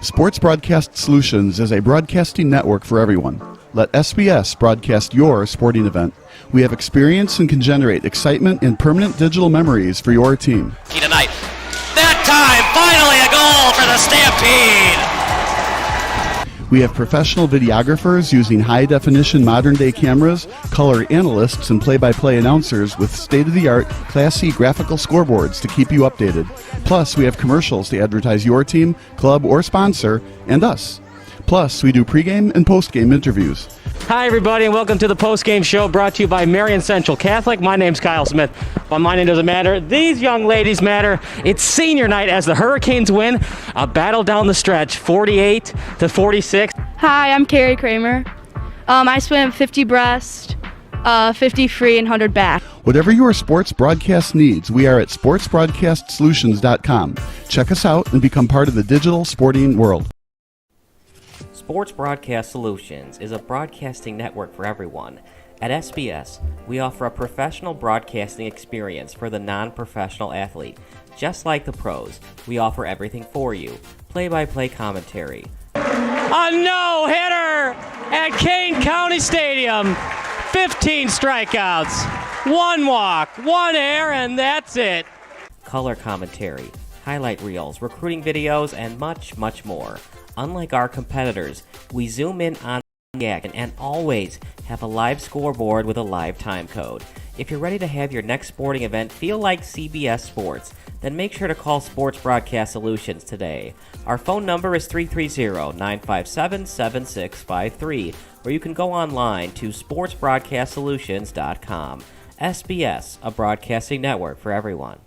Sports Broadcast Solutions is a broadcasting network for everyone. Let SBS broadcast your sporting event. We have experience and can generate excitement and permanent digital memories for your team. Tonight. That time, finally a goal for the Stampede! We have professional videographers using high-definition modern-day cameras, color analysts, and play-by-play announcers with state-of-the-art, Class C graphical scoreboards to keep you updated. Plus, we have commercials to advertise your team, club, or sponsor, and us. Plus, we do pregame and postgame interviews. Hi, everybody, and welcome to the postgame show brought to you by Marian Central Catholic. My name's Kyle Smith, but my name doesn't matter. These young ladies matter. It's senior night as the Hurricanes win a battle down the stretch, 48-46. Hi, I'm Carrie Kramer. I swim 50 breast, 50 free, and 100 back. Whatever your sports broadcast needs, we are at sportsbroadcastsolutions.com. Check us out and become part of the digital sporting world. Sports Broadcast Solutions is a broadcasting network for everyone. At SBS, we offer a professional broadcasting experience for the non-professional athlete. Just like the pros, we offer everything for you. Play-by-play commentary. A no-hitter at Kane County Stadium. 15 strikeouts, 1 walk, 1 error, and that's it. Color commentary, highlight reels, recruiting videos, and much, much more. Unlike our competitors, we zoom in on the action and always have a live scoreboard with a live time code. If you're ready to have your next sporting event feel like CBS Sports, then make sure to call Sports Broadcast Solutions today. Our phone number is 330-957-7653, or you can go online to sportsbroadcastsolutions.com. SBS, a broadcasting network for everyone.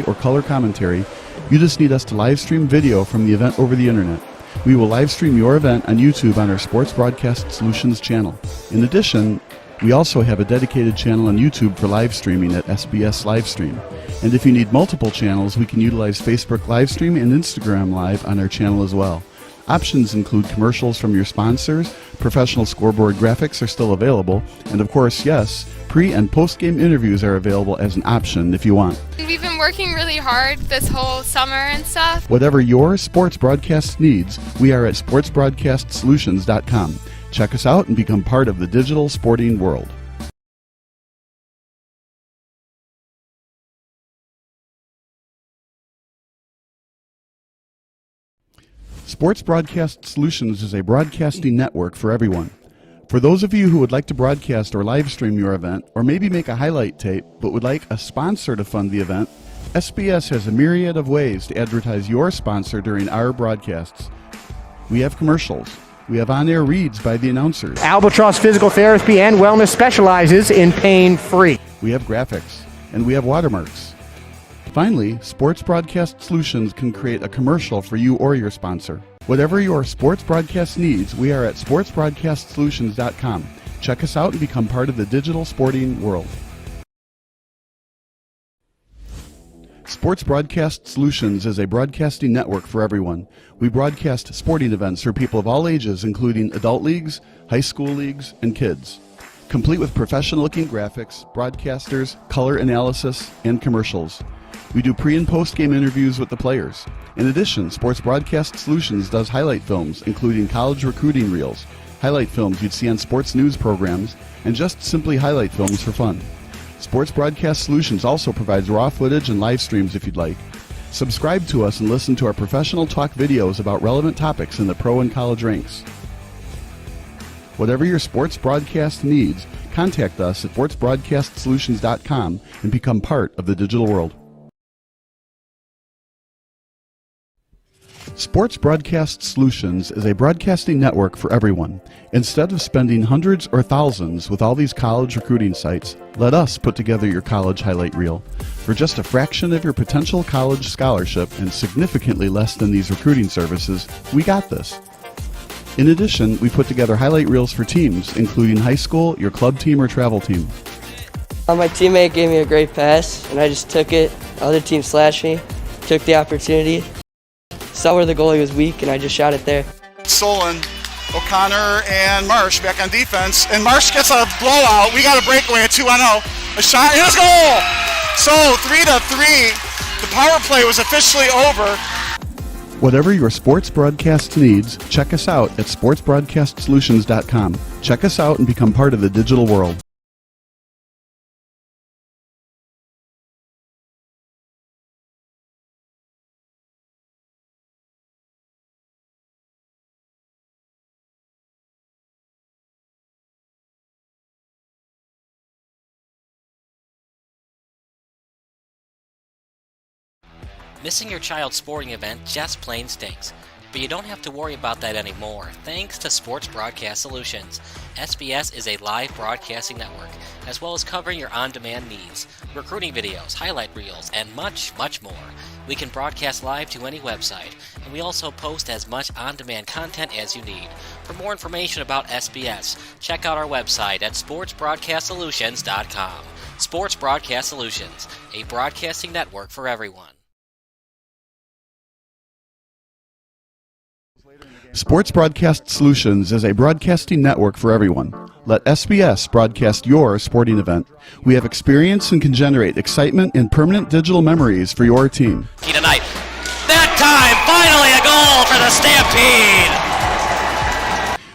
Or color commentary, you just need us to live stream video from the event over the internet. We will live stream your event on YouTube on our Sports Broadcast Solutions channel. In addition, we also have a dedicated channel on YouTube for live streaming at SBS Livestream. And if you need multiple channels, we can utilize Facebook Livestream and Instagram Live on our channel as well. Options include commercials from your sponsors, professional scoreboard graphics are still available, and of course, yes, pre- and post-game interviews are available as an option if you want. We've been working really hard this whole summer and stuff. Whatever your sports broadcast needs, we are at sportsbroadcastsolutions.com. Check us out and become part of the digital sporting world. Sports Broadcast Solutions is a broadcasting network for everyone. For those of you who would like to broadcast or live stream your event, or maybe make a highlight tape but would like a sponsor to fund the event, SBS has a myriad of ways to advertise your sponsor during our broadcasts. We have commercials. We have on-air reads by the announcers. Albatross Physical Therapy and Wellness specializes in pain-free. We have graphics. And we have watermarks. Finally, Sports Broadcast Solutions can create a commercial for you or your sponsor. Whatever your sports broadcast needs, we are at sportsbroadcastsolutions.com. Check us out and become part of the digital sporting world. Sports Broadcast Solutions is a broadcasting network for everyone. We broadcast sporting events for people of all ages, including adult leagues, high school leagues, and kids. Complete with professional-looking graphics, broadcasters, color analysis, and commercials. We do pre- and post-game interviews with the players. In addition, Sports Broadcast Solutions does highlight films, including college recruiting reels, highlight films you'd see on sports news programs, and just simply highlight films for fun. Sports Broadcast Solutions also provides raw footage and live streams if you'd like. Subscribe to us and listen to our professional talk videos about relevant topics in the pro and college ranks. Whatever your sports broadcast needs, contact us at sportsbroadcastsolutions.com and become part of the digital world. Sports Broadcast Solutions is a broadcasting network for everyone. Instead of spending hundreds or thousands with all these college recruiting sites, let us put together your college highlight reel. For just a fraction of your potential college scholarship and significantly less than these recruiting services, we got this. In addition, we put together highlight reels for teams, including high school, your club team, or travel team. My teammate gave me a great pass, and I just took it. The other team slashed me, took the opportunity. Saw where the goalie was weak, and I just shot it there. Solon O'Connor and Marsh back on defense. And Marsh gets a blowout. We got a breakaway at 2-0. A shot and a goal! So 3-3. The power play was officially over. Whatever your sports broadcast needs, check us out at sportsbroadcastsolutions.com. Check us out and become part of the digital world. Missing your child's sporting event just plain stinks. But you don't have to worry about that anymore, thanks to Sports Broadcast Solutions. SBS is a live broadcasting network, as well as covering your on-demand needs, recruiting videos, highlight reels, and much, much more. We can broadcast live to any website, and we also post as much on-demand content as you need. For more information about SBS, check out our website at sportsbroadcastsolutions.com. Sports Broadcast Solutions, a broadcasting network for everyone. Sports Broadcast Solutions is a broadcasting network for everyone. Let SBS broadcast your sporting event. We have experience and can generate excitement and permanent digital memories for your team. Tonight, that time, finally a goal for the Stampede!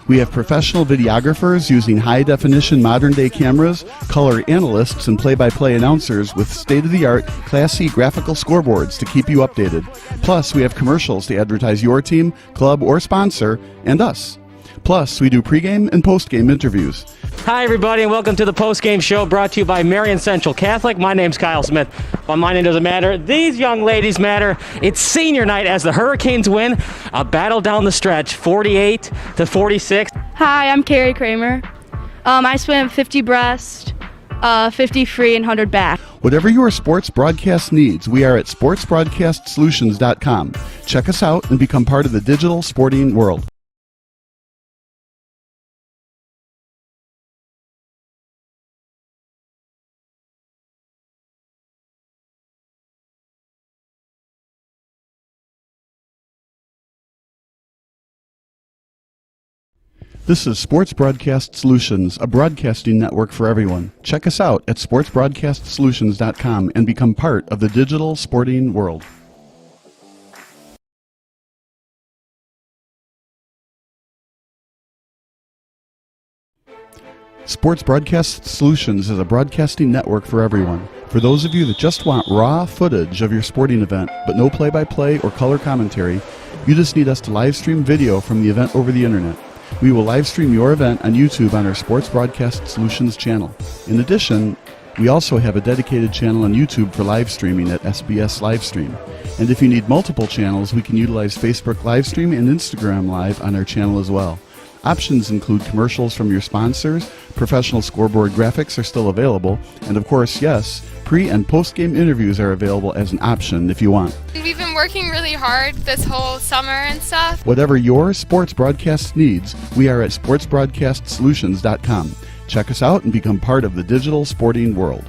We have professional videographers using high-definition modern-day cameras, color analysts, and play-by-play announcers with state-of-the-art, classy graphical scoreboards to keep you updated. Plus, we have commercials to advertise your team, club, or sponsor, and us. Plus, we do pregame and postgame interviews. Hi, everybody, and welcome to the post-game show brought to you by Marian Central Catholic. My name's Kyle Smith. Well, my name doesn't matter. These young ladies matter. It's senior night as the Hurricanes win a battle down the stretch, 48-46. Hi, I'm Carrie Kramer. I swim 50 breast, 50 free, and 100 back. Whatever your sports broadcast needs, we are at sportsbroadcastsolutions.com. Check us out and become part of the digital sporting world. This is Sports Broadcast Solutions, a broadcasting network for everyone. Check us out at sportsbroadcastsolutions.com and become part of the digital sporting world. Sports Broadcast Solutions is a broadcasting network for everyone. For those of you that just want raw footage of your sporting event, but no play-by-play or color commentary, you just need us to live stream video from the event over the internet. We will live stream your event on YouTube on our Sports Broadcast Solutions channel. In addition, we also have a dedicated channel on YouTube for live streaming at SBS Livestream. And if you need multiple channels, we can utilize Facebook Livestream and Instagram Live on our channel as well. Options include commercials from your sponsors, professional scoreboard graphics are still available, and of course, yes, pre- and post-game interviews are available as an option if you want. We've been working really hard this whole summer and stuff. Whatever your sports broadcast needs, we are at sportsbroadcastsolutions.com. Check us out and become part of the digital sporting world.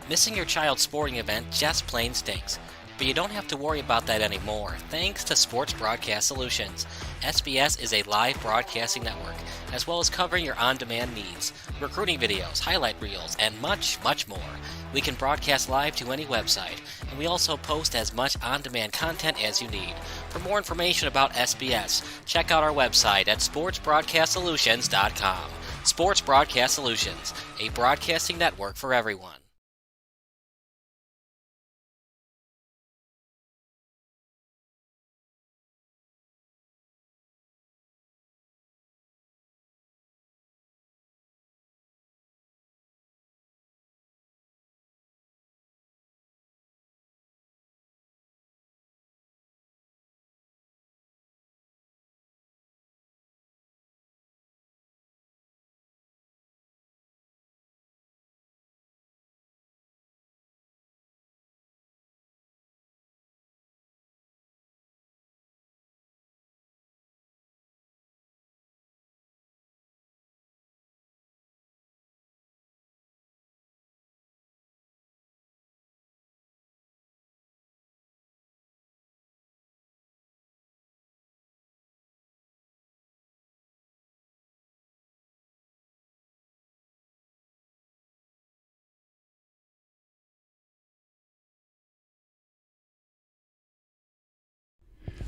Missing your child's sporting event just plain stinks. But you don't have to worry about that anymore, thanks to Sports Broadcast Solutions. SBS is a live broadcasting network, as well as covering your on-demand needs, recruiting videos, highlight reels, and much, much more. We can broadcast live to any website, and we also post as much on-demand content as you need. For more information about SBS, check out our website at sportsbroadcastsolutions.com. Sports Broadcast Solutions, a broadcasting network for everyone.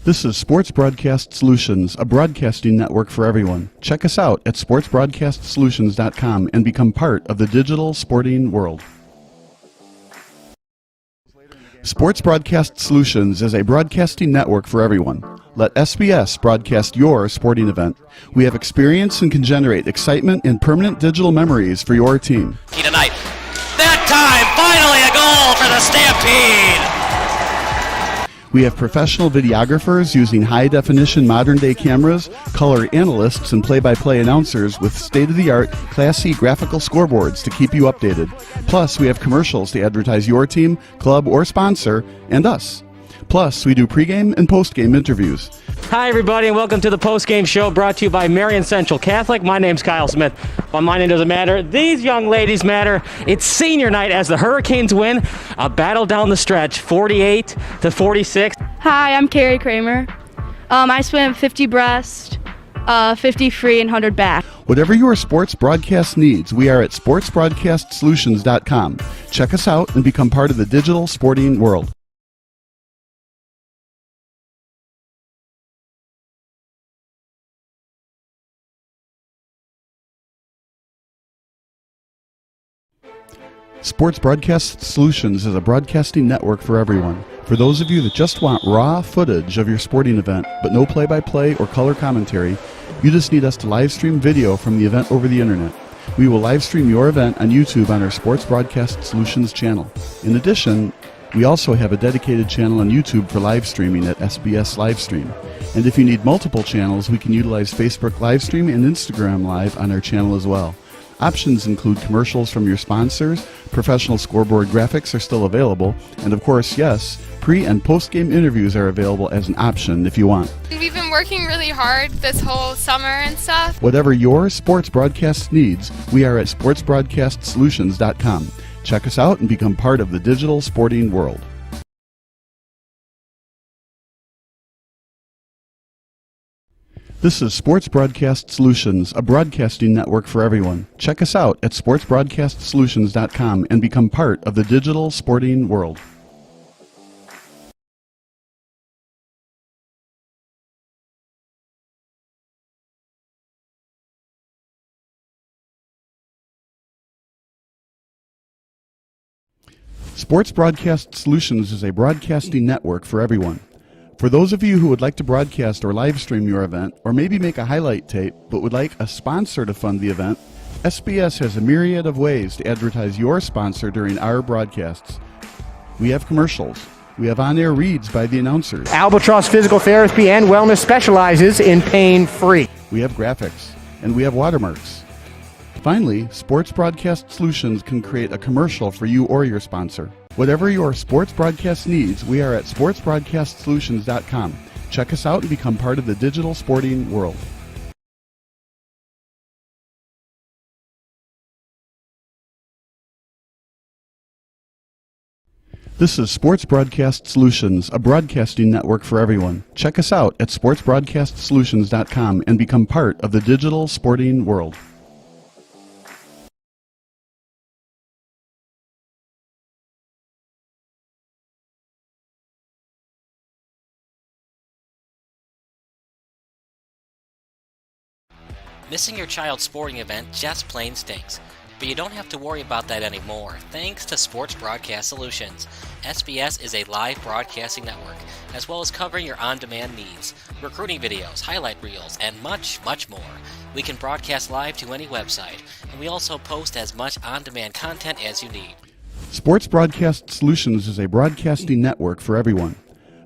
This is Sports Broadcast Solutions, a broadcasting network for everyone. Check us out at sportsbroadcastsolutions.com and become part of the digital sporting world. Sports Broadcast Solutions is a broadcasting network for everyone. Let SBS broadcast your sporting event. We have experience and can generate excitement and permanent digital memories for your team. Tonight, that time, finally a goal for the Stampede! We have professional videographers using high-definition modern-day cameras, color analysts, and play-by-play announcers with state-of-the-art, classy graphical scoreboards to keep you updated. Plus, we have commercials to advertise your team, club, or sponsor, and us. Plus, we do pregame and postgame interviews. Hi, everybody, and welcome to the postgame show brought to you by Marian Central Catholic. My name's Kyle Smith, but my name doesn't matter. These young ladies matter. It's senior night as the Hurricanes win a battle down the stretch, 48-46. Hi, I'm Carrie Kramer. I swim 50 breast, 50 free, and 100 back. Whatever your sports broadcast needs, we are at sportsbroadcastsolutions.com. Check us out and become part of the digital sporting world. Sports Broadcast Solutions is a broadcasting network for everyone. For those of you that just want raw footage of your sporting event, but no play-by-play or color commentary, you just need us to live stream video from the event over the internet. We will live stream your event on YouTube on our Sports Broadcast Solutions channel. In addition, we also have a dedicated channel on YouTube for live streaming at SBS Livestream. And if you need multiple channels, we can utilize Facebook Livestream and Instagram Live on our channel as well. Options include commercials from your sponsors, professional scoreboard graphics are still available, and of course, yes, pre- and post-game interviews are available as an option if you want. We've been working really hard this whole summer and stuff. Whatever your sports broadcast needs, we are at sportsbroadcastsolutions.com. Check us out and become part of the digital sporting world. This is Sports Broadcast Solutions, a broadcasting network for everyone. Check us out at sportsbroadcastsolutions.com and become part of the digital sporting world. Sports Broadcast Solutions is a broadcasting network for everyone. For those of you who would like to broadcast or live stream your event, or maybe make a highlight tape, but would like a sponsor to fund the event, SBS has a myriad of ways to advertise your sponsor during our broadcasts. We have commercials. We have on-air reads by the announcers. Albatross Physical Therapy and Wellness specializes in pain-free. We have graphics. And we have watermarks. Finally, Sports Broadcast Solutions can create a commercial for you or your sponsor. Whatever your sports broadcast needs, we are at sportsbroadcastsolutions.com. Check us out and become part of the digital sporting world. This is Sports Broadcast Solutions, a broadcasting network for everyone. Check us out at sportsbroadcastsolutions.com and become part of the digital sporting world. Missing your child's sporting event just plain stinks. But you don't have to worry about that anymore, thanks to Sports Broadcast Solutions. SBS is a live broadcasting network, as well as covering your on-demand needs, recruiting videos, highlight reels, and much, much more. We can broadcast live to any website, and we also post as much on-demand content as you need. Sports Broadcast Solutions is a broadcasting network for everyone.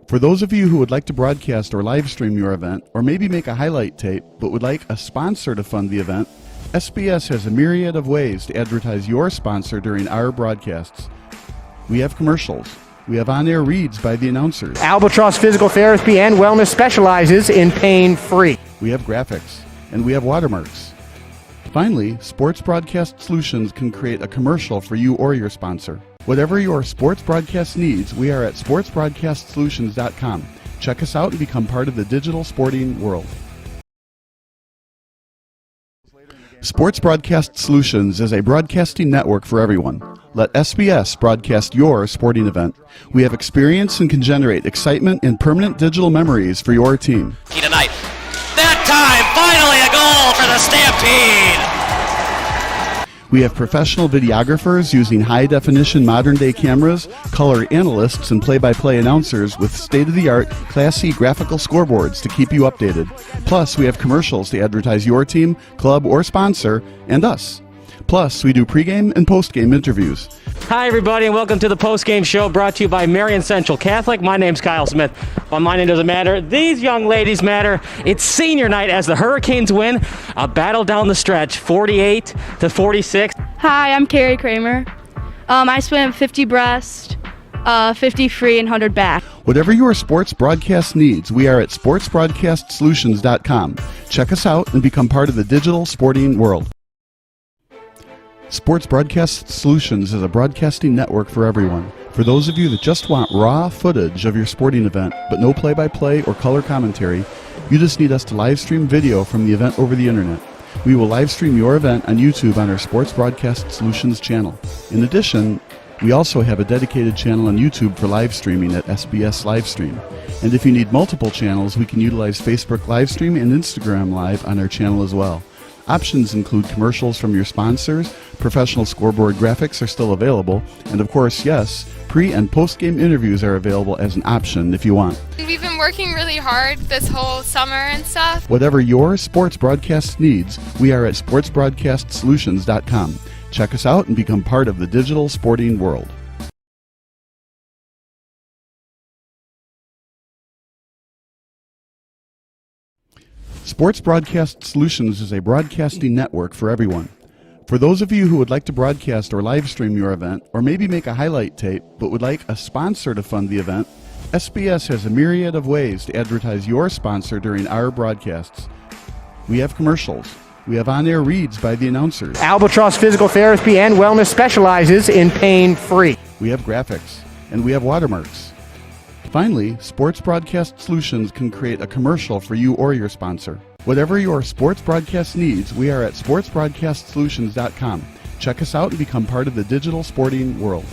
For those of you who would like to broadcast or live stream your event, or maybe make a highlight tape, but would like a sponsor to fund the event, SBS has a myriad of ways to advertise your sponsor during our broadcasts. We have commercials. We have on-air reads by the announcers. Albatross Physical Therapy and Wellness specializes in pain-free. We have graphics. And we have watermarks. Finally, Sports Broadcast Solutions can create a commercial for you or your sponsor. Whatever your sports broadcast needs, we are at sportsbroadcastsolutions.com. Check us out and become part of the digital sporting world. Sports Broadcast Solutions is a broadcasting network for everyone. Let SBS broadcast your sporting event. We have experience and can generate excitement and permanent digital memories for your team. Tonight. That time, finally a goal for the Stampede! We have professional videographers using high-definition modern-day cameras, color analysts, and play-by-play announcers with state-of-the-art, classy graphical scoreboards to keep you updated. Plus, we have commercials to advertise your team, club, or sponsor, and us. Plus, we do pregame and postgame interviews. Hi, everybody, and welcome to the post-game show brought to you by Marian Central Catholic. My name's Kyle Smith. But my name doesn't matter. These young ladies matter. It's senior night as the Hurricanes win a battle down the stretch, 48-46. Hi, I'm Carrie Kramer. I swim 50 breast, 50 free, and 100 back. Whatever your sports broadcast needs, we are at sportsbroadcastsolutions.com. Check us out and become part of the digital sporting world. Sports Broadcast Solutions is a broadcasting network for everyone. For those of you that just want raw footage of your sporting event, but no play-by-play or color commentary, you just need us to live stream video from the event over the internet. We will live stream your event on YouTube on our Sports Broadcast Solutions channel. In addition, we also have a dedicated channel on YouTube for live streaming at SBS Livestream. And if you need multiple channels, we can utilize Facebook Livestream and Instagram Live on our channel as well. Options include commercials from your sponsors, professional scoreboard graphics are still available, and of course, yes, pre- and post-game interviews are available as an option if you want. We've been working really hard this whole summer and stuff. Whatever your sports broadcast needs, we are at sportsbroadcastsolutions.com. Check us out and become part of the digital sporting world. Sports Broadcast Solutions is a broadcasting network for everyone. For those of you who would like to broadcast or live stream your event, or maybe make a highlight tape, but would like a sponsor to fund the event, SBS has a myriad of ways to advertise your sponsor during our broadcasts. We have commercials. We have on-air reads by the announcers. Albatross Physical Therapy and Wellness specializes in pain-free. We have graphics. And we have watermarks. Finally, Sports Broadcast Solutions can create a commercial for you or your sponsor. Whatever your sports broadcast needs, we are at sportsbroadcastsolutions.com. Check us out and become part of the digital sporting world.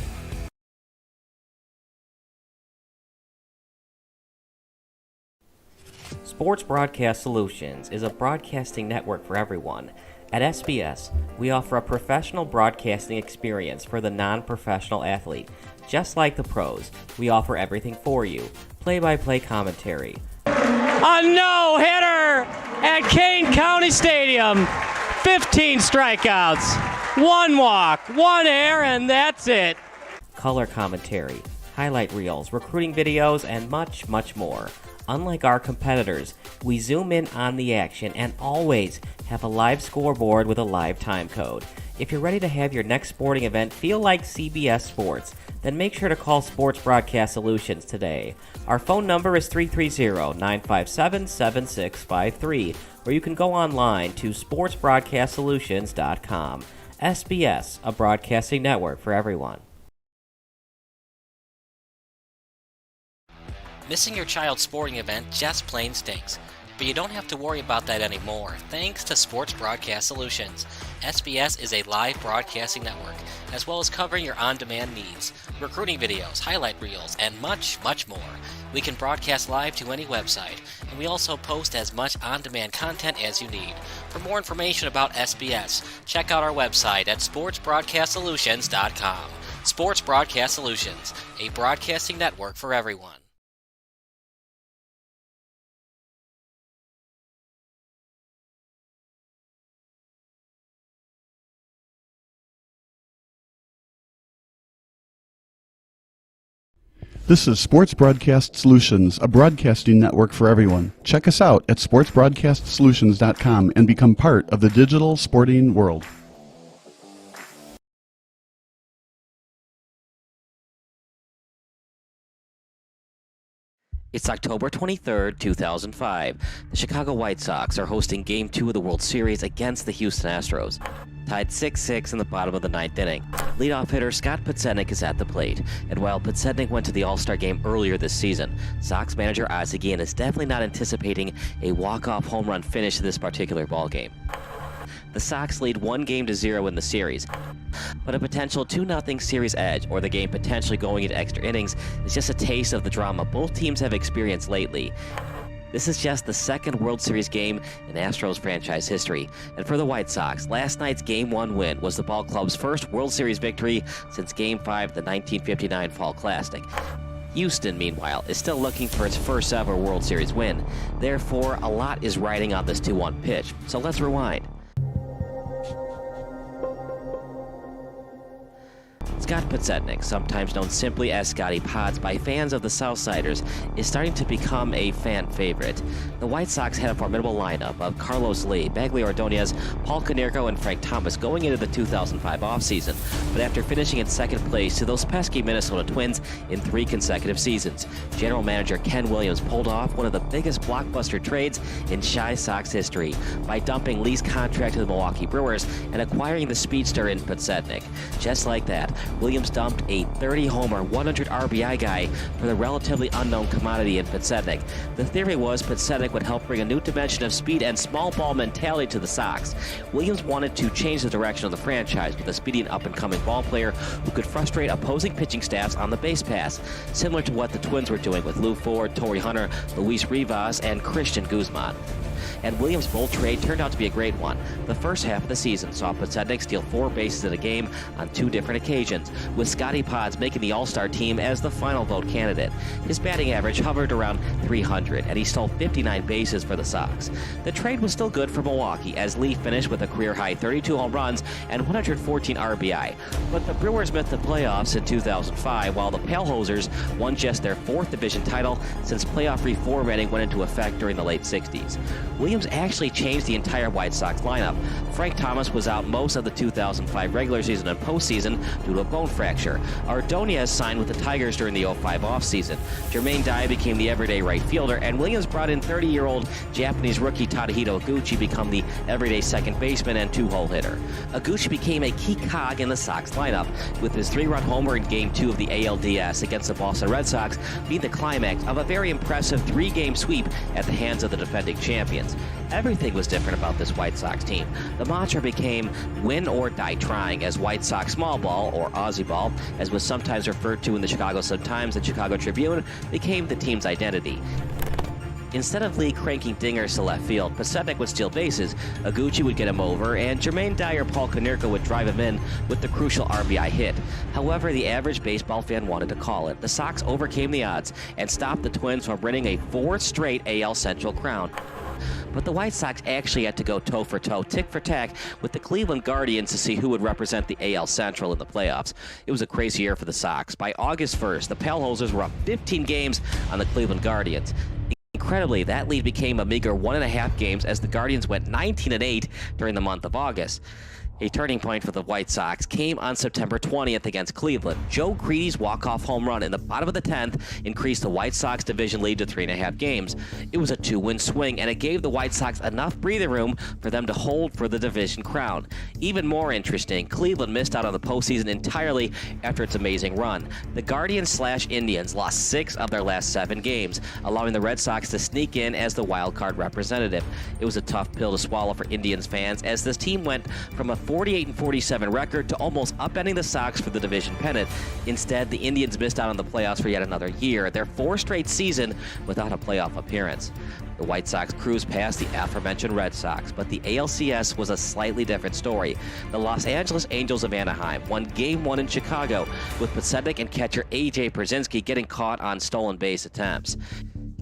Sports Broadcast Solutions is a broadcasting network for everyone. At SBS, we offer a professional broadcasting experience for the non-professional athlete. Just like the pros, we offer everything for you. Play-by-play commentary. A no-hitter at Kane County Stadium. 15 strikeouts, 1 walk, 1 error, and that's it. Color commentary, highlight reels, recruiting videos, and much, much more. Unlike our competitors, we zoom in on the action and always have a live scoreboard with a live time code. If you're ready to have your next sporting event feel like CBS Sports, then make sure to call Sports Broadcast Solutions today. Our phone number is 330-957-7653, or you can go online to sportsbroadcastsolutions.com. SBS, a broadcasting network for everyone. Missing your child's sporting event just plain stinks. But you don't have to worry about that anymore, thanks to Sports Broadcast Solutions. SBS is a live broadcasting network, as well as covering your on-demand needs, recruiting videos, highlight reels, and much, much more. We can broadcast live to any website, and we also post as much on-demand content as you need. For more information about SBS, check out our website at sportsbroadcastsolutions.com. Sports Broadcast Solutions, a broadcasting network for everyone. This is Sports Broadcast Solutions, a broadcasting network for everyone. Check us out at sportsbroadcastsolutions.com and become part of the digital sporting world. It's October 23rd, 2005. The Chicago White Sox are hosting Game 2 of the World Series against the Houston Astros. Tied 6-6 in the bottom of the ninth inning. Leadoff hitter Scott Podsednik is at the plate, and while Podsednik went to the All-Star game earlier this season, Sox manager Ozzie Guillen is definitely not anticipating a walk-off home run finish to this particular ballgame. The Sox lead 1-0 in the series, but a potential 2-0 series edge, or the game potentially going into extra innings, is just a taste of the drama both teams have experienced lately. This is just the second World Series game in Astros franchise history, and for the White Sox, last night's Game 1 win was the ball club's first World Series victory since Game 5 of the 1959 Fall Classic. Houston, meanwhile, is still looking for its first ever World Series win. Therefore, a lot is riding on this 2-1 pitch, so let's rewind. Scott Podsednik, sometimes known simply as Scotty Pods by fans of the Southsiders, is starting to become a fan favorite. The White Sox had a formidable lineup of Carlos Lee, Bagley Ordonez, Paul Konerko, and Frank Thomas going into the 2005 offseason, but after finishing in second place to those pesky Minnesota Twins in 3 consecutive seasons, General Manager Ken Williams pulled off one of the biggest blockbuster trades in Chi Sox history by dumping Lee's contract to the Milwaukee Brewers and acquiring the speedster in Podsednik. Just like that, Williams dumped a 30-homer, 100 RBI guy for the relatively unknown commodity in Podsednik. The theory was Podsednik would help bring a new dimension of speed and small ball mentality to the Sox. Williams wanted to change the direction of the franchise with a speedy and up-and-coming ball player who could frustrate opposing pitching staffs on the base pass, similar to what the Twins were doing with Lou Ford, Torrey Hunter, Luis Rivas, and Christian Guzman. And Williams' bold trade turned out to be a great one. The first half of the season saw Podsednik steal 4 bases in a game on 2 different occasions, with Scotty Pods making the All-Star team as the final vote candidate. His batting average hovered around 300, and he stole 59 bases for the Sox. The trade was still good for Milwaukee, as Lee finished with a career-high 32 home runs and 114 RBI. But the Brewers missed the playoffs in 2005, while the Palehosers won just their 4th division title since playoff reformatting went into effect during the late 60s. Williams actually changed the entire White Sox lineup. Frank Thomas was out most of the 2005 regular season and postseason due to a bone fracture. Ordonez signed with the Tigers during the 05 offseason. Jermaine Dye became the everyday right fielder, and Williams brought in 30-year-old Japanese rookie Tadahito Iguchi become the everyday second baseman and 2-hole hitter. Iguchi became a key cog in the Sox lineup, with his 3-run homer in Game 2 of the ALDS against the Boston Red Sox being the climax of a very impressive 3-game sweep at the hands of the defending champions. Everything was different about this White Sox team. The mantra became win or die trying, as White Sox small ball, or Aussie ball, as was sometimes referred to in the Chicago Sun-Times and Chicago Tribune, became the team's identity. Instead of Lee cranking dingers to left field, Podsednik would steal bases, Iguchi would get him over, and Jermaine Dye or Paul Konerko would drive him in with the crucial RBI hit. However, the average baseball fan wanted to call it. The Sox overcame the odds and stopped the Twins from winning a 4th straight AL Central crown. But the White Sox actually had to go toe-for-toe, tick-for-tack with the Cleveland Guardians to see who would represent the AL Central in the playoffs. It was a crazy year for the Sox. By August 1st, the Palehosers were up 15 games on the Cleveland Guardians. Incredibly, that lead became a meager 1.5 games as the Guardians went 19-8 during the month of August. A turning point for the White Sox came on September 20th against Cleveland. Joe Creedy's walk-off home run in the bottom of the 10th increased the White Sox division lead to 3.5 games. It was a 2-win swing, and it gave the White Sox enough breathing room for them to hold for the division crown. Even more interesting, Cleveland missed out on the postseason entirely after its amazing run. The Guardians/Indians lost 6 of their last 7 games, allowing the Red Sox to sneak in as the wild card representative. It was a tough pill to swallow for Indians fans, as this team went from a 48-47 record to almost upending the Sox for the division pennant. Instead, the Indians missed out on the playoffs for yet another year, their fourth straight season without a playoff appearance. The White Sox cruised past the aforementioned Red Sox, but the ALCS was a slightly different story. The Los Angeles Angels of Anaheim won Game 1 in Chicago, with Pacetic and catcher A.J. Pierzynski getting caught on stolen base attempts.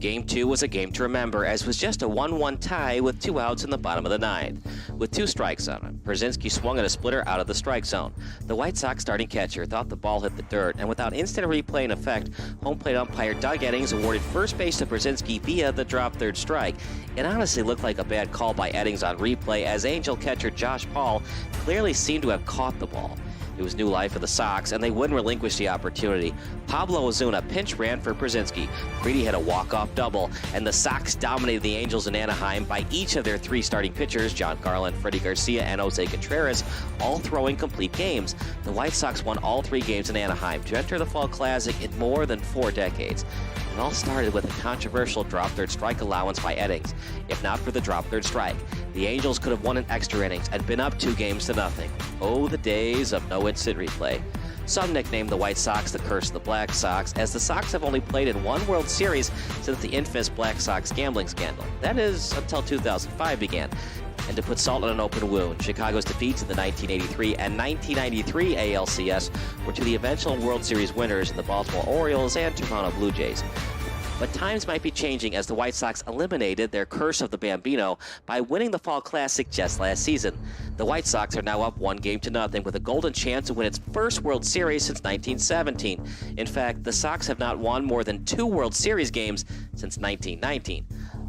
Game 2 was a game to remember, as it was just a 1-1 tie with 2 outs in the bottom of the 9th. With 2 strikes on him, Pierzynski swung at a splitter out of the strike zone. The White Sox starting catcher thought the ball hit the dirt, and without instant replay in effect, home plate umpire Doug Eddings awarded first base to Pierzynski via the drop third strike. It honestly looked like a bad call by Eddings on replay, as Angel catcher Josh Paul clearly seemed to have caught the ball. It was new life for the Sox, and they wouldn't relinquish the opportunity. Pablo Ozuna pinch ran for Pierzynski. Greedy had a walk-off double, and the Sox dominated the Angels in Anaheim by each of their 3 starting pitchers, John Garland, Freddie Garcia, and Jose Contreras, all throwing complete games. The White Sox won all 3 games in Anaheim to enter the Fall Classic in more than 4 decades. It all started with a controversial drop third strike allowance by Eddings. If not for the drop third strike, the Angels could have won in extra innings and been up 2-0. Oh, the days of no instant replay. Some nicknamed the White Sox the curse of the Black Sox, as the Sox have only played in 1 World Series since the infamous Black Sox gambling scandal. That is, until 2005 began. And to put salt in an open wound, Chicago's defeats in the 1983 and 1993 ALCS were to the eventual World Series winners, the Baltimore Orioles and Toronto Blue Jays. But times might be changing, as the White Sox eliminated their curse of the Bambino by winning the Fall Classic just last season. The White Sox are now up 1-0 with a golden chance to win its first World Series since 1917. In fact, the Sox have not won more than 2 World Series games since 1919.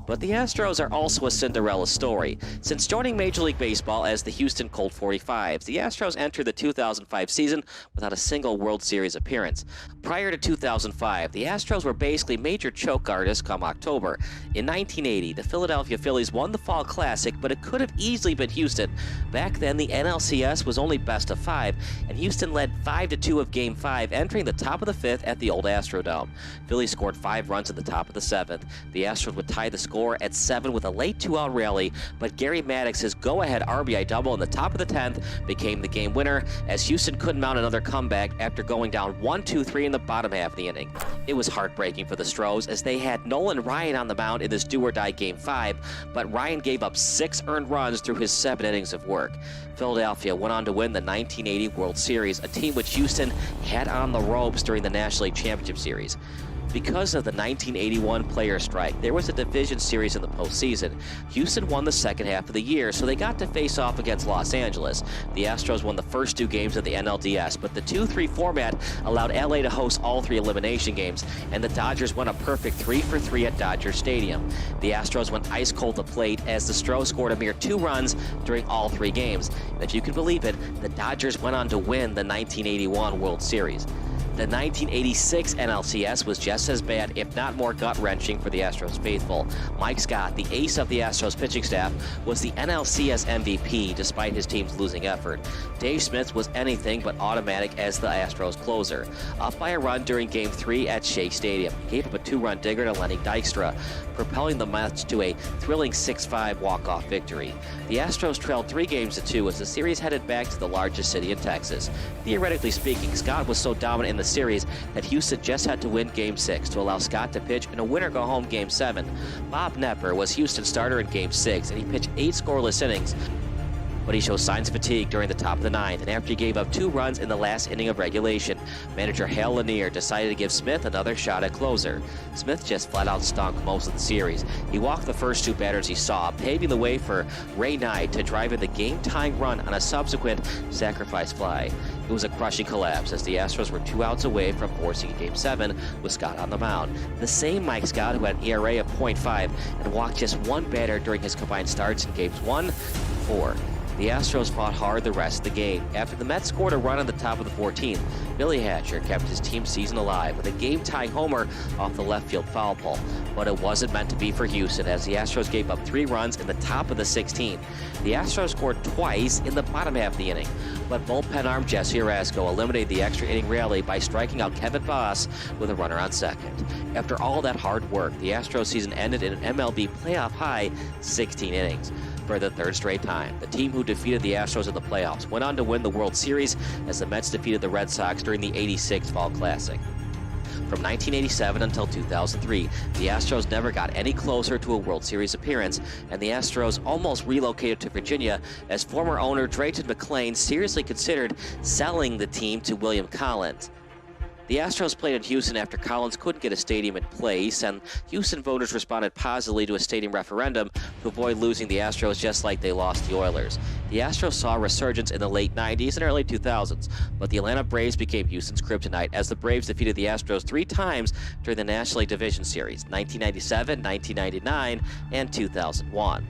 But the Astros are also a Cinderella story. Since joining Major League Baseball as the Houston Colt 45s, the Astros entered the 2005 season without a single World Series appearance. Prior to 2005, the Astros were basically major choke artists come October. In 1980, the Philadelphia Phillies won the Fall Classic, but it could have easily been Houston. Back then, the NLCS was only best of 5, and Houston led 5-2 of Game 5, entering the top of the 5th at the old Astrodome. Phillies scored 5 runs at the top of the 7th. The Astros would tie the score at 7 with a late 2-out rally, but Gary Maddox's go-ahead RBI double in the top of the 10th became the game winner, as Houston couldn't mount another comeback after going down 1-2-3 in the bottom half of the inning. It was heartbreaking for the Stros, as they had Nolan Ryan on the mound in this do-or-die Game 5, but Ryan gave up 6 earned runs through his 7 innings of work. Philadelphia went on to win the 1980 World Series, a team which Houston had on the ropes during the National League Championship Series. Because of the 1981 player strike, there was a division series in the postseason. Houston won the second half of the year, so they got to face off against Los Angeles. The Astros won the first 2 games of the NLDS, but the 2-3 format allowed LA to host all 3 elimination games, and the Dodgers won a perfect 3-for-3 at Dodger Stadium. The Astros went ice cold to plate, as the Stros scored a mere 2 runs during all 3 games. And if you can believe it, the Dodgers went on to win the 1981 World Series. The 1986 NLCS was just as bad, if not more gut-wrenching, for the Astros faithful. Mike Scott, the ace of the Astros pitching staff, was the NLCS MVP despite his team's losing effort. Dave Smith was anything but automatic as the Astros closer. Up by a run during Game 3 at Shea Stadium, he gave up a 2-run digger to Lenny Dykstra, propelling the Mets to a thrilling 6-5 walk-off victory. The Astros trailed 3-2 as the series headed back to the largest city in Texas. Theoretically speaking, Scott was so dominant in the series that Houston just had to win Game 6 to allow Scott to pitch in a winner-go-home Game 7. Bob Knepper was Houston's starter in Game 6, and he pitched 8 scoreless innings, but he showed signs of fatigue during the top of the 9th, and after he gave up 2 runs in the last inning of regulation, manager Hal Lanier decided to give Smith another shot at closer. Smith just flat-out stunk most of the series. He walked the first 2 batters he saw, paving the way for Ray Knight to drive in the game-tying run on a subsequent sacrifice fly. It was a crushing collapse, as the Astros were 2 outs away from forcing Game 7 with Scott on the mound. The same Mike Scott who had an ERA of .5 and walked just 1 batter during his combined starts in Games 1 and 4. The Astros fought hard the rest of the game. After the Mets scored a run on the top of the 14th, Billy Hatcher kept his team's season alive with a game-tying homer off the left field foul pole. But it wasn't meant to be for Houston as the Astros gave up 3 runs in the top of the 16th. The Astros scored twice in the bottom half of the inning, but bullpen arm Jesse Orasco eliminated the extra inning rally by striking out Kevin Boss with a runner on second. After all that hard work, the Astros season ended in an MLB playoff high 16 innings. For the third straight time, the team who defeated the Astros in the playoffs went on to win the World Series as the Mets defeated the Red Sox during the '86 Fall Classic. From 1987 until 2003, the Astros never got any closer to a World Series appearance, and the Astros almost relocated to Virginia as former owner Drayton McClain seriously considered selling the team to William Collins. The Astros played in Houston after Collins couldn't get a stadium in place, and Houston voters responded positively to a stadium referendum to avoid losing the Astros just like they lost the Oilers. The Astros saw a resurgence in the late 90s and early 2000s, but the Atlanta Braves became Houston's kryptonite as the Braves defeated the Astros 3 times during the National League Division Series, 1997, 1999, and 2001.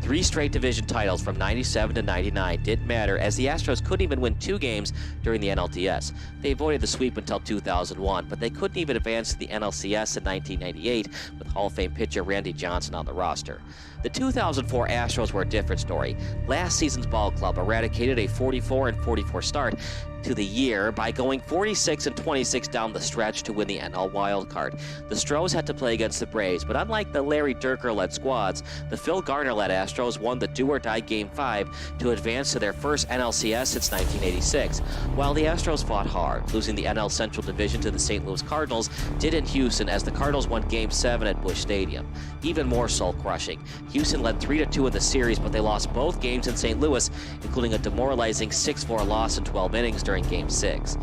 3 straight division titles from 97 to 99 didn't matter as the Astros couldn't even win 2 games during the NLDS. They avoided the sweep until 2001, but they couldn't even advance to the NLCS in 1998 with Hall of Fame pitcher Randy Johnson on the roster. The 2004 Astros were a different story. Last season's ball club eradicated a 44-44 start to the year by going 46-26 down the stretch to win the NL wildcard. The Stros had to play against the Braves, but unlike the Larry Dierker-led squads, the Phil Garner-led Astros won the do-or-die Game 5 to advance to their first NLCS since 1986. While the Astros fought hard, losing the NL Central Division to the St. Louis Cardinals did in Houston as the Cardinals won Game 7 at Busch Stadium. Even more soul-crushing, Houston led 3-2 in the series, but they lost both games in St. Louis, including a demoralizing 6-4 loss in 12 innings during Game 6.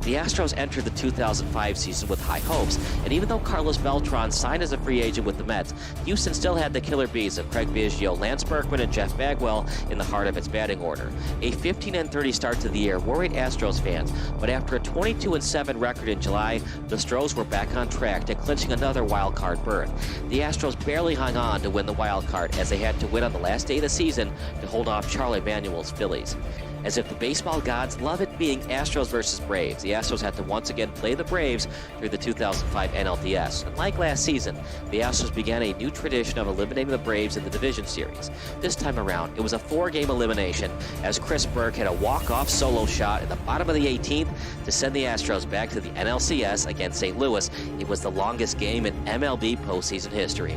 The Astros entered the 2005 season with high hopes, and even though Carlos Beltran signed as a free agent with the Mets, Houston still had the killer bees of Craig Biggio, Lance Berkman, and Jeff Bagwell in the heart of its batting order. A 15-30 start to the year worried Astros fans, but after a 22-7 record in July, the Stros were back on track to clinching another wild card berth. The Astros barely hung on to win the wild card as they had to win on the last day of the season to hold off Charlie Manuel's Phillies. As if the baseball gods love it being Astros versus Braves, the Astros had to once again play the Braves through the 2005 NLDS. And like last season, the Astros began a new tradition of eliminating the Braves in the division series. This time around, it was a 4-game elimination as Chris Burke had a walk-off solo shot in the bottom of the 18th to send the Astros back to the NLCS against St. Louis. It was the longest game in MLB postseason history.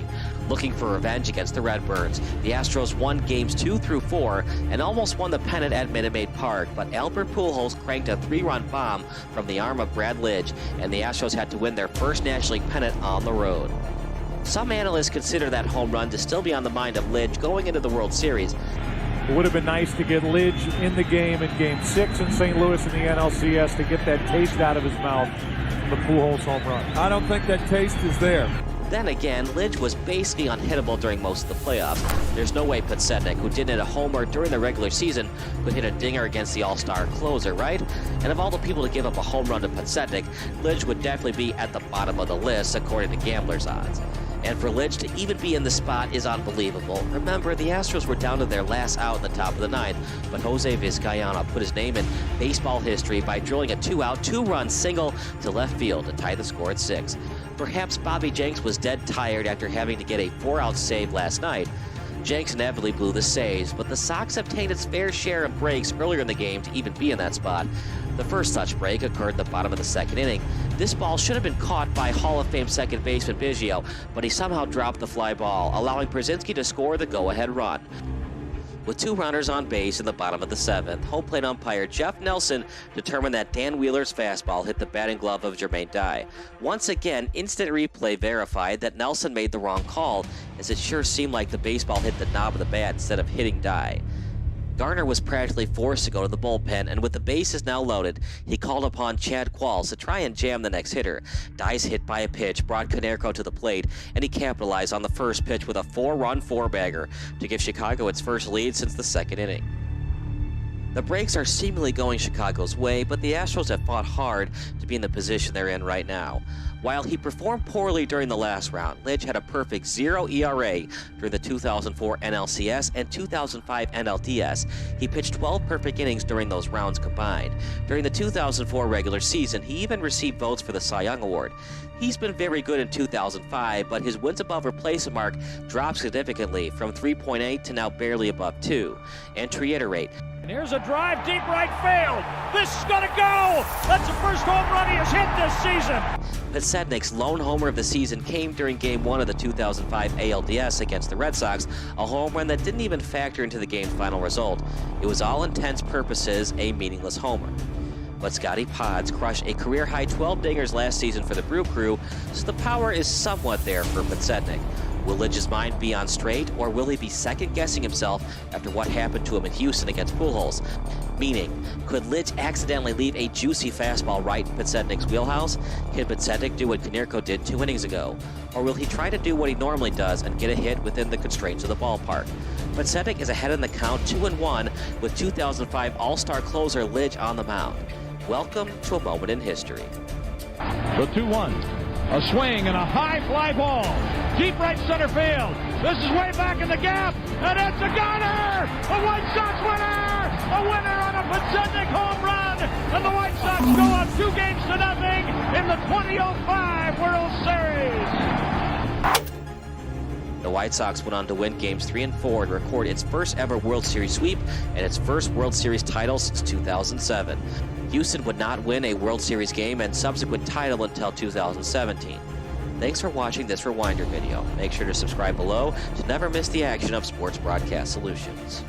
Looking for revenge against the Redbirds, the Astros won games 2 through 4 and almost won the pennant at Minute Maid Park, but Albert Pujols cranked a 3-run bomb from the arm of Brad Lidge, and the Astros had to win their first National League pennant on the road. Some analysts consider that home run to still be on the mind of Lidge going into the World Series. It would have been nice to get Lidge in the game in Game 6 in St. Louis in the NLCS to get that taste out of his mouth from the Pujols home run. I don't think that taste is there. Then again, Lidge was basically unhittable during most of the playoffs. There's no way Podsednik, who didn't hit a homer during the regular season, could hit a dinger against the all-star closer, right? And of all the people to give up a home run to Podsednik, Lidge would definitely be at the bottom of the list according to gamblers' odds. And for Lidge to even be in the spot is unbelievable. Remember, the Astros were down to their last out in the top of the 9th, but Jose Vizcaino put his name in baseball history by drilling a 2-out, 2-run single to left field to tie the score at 6. Perhaps Bobby Jenks was dead tired after having to get a 4-out save last night. Jenks inevitably blew the saves, but the Sox obtained its fair share of breaks earlier in the game to even be in that spot. The first such break occurred at the bottom of the 2nd inning. This ball should have been caught by Hall of Fame second baseman Biggio, but he somehow dropped the fly ball, allowing Brzezinski to score the go-ahead run. With 2 runners on base in the bottom of the 7th, home plate umpire Jeff Nelson determined that Dan Wheeler's fastball hit the batting glove of Jermaine Dye. Once again, instant replay verified that Nelson made the wrong call, as it sure seemed like the baseball hit the knob of the bat instead of hitting Dye. Garner was practically forced to go to the bullpen, and with the bases now loaded, he called upon Chad Qualls to try and jam the next hitter. Dye's hit by a pitch brought Konerko to the plate, and he capitalized on the first pitch with a 4-run 4-bagger to give Chicago its first lead since the 2nd inning. The breaks are seemingly going Chicago's way, but the Astros have fought hard to be in the position they're in right now. While he performed poorly during the last round, Lidge had a perfect 0 ERA during the 2004 NLCS and 2005 NLDS. He pitched 12 perfect innings during those rounds combined. During the 2004 regular season, he even received votes for the Cy Young Award. He's been very good in 2005, but his wins above replacement mark dropped significantly from 3.8 to now barely above 2. And to reiterate, And here's a drive, deep right field. This is going to go. That's the first home run he has hit this season. Podsednik's lone homer of the season came during Game 1 of the 2005 ALDS against the Red Sox, a home run that didn't even factor into the game's final result. It was all intents purposes a meaningless homer. But Scotty Pods crushed a career-high 12 dingers last season for the Brew Crew, so the power is somewhat there for Podsednik. Will Lidge's mind be on straight, or will he be second-guessing himself after what happened to him in Houston against Pujols? Meaning, could Lidge accidentally leave a juicy fastball right in Podsednik's wheelhouse? Can Podsednik do what Konerko did 2 innings ago? Or will he try to do what he normally does and get a hit within the constraints of the ballpark? Podsednik is ahead in the count 2-1 with 2005 All-Star closer Lidge on the mound. Welcome to a moment in history. The 2-1. A swing and a high fly ball. Deep right center field. This is way back in the gap. And it's a gunner! A White Sox winner! A winner on a Podsednik home run! And the White Sox go up 2-0 in the 2005 World Series. The White Sox went on to win Games 3 and 4 to record its first ever World Series sweep and its first World Series title since 2007. Houston would not win a World Series game and subsequent title until 2017. Thanks for watching this Rewinder video. Make sure to subscribe below to never miss the action of Sports Broadcast Solutions.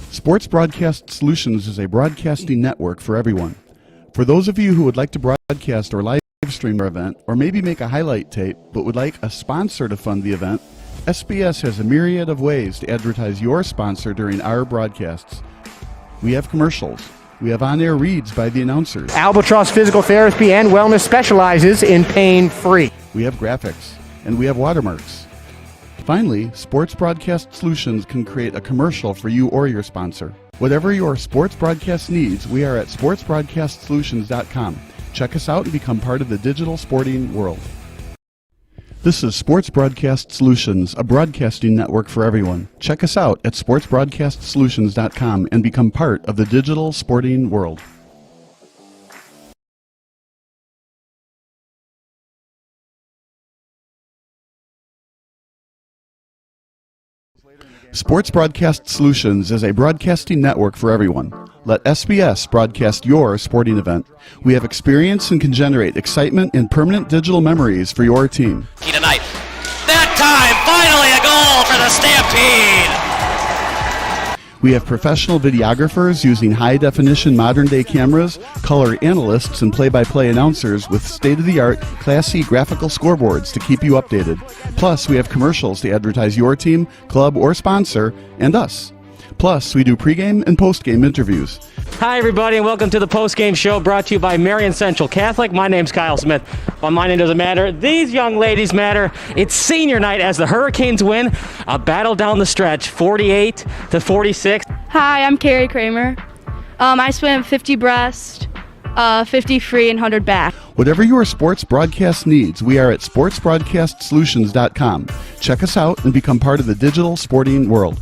Sports Broadcast Solutions is a broadcasting network for everyone. For those of you who would like to broadcast or live stream our event, or maybe make a highlight tape but would like a sponsor to fund the event, SBS has a myriad of ways to advertise your sponsor during our broadcasts. We have commercials. We have on-air reads by the announcers. Albatross Physical Therapy and Wellness specializes in pain-free. We have graphics. And we have watermarks. Finally, Sports Broadcast Solutions can create a commercial for you or your sponsor. Whatever your sports broadcast needs, we are at sportsbroadcastsolutions.com. Check us out and become part of the digital sporting world. This is Sports Broadcast Solutions, a broadcasting network for everyone. Check us out at sportsbroadcastsolutions.com and become part of the digital sporting world. Sports Broadcast Solutions is a broadcasting network for everyone. Let SBS broadcast your sporting event. We have experience and can generate excitement and permanent digital memories for your team. Tonight. That time, finally a goal for the Stampede! We have professional videographers using high-definition modern-day cameras, color analysts, and play-by-play announcers with state-of-the-art, classy graphical scoreboards to keep you updated. Plus, we have commercials to advertise your team, club, or sponsor, and us. Plus, we do pregame and postgame interviews. Hi, everybody, and welcome to the postgame show brought to you by Marian Central Catholic. My name's Kyle Smith. But my name doesn't matter. These young ladies matter. It's senior night as the Hurricanes win a battle down the stretch, 48-46. Hi, I'm Carrie Kramer. I swim 50 breast, 50 free, and 100 back. Whatever your sports broadcast needs, we are at sportsbroadcastsolutions.com. Check us out and become part of the digital sporting world.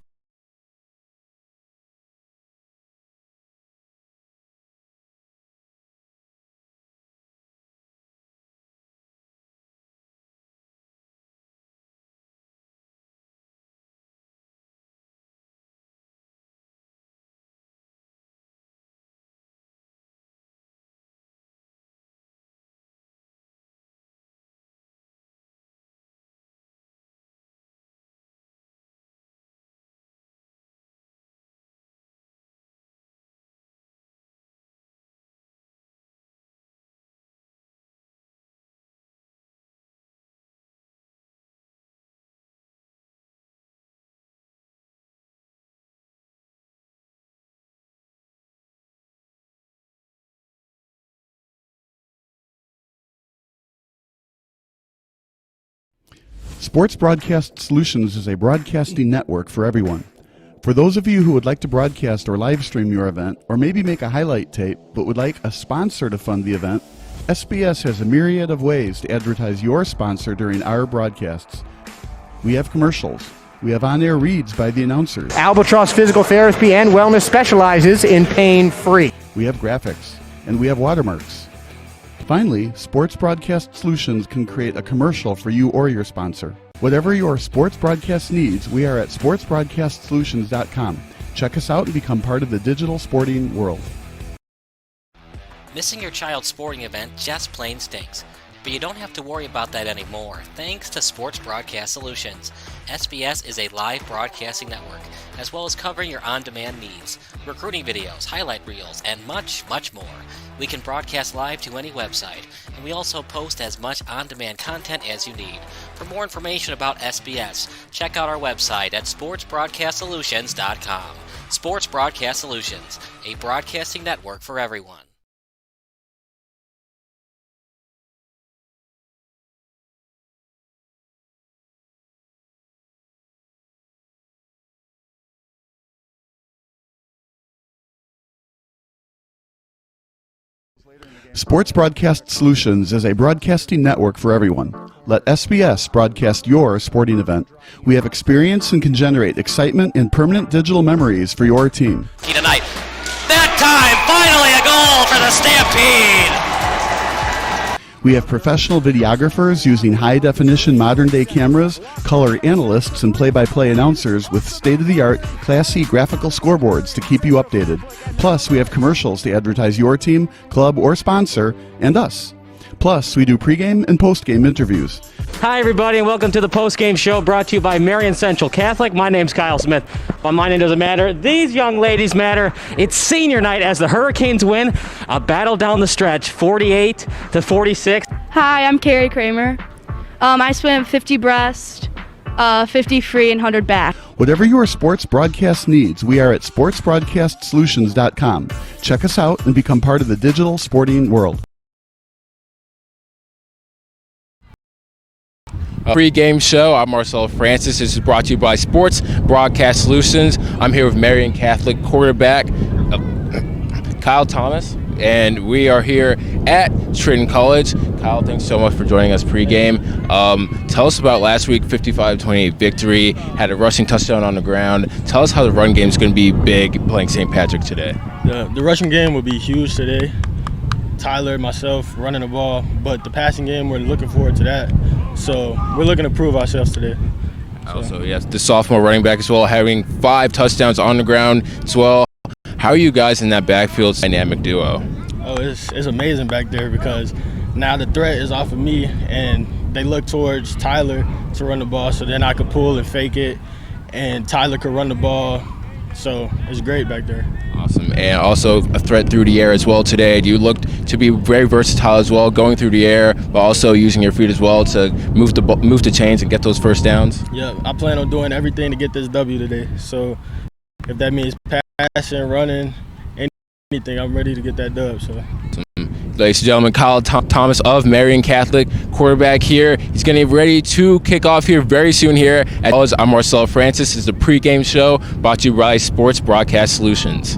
Sports Broadcast Solutions is a broadcasting network for everyone. For those of you who would like to broadcast or live stream your event, or maybe make a highlight tape, but would like a sponsor to fund the event, SBS has a myriad of ways to advertise your sponsor during our broadcasts. We have commercials. We have on-air reads by the announcers. Albatross Physical Therapy and Wellness specializes in pain-free. We have graphics. And we have watermarks. Finally, Sports Broadcast Solutions can create a commercial for you or your sponsor. Whatever your sports broadcast needs, we are at sportsbroadcastsolutions.com. Check us out and become part of the digital sporting world. Missing your child's sporting event just plain stinks. But you don't have to worry about that anymore, thanks to Sports Broadcast Solutions. SBS is a live broadcasting network, as well as covering your on-demand needs, recruiting videos, highlight reels, and much, much more. We can broadcast live to any website, and we also post as much on-demand content as you need. For more information about SBS, check out our website at sportsbroadcastsolutions.com. Sports Broadcast Solutions, a broadcasting network for everyone. Sports Broadcast Solutions is a broadcasting network for everyone. Let SBS broadcast your sporting event. We have experience and can generate excitement and permanent digital memories for your team. Tonight. That time, finally a goal for the Stampede! We have professional videographers using high-definition modern-day cameras, color analysts, and play-by-play announcers with state-of-the-art, classy graphical scoreboards to keep you updated. Plus, we have commercials to advertise your team, club, or sponsor, and us. Plus, we do pregame and postgame interviews. Hi, everybody, and welcome to the post-game show brought to you by Marian Central Catholic. My name's Kyle Smith, but my name doesn't matter. These young ladies matter. It's senior night as the Hurricanes win a battle down the stretch, 48-46. Hi, I'm Carrie Kramer. I swim 50 breast, 50 free, and 100 back. Whatever your sports broadcast needs, we are at sportsbroadcastsolutions.com. Check us out and become part of the digital sporting world. Pre-game show. I'm Marcel Francis. This is brought to you by Sports Broadcast Solutions. I'm here with Marian Catholic quarterback Kyle Thomas, and we are here at Trenton College. Kyle, thanks so much for joining us pre-game. Tell us about last week, 55-28 victory. Had a rushing touchdown on the ground. Tell us how the run game is going to be big playing St. Patrick today. The rushing game will be huge today. Tyler, myself, running the ball, but the passing game, we're looking forward to that. So we're looking to prove ourselves today. Also, yes, the sophomore running back as well, having 5 touchdowns on the ground as well. How are you guys in that backfield dynamic duo? Oh, it's amazing back there because now the threat is off of me, and they look towards Tyler to run the ball, so then I could pull and fake it, and Tyler could run the ball. So it's great back there. Awesome. And also a threat through the air as well today. You looked to be very versatile as well, going through the air, but also using your feet as well to move the chains and get those first downs. Yeah, I plan on doing everything to get this W today. So if that means passing, running, anything, I'm ready to get that dub. So. Ladies and gentlemen, Kyle Thomas of Marian Catholic, quarterback here. He's going to be ready to kick off here very soon here. As well as I'm Marcel Francis. This is the pregame show brought to you by Sports Broadcast Solutions.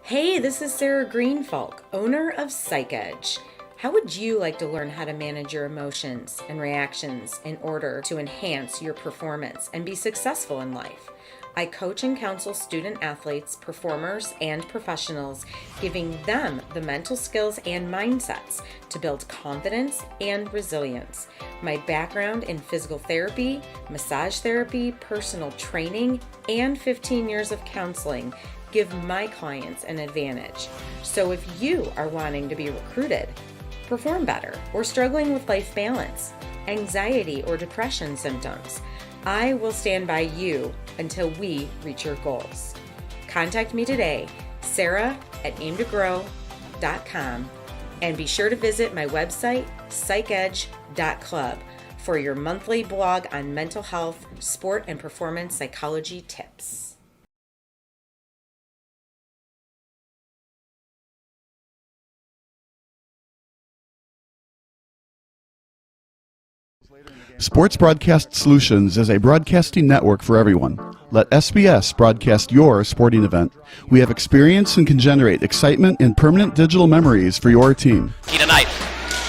Hey, this is Sarah Greenfalk, owner of PsychEdge. How would you like to learn how to manage your emotions and reactions in order to enhance your performance and be successful in life? I coach and counsel student athletes, performers, and professionals, giving them the mental skills and mindsets to build confidence and resilience. My background in physical therapy, massage therapy, personal training, and 15 years of counseling give my clients an advantage. So if you are wanting to be recruited, perform better, or struggling with life balance, anxiety, or depression symptoms, I will stand by you until we reach your goals. Contact me today, sarah@aimtogrow.com, and be sure to visit my website, psychedge.club, for your monthly blog on mental health, sport, and performance psychology tips. Sports Broadcast Solutions is a broadcasting network for everyone. Let SBS broadcast your sporting event. We have experience and can generate excitement and permanent digital memories for your team. Tonight.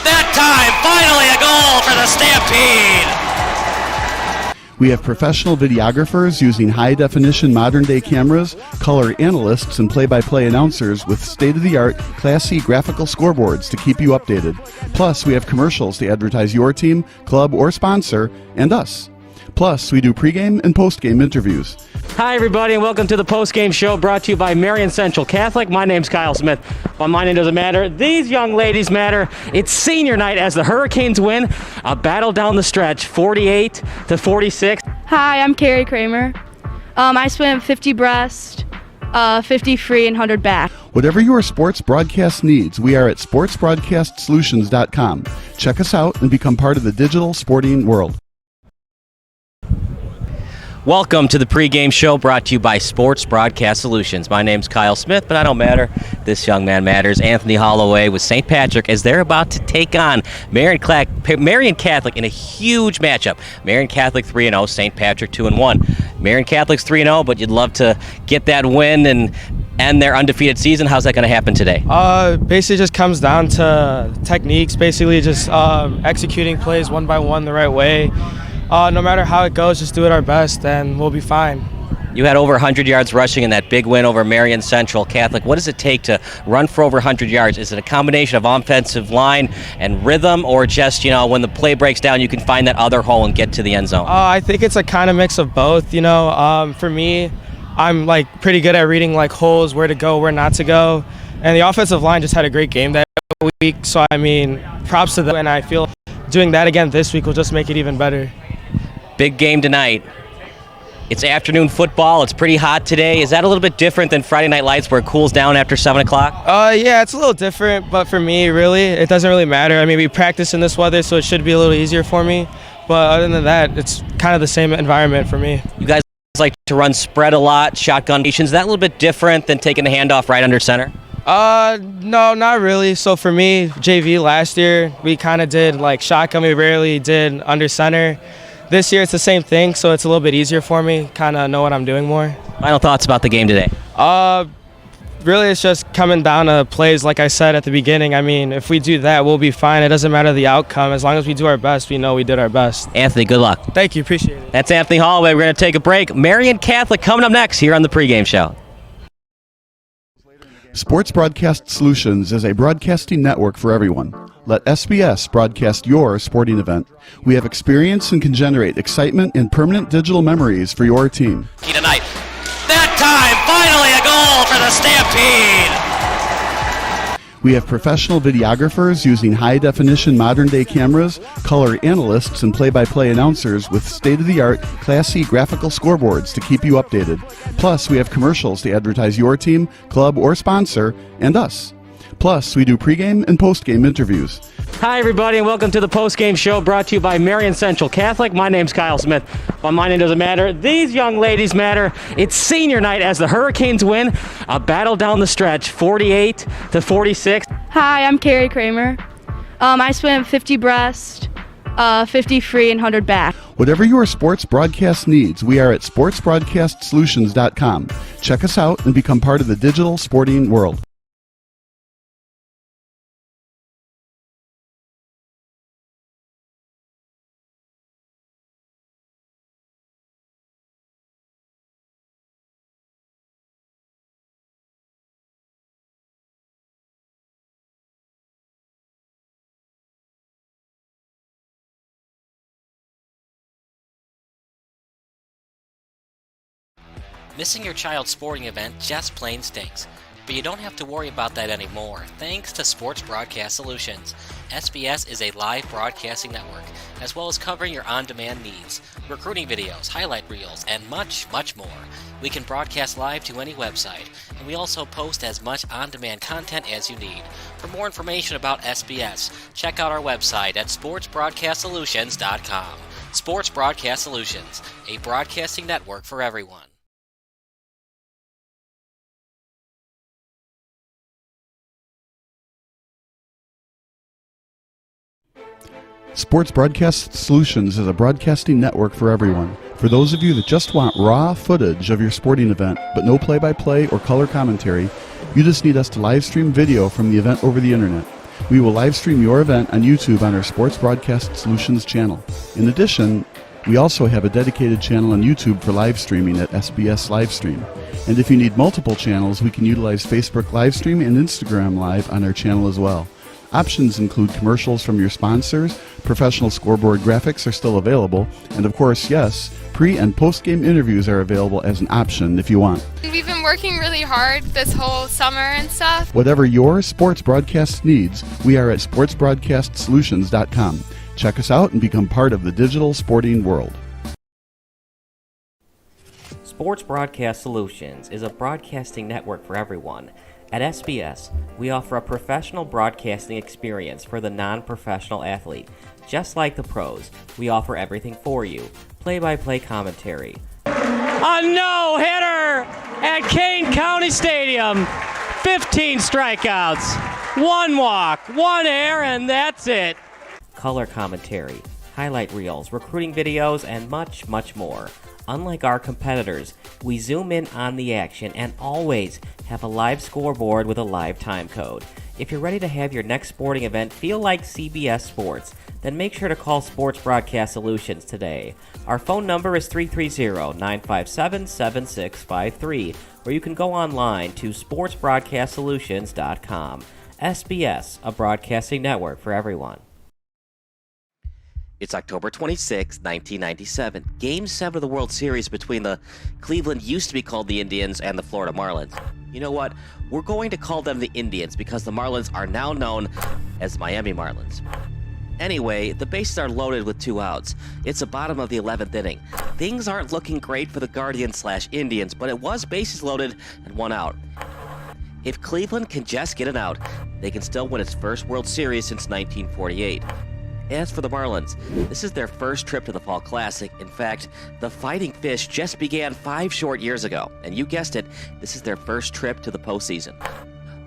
That time, finally a goal for the Stampede! We have professional videographers using high-definition modern-day cameras, color analysts, and play-by-play announcers with state-of-the-art, classy graphical scoreboards to keep you updated. Plus, we have commercials to advertise your team, club, or sponsor, and us. Plus, we do pregame and postgame interviews. Hi, everybody, and welcome to the post-game show brought to you by Marian Central Catholic. My name's Kyle Smith, but my name doesn't matter. These young ladies matter. It's senior night as the Hurricanes win a battle down the stretch, 48-46. Hi, I'm Carrie Kramer. I swim 50 breast, 50 free, and 100 back. Whatever your sports broadcast needs, we are at sportsbroadcastsolutions.com. Check us out and become part of the digital sporting world. Welcome to the pregame show brought to you by Sports Broadcast Solutions. My name's Kyle Smith, but I don't matter. This young man matters. Anthony Holloway with St. Patrick as they're about to take on Marian Catholic in a huge matchup. Marian Catholic 3-0, St. Patrick 2-1. Marian Catholic's 3-0, but you'd love to get that win and end their undefeated season. How's that going to happen today? Basically just comes down to techniques, basically just executing plays one by one the right way. No matter how it goes, just do it our best and we'll be fine. You had over 100 yards rushing in that big win over Marian Central Catholic. What does it take to run for over 100 yards? Is it a combination of offensive line and rhythm, or just, when the play breaks down, you can find that other hole and get to the end zone? I think it's a kind of mix of both. For me, I'm pretty good at reading holes, where to go, where not to go. And the offensive line just had a great game that week. So, I mean, props to them. And I feel doing that again this week will just make it even better. Big game tonight. It's afternoon football. It's pretty hot today. Is that a little bit different than Friday Night Lights where it cools down after 7 o'clock? Yeah, it's a little different. But for me, really, it doesn't really matter. I mean, we practice in this weather, so it should be a little easier for me. But other than that, it's kind of the same environment for me. You guys like to run spread a lot, shotgun formations. Is that a little bit different than taking a handoff right under center? No, not really. So for me, JV last year, we kind of did like shotgun. We rarely did under center. This year, it's the same thing, so it's a little bit easier for me. Kind of know what I'm doing more. Final thoughts about the game today? Really, it's just coming down to plays, like I said at the beginning. I mean, if we do that, we'll be fine. It doesn't matter the outcome. As long as we do our best, we know we did our best. Anthony, good luck. Thank you. Appreciate it. That's Anthony Holloway. We're going to take a break. Marian Catholic coming up next here on the pregame show. Sports Broadcast Solutions is a broadcasting network for everyone. Let SBS broadcast your sporting event. We have experience and can generate excitement and permanent digital memories for your team. Tonight. That time, finally a goal for the Stampede! We have professional videographers using high-definition modern-day cameras, color analysts, and play-by-play announcers with state-of-the-art, classy graphical scoreboards to keep you updated. Plus, we have commercials to advertise your team, club, or sponsor, and us. Plus, we do pregame and postgame interviews. Hi, everybody, and welcome to the postgame show brought to you by Marian Central Catholic. My name's Kyle Smith, but my name doesn't matter. These young ladies matter. It's senior night as the Hurricanes win a battle down the stretch, 48-46. Hi, I'm Carrie Kramer. I swim 50 breast, 50 free, and 100 back. Whatever your sports broadcast needs, we are at sportsbroadcastsolutions.com. Check us out and become part of the digital sporting world. Missing your child's sporting event just plain stinks. But you don't have to worry about that anymore, thanks to Sports Broadcast Solutions. SBS is a live broadcasting network, as well as covering your on-demand needs, recruiting videos, highlight reels, and much, much more. We can broadcast live to any website, and we also post as much on-demand content as you need. For more information about SBS, check out our website at sportsbroadcastsolutions.com. Sports Broadcast Solutions, a broadcasting network for everyone. Sports Broadcast Solutions is a broadcasting network for everyone. For those of you that just want raw footage of your sporting event, but no play-by-play or color commentary, you just need us to live stream video from the event over the internet. We will live stream your event on YouTube on our Sports Broadcast Solutions channel. In addition, we also have a dedicated channel on YouTube for live streaming at SBS Livestream. And if you need multiple channels, we can utilize Facebook Livestream and Instagram Live on our channel as well. Options include commercials from your sponsors, professional scoreboard graphics are still available, and of course, yes, pre- and post-game interviews are available as an option if you want. We've been working really hard this whole summer and stuff. Whatever your sports broadcast needs, we are at sportsbroadcastsolutions.com. Check us out and become part of the digital sporting world. Sports Broadcast Solutions is a broadcasting network for everyone. At SBS, we offer a professional broadcasting experience for the non-professional athlete. Just like the pros, we offer everything for you. Play-by-play commentary. A no-hitter at Kane County Stadium. 15 strikeouts, 1 walk, 1 error, and that's it. Color commentary, highlight reels, recruiting videos, and much, much more. Unlike our competitors, we zoom in on the action and always have a live scoreboard with a live time code. If you're ready to have your next sporting event feel like CBS Sports, then make sure to call Sports Broadcast Solutions today. Our phone number is 330-957-7653, or you can go online to sportsbroadcastsolutions.com. SBS, a broadcasting network for everyone. It's October 26, 1997. Game 7 of the World Series between the Cleveland used to be called the Indians and the Florida Marlins. You know what? We're going to call them the Indians because the Marlins are now known as the Miami Marlins. Anyway, the bases are loaded with 2 outs. It's the bottom of the 11th inning. Things aren't looking great for the Guardians/Indians, but it was bases loaded and 1 out. If Cleveland can just get an out, they can still win its first World Series since 1948. As for the Marlins, this is their first trip to the Fall Classic. In fact, the Fighting Fish just began 5 short years ago, and you guessed it, this is their first trip to the postseason.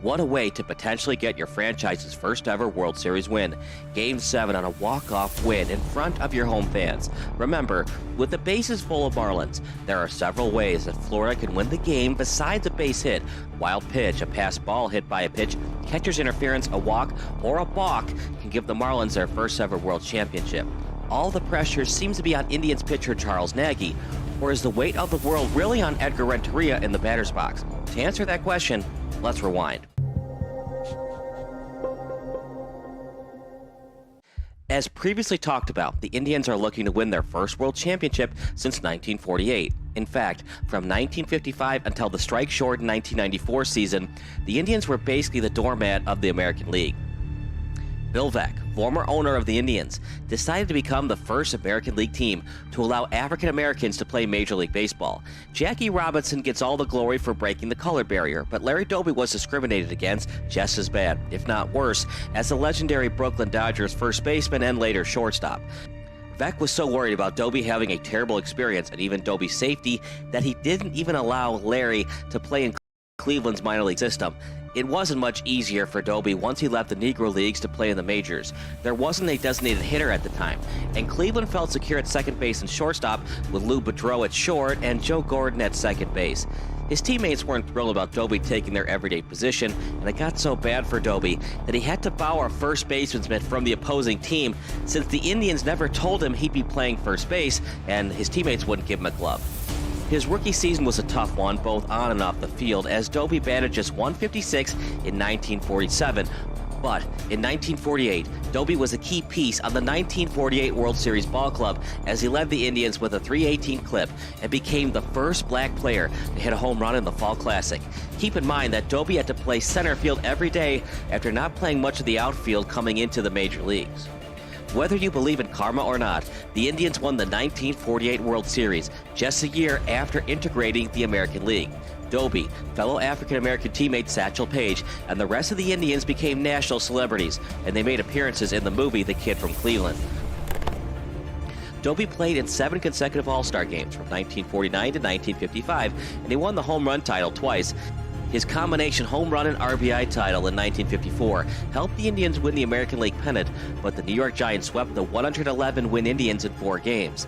What a way to potentially get your franchise's first ever World Series win. Game 7 on a walk-off win in front of your home fans. Remember, with the bases full of Marlins, there are several ways that Florida can win the game besides a base hit, wild pitch, a passed ball hit by a pitch, catcher's interference, a walk, or a balk can give the Marlins their first ever World Championship. All the pressure seems to be on Indians pitcher Charles Nagy, or is the weight of the world really on Edgar Renteria in the batter's box? To answer that question, let's rewind. As previously talked about, the Indians are looking to win their first World Championship since 1948. In fact, from 1955 until the strike-shortened 1994 season, the Indians were basically the doormat of the American League. Bill Veeck, former owner of the Indians, decided to become the first American League team to allow African Americans to play Major League Baseball. Jackie Robinson gets all the glory for breaking the color barrier, but Larry Doby was discriminated against just as bad, if not worse, as the legendary Brooklyn Dodgers first baseman and later shortstop. Veeck was so worried about Doby having a terrible experience and even Doby's safety that he didn't even allow Larry to play in Cleveland's minor league system. It wasn't much easier for Doby once he left the Negro Leagues to play in the majors. There wasn't a designated hitter at the time, and Cleveland felt secure at second base and shortstop with Lou Boudreau at short and Joe Gordon at second base. His teammates weren't thrilled about Doby taking their everyday position, and it got so bad for Doby that he had to borrow a first baseman's mitt from the opposing team since the Indians never told him he'd be playing first base and his teammates wouldn't give him a glove. His rookie season was a tough one, both on and off the field, as Doby batted just .156 in 1947. But in 1948, Doby was a key piece on the 1948 World Series ball club as he led the Indians with a .318 clip and became the first black player to hit a home run in the Fall Classic. Keep in mind that Doby had to play center field every day after not playing much of the outfield coming into the major leagues. Whether you believe in karma or not, the Indians won the 1948 World Series just a year after integrating the American League. Doby, fellow African-American teammate Satchel Paige, and the rest of the Indians became national celebrities, and they made appearances in the movie The Kid from Cleveland. Doby played in 7 consecutive All-Star games from 1949 to 1955, and he won the home run title twice. His combination home run and RBI title in 1954 helped the Indians win the American League pennant, but the New York Giants swept the 111-win Indians in 4 games.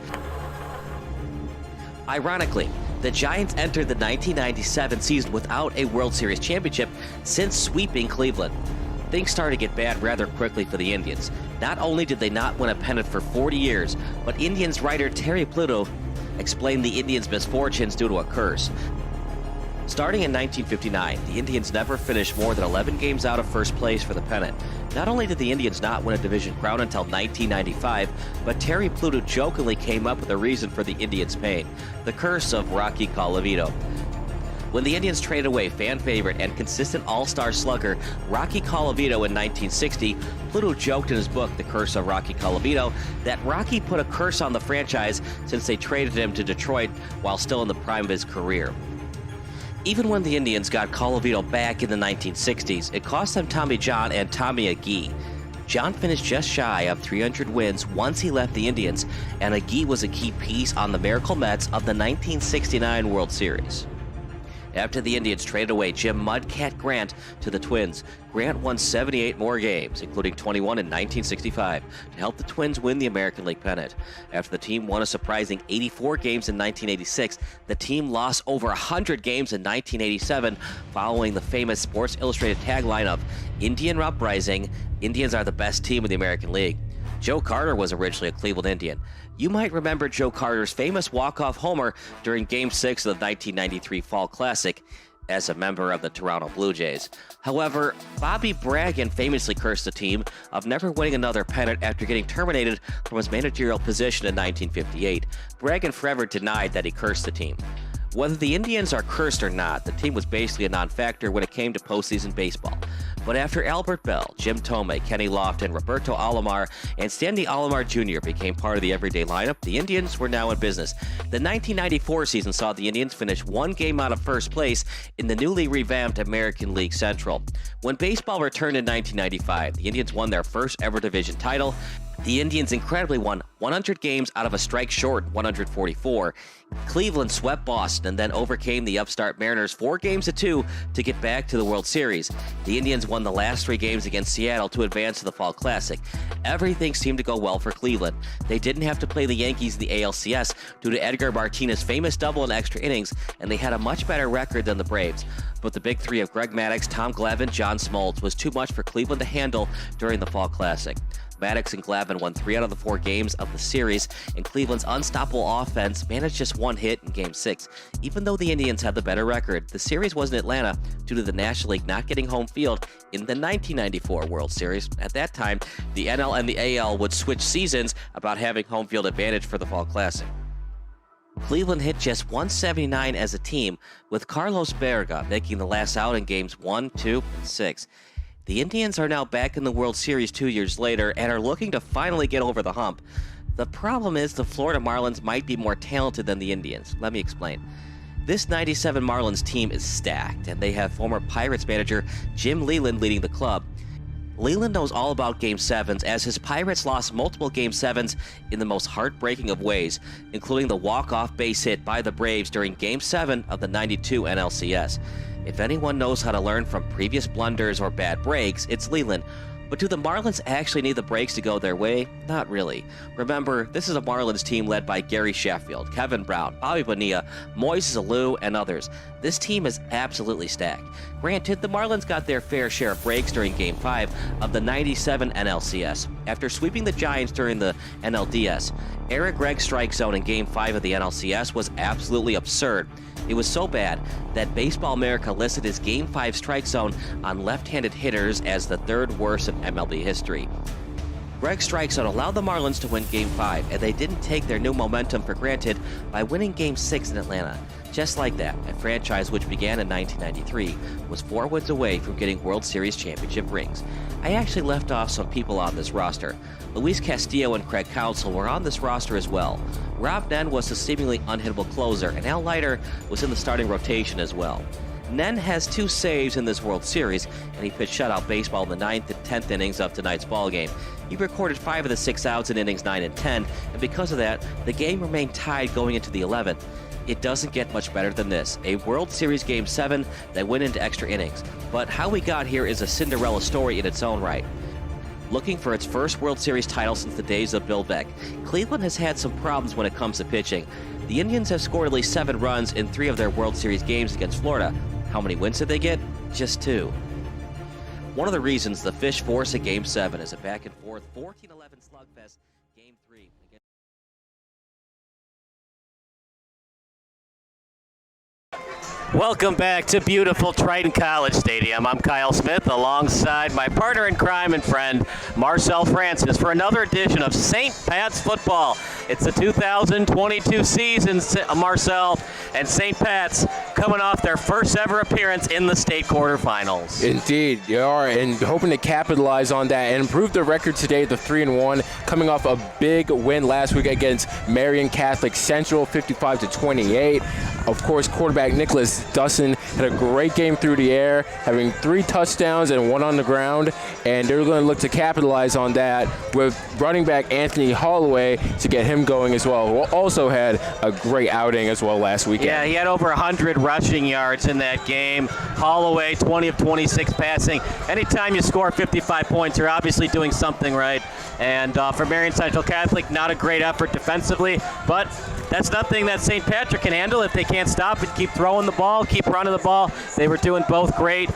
Ironically, the Giants entered the 1997 season without a World Series championship since sweeping Cleveland. Things started to get bad rather quickly for the Indians. Not only did they not win a pennant for 40 years, but Indians writer Terry Pluto explained the Indians' misfortunes due to a curse. Starting in 1959, the Indians never finished more than 11 games out of first place for the pennant. Not only did the Indians not win a division crown until 1995, but Terry Pluto jokingly came up with a reason for the Indians' pain: the curse of Rocky Colavito. When the Indians traded away fan favorite and consistent all-star slugger Rocky Colavito in 1960, Pluto joked in his book, The Curse of Rocky Colavito, that Rocky put a curse on the franchise since they traded him to Detroit while still in the prime of his career. Even when the Indians got Colavito back in the 1960s, it cost them Tommy John and Tommy Agee. John finished just shy of 300 wins once he left the Indians, and Agee was a key piece on the Miracle Mets of the 1969 World Series. After the Indians traded away Jim Mudcat Grant to the Twins, Grant won 78 more games, including 21 in 1965, to help the Twins win the American League pennant. After the team won a surprising 84 games in 1986, the team lost over 100 games in 1987, following the famous Sports Illustrated tagline of "Indian Uprising, Indians are the best team in the American League." Joe Carter was originally a Cleveland Indian. You might remember Joe Carter's famous walk-off homer during Game 6 of the 1993 Fall Classic. as a member of the Toronto Blue Jays. However, Bobby Bragan famously cursed the team of never winning another pennant after getting terminated from his managerial position in 1958. Bragan forever denied that he cursed the team. Whether the Indians are cursed or not, the team was basically a non-factor when it came to postseason baseball. But after Albert Bell, Jim Tomei, Kenny Lofton, Roberto Alomar, and Stanley Alomar Jr. became part of the everyday lineup, the Indians were now in business. The 1994 season saw the Indians finish one game out of first place in the newly revamped American League Central. When baseball returned in 1995, the Indians won their first ever division title. The Indians incredibly won 100 games out of a strike-short 144. Cleveland swept Boston and then overcame the upstart Mariners 4-2 to get back to the World Series. The Indians won the last 3 games against Seattle to advance to the Fall Classic. Everything seemed to go well for Cleveland. They didn't have to play the Yankees in the ALCS due to Edgar Martinez's famous double in extra innings, and they had a much better record than the Braves. But the big three of Greg Maddux, Tom Glavine, John Smoltz was too much for Cleveland to handle during the Fall Classic. Maddux and Glavine won 3 out of the 4 games of the series, and Cleveland's unstoppable offense managed just 1 hit in Game 6. Even though the Indians had the better record, the series was in Atlanta due to the National League not getting home field in the 1994 World Series. At that time, the NL and the AL would switch seasons about having home field advantage for the Fall Classic. Cleveland hit just 179 as a team, with Carlos Berga making the last out in Games 1, 2, and 6. The Indians are now back in the World Series 2 years later and are looking to finally get over the hump. The problem is the Florida Marlins might be more talented than the Indians. Let me explain. This 97 Marlins team is stacked, and they have former Pirates manager Jim Leyland leading the club. Leyland knows all about Game 7s, as his Pirates lost multiple Game 7s in the most heartbreaking of ways, including the walk-off base hit by the Braves during Game 7 of the 92 NLCS. If anyone knows how to learn from previous blunders or bad breaks, it's Leyland. But do the Marlins actually need the breaks to go their way? Not really. Remember, this is a Marlins team led by Gary Sheffield, Kevin Brown, Bobby Bonilla, Moises Alou, and others. This team is absolutely stacked. Granted, the Marlins got their fair share of breaks during Game 5 of the 97 NLCS. After sweeping the Giants during the NLDS, Eric Gregg's strike zone in Game 5 of the NLCS was absolutely absurd. It was so bad that Baseball America listed his Game 5 strike zone on left-handed hitters as the 3rd worst in MLB history. Gregg's strike zone allowed the Marlins to win Game 5, and they didn't take their new momentum for granted by winning Game 6 in Atlanta. Just like that, a franchise which began in 1993 was 4 wins away from getting World Series championship rings. I actually left off some people on this roster. Luis Castillo and Craig Counsell were on this roster as well. Rob Nen was the seemingly unhittable closer, and Al Leiter was in the starting rotation as well. Nen has 2 saves in this World Series, and he pitched shutout baseball in the 9th and 10th innings of tonight's ballgame. He recorded 5 of the 6 outs in innings 9 and 10, and because of that, the game remained tied going into the 11th. It doesn't get much better than this. A World Series Game 7 that went into extra innings. But how we got here is a Cinderella story in its own right. Looking for its first World Series title since the days of Bill Beck, Cleveland has had some problems when it comes to pitching. The Indians have scored at least 7 runs in 3 of their World Series games against Florida. How many wins did they get? Just 2. One of the reasons the Fish force a Game 7 is a back-and-forth 14-11 slugfest. Game 3 against... Welcome back to beautiful Triton College Stadium. I'm Kyle Smith alongside my partner in crime and friend Marcel Francis for another edition of St. Pat's Football. It's the 2022 season, Marcel, and St. Pat's coming off their first ever appearance in the state quarterfinals. Indeed, they are, and hoping to capitalize on that and improve their record today, the 3-1, coming off a big win last week against Marian Catholic Central, 55-28. Of course, quarterback Nicholas Dustin had a great game through the air, having 3 touchdowns and 1 on the ground, and they're going to look to capitalize on that with running back Anthony Holloway to get him going as well, who also had a great outing as well last weekend. Yeah, he had over 100 rushing yards in that game. Holloway, 20 of 26 passing. Anytime you score 55 points, you're obviously doing something right. And for Marian Central Catholic, not a great effort defensively, but that's nothing that St. Patrick can handle if they can't stop it. Keep throwing the ball, keep running the ball. They were doing both great.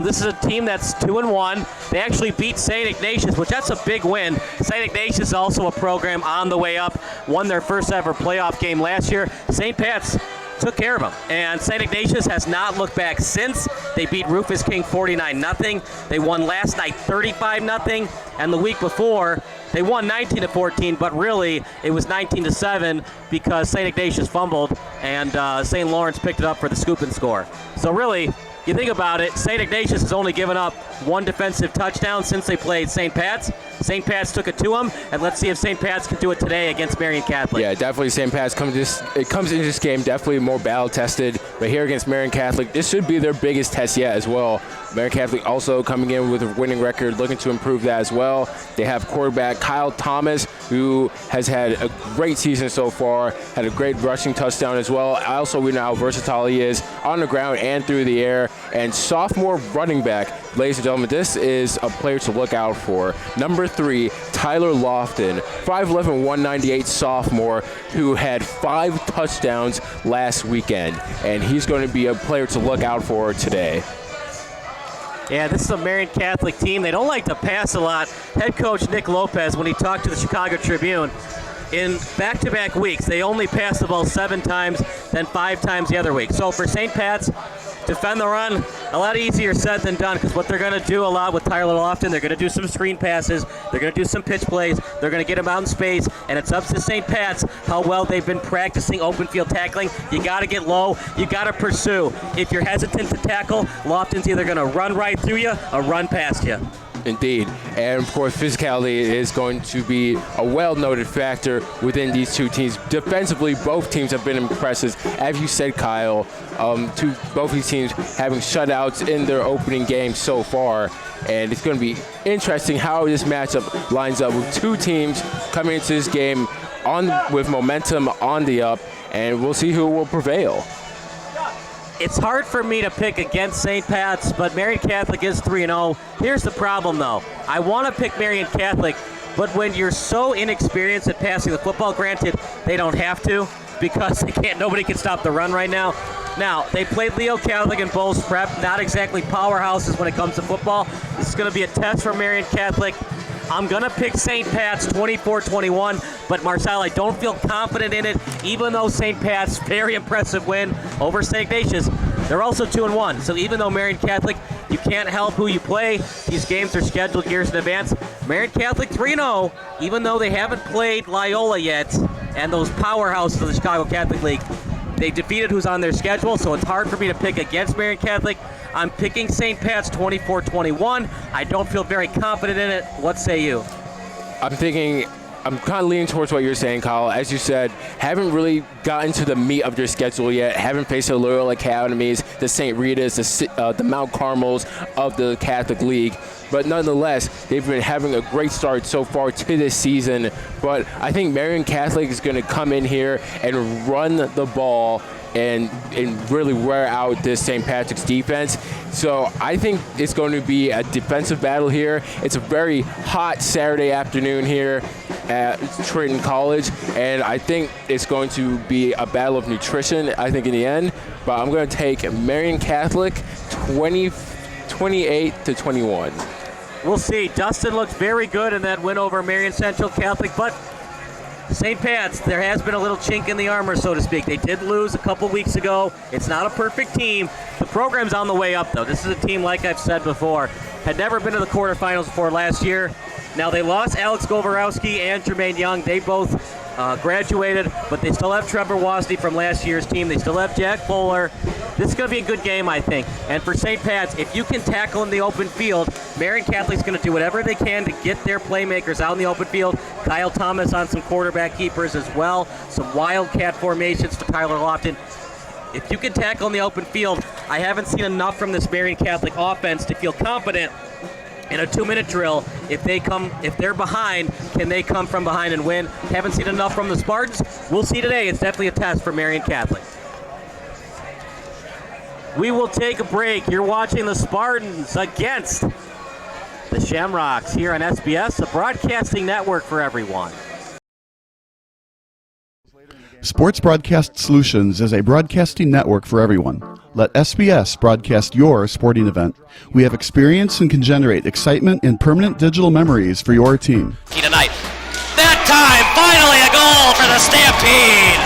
This is a team that's 2-1. They actually beat St. Ignatius, which that's a big win. St. Ignatius is also a program on the way up. Won their first ever playoff game last year. St. Pat's took care of them. And St. Ignatius has not looked back since. They beat Rufus King 49-0. They won last night 35-0. And the week before, they won 19-14, but really it was 19-7 because St. Ignatius fumbled and St. Lawrence picked it up for the scoop and score. So really, you think about it, St. Ignatius has only given up one defensive touchdown since they played St. Pat's. St. Pat's took it to them, and let's see if St. Pat's can do it today against Marian Catholic. Yeah, definitely St. Pat's comes into this game definitely more battle-tested, but here against Marian Catholic, this should be their biggest test yet as well. Marian Catholic also coming in with a winning record, looking to improve that as well. They have quarterback Kyle Thomas, who has had a great season so far, had a great rushing touchdown as well. Also, we know how versatile he is on the ground and through the air. And sophomore running back, ladies and gentlemen, this is a player to look out for. Number 3, Tyler Lofton, 5'11", 198 sophomore, who had 5 touchdowns last weekend. And he's going to be a player to look out for today. Yeah, this is a Marian Catholic team. They don't like to pass a lot. Head coach Nick Lopez, when he talked to the Chicago Tribune, in back-to-back weeks, they only passed the ball 7 times, then 5 times the other week. So for St. Pat's, defend the run, a lot easier said than done, because what they're going to do a lot with Tyler Lofton, they're going to do some screen passes, they're going to do some pitch plays, they're going to get him out in space, and it's up to St. Pat's how well they've been practicing open field tackling. You got to get low, you got to pursue. If you're hesitant to tackle, Lofton's either going to run right through you or run past you. Indeed. And of course, physicality is going to be a well-noted factor within these two teams. Defensively, both teams have been impressive. As you said, Kyle, to both these teams having shutouts in their opening game so far. And it's going to be interesting how this matchup lines up with two teams coming into this game with momentum on the up, and we'll see who will prevail. It's hard for me to pick against St. Pat's, but Marian Catholic is 3-0. Here's the problem, though. I want to pick Marian Catholic, but when you're so inexperienced at passing the football, granted, they don't have to because nobody can stop the run right now. Now, they played Leo Catholic and Bowles Prep, not exactly powerhouses when it comes to football. This is going to be a test for Marian Catholic. I'm going to pick St. Pat's 24-21, but Marcel, I don't feel confident in it, even though St. Pat's, very impressive win over St. Ignatius. They're also 2-1, so even though Marian Catholic, you can't help who you play. These games are scheduled years in advance. Marian Catholic 3-0, even though they haven't played Loyola yet, and those powerhouses of the Chicago Catholic League. They defeated who's on their schedule, so it's hard for me to pick against Marian Catholic. I'm picking St. Pat's 24-21. I don't feel very confident in it. What say you? I'm kind of leaning towards what you're saying, Kyle. As you said, haven't really gotten to the meat of their schedule yet. Haven't faced the Loyola Academies, the St. Rita's, the Mount Carmels of the Catholic League. But nonetheless, they've been having a great start so far to this season. But I think Marian Catholic is going to come in here and run the ball and really wear out this St. Patrick's defense. So I think it's going to be a defensive battle here. It's a very hot Saturday afternoon here at Trenton College, and I think it's going to be a battle of nutrition, I think, in the end. But I'm going to take Marian Catholic 28-21. We'll see. Dustin looked very good in that win over Marian Central Catholic, but St. Pat's, there has been a little chink in the armor, so to speak. They did lose a couple weeks ago. It's not a perfect team. The program's on the way up, though. This is a team, like I've said before, had never been to the quarterfinals before last year. Now, they lost Alex Govorowski and Jermaine Young. They both graduated, but they still have Trevor Wasney from last year's team. They still have Jack Bowler. This is going to be a good game, I think. And for St. Pat's, if you can tackle in the open field, Marian Catholic's going to do whatever they can to get their playmakers out in the open field. Kyle Thomas on some quarterback keepers as well. Some wildcat formations for Tyler Lofton. If you can tackle in the open field, I haven't seen enough from this Marian Catholic offense to feel confident in a 2-minute drill. If they're behind, can they come from behind and win? Haven't seen enough from the Spartans. We'll see today. It's definitely a test for Marian Catholic. We will take a break. You're watching the Spartans against the Shamrocks here on SBS, a broadcasting network for everyone. Sports Broadcast Solutions is a broadcasting network for everyone. Let SBS broadcast your sporting event. We have experience and can generate excitement and permanent digital memories for your team. Tonight. That time, finally a goal for the Stampede!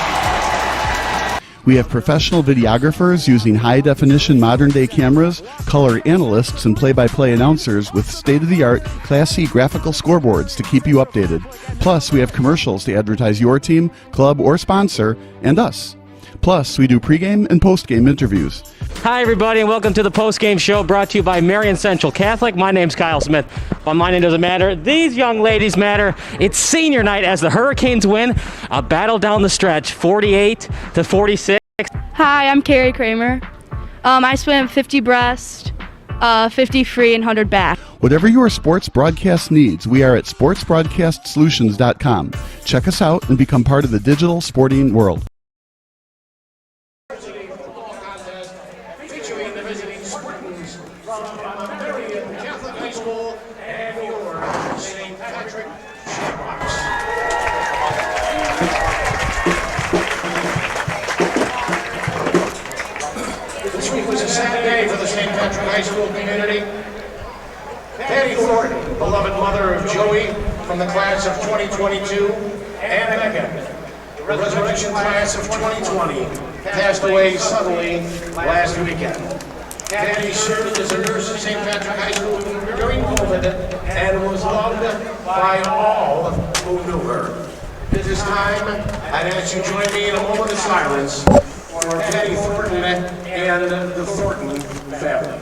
We have professional videographers using high-definition modern-day cameras, color analysts, and play-by-play announcers with state-of-the-art Class C graphical scoreboards to keep you updated. Plus, we have commercials to advertise your team, club, or sponsor, and us. Plus, we do pregame and postgame interviews. Hi, everybody, and welcome to the post-game show brought to you by Marian Central Catholic. My name's Kyle Smith, but my name doesn't matter. These young ladies matter. It's senior night as the Hurricanes win a battle down the stretch, 48-46. Hi, I'm Carrie Kramer. I swim 50 breast, 50 free, and 100 back. Whatever your sports broadcast needs, we are at sportsbroadcastsolutions.com. Check us out and become part of the digital sporting world. Featuring the visiting Spartans from Marian Catholic High School and your St. Patrick Shamrocks. This week was a sad day for the St. Patrick High School community. Patty Thornton, beloved mother of Joey from the class of 2022, and Megan, the resurrection class of 2020, passed away suddenly last weekend. Patty served as a nurse at St. Patrick High School during COVID and was loved by all who knew her. At this time, I'd ask you to join me in a moment of silence for Patty Thornton and the Thornton family.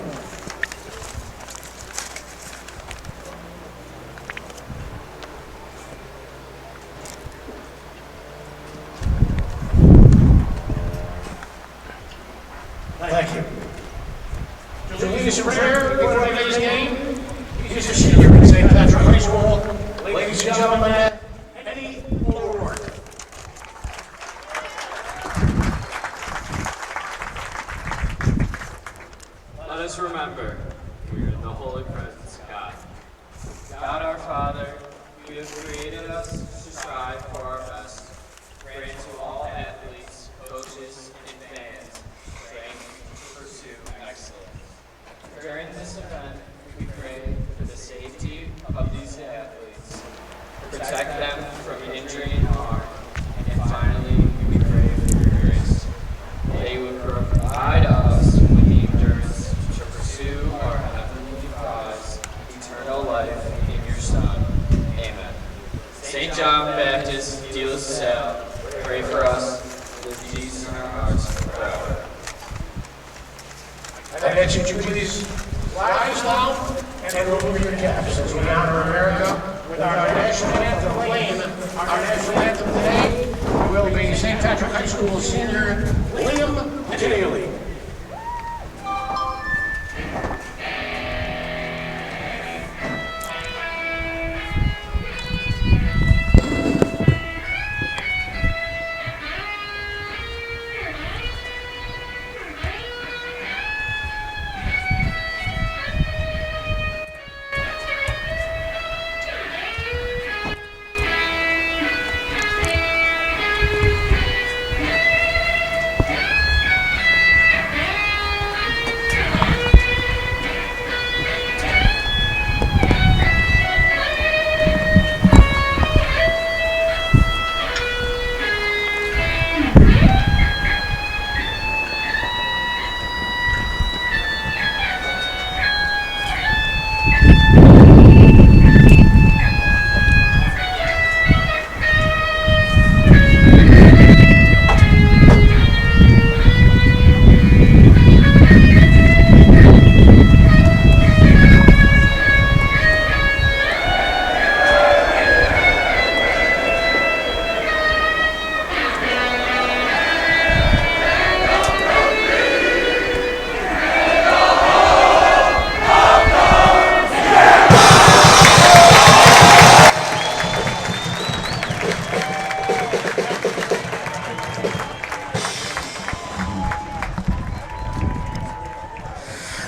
Thank you. To lead us in prayer before today's game, he's a senior at St. Patrick High School. Ladies and gentlemen, Eddie O'Rourke. Let us remember, we are in the holy presence of God. God our Father, you have created us to strive for our best. Grant to all athletes, coaches, and fans strength to pursue excellence. During this event, we pray for the safety of these athletes, protect them from injury and harm, and finally, we pray for your grace. That you would provide us with the endurance to pursue our heavenly prize, eternal life in your Son. Amen. St. John Baptist, de La Salle, pray for us with Jesus in our hearts forever. I ask you to please rise now and remove your caps as we honor America with our national anthem playing. Our national anthem today will be St. Patrick High School senior Liam Daly.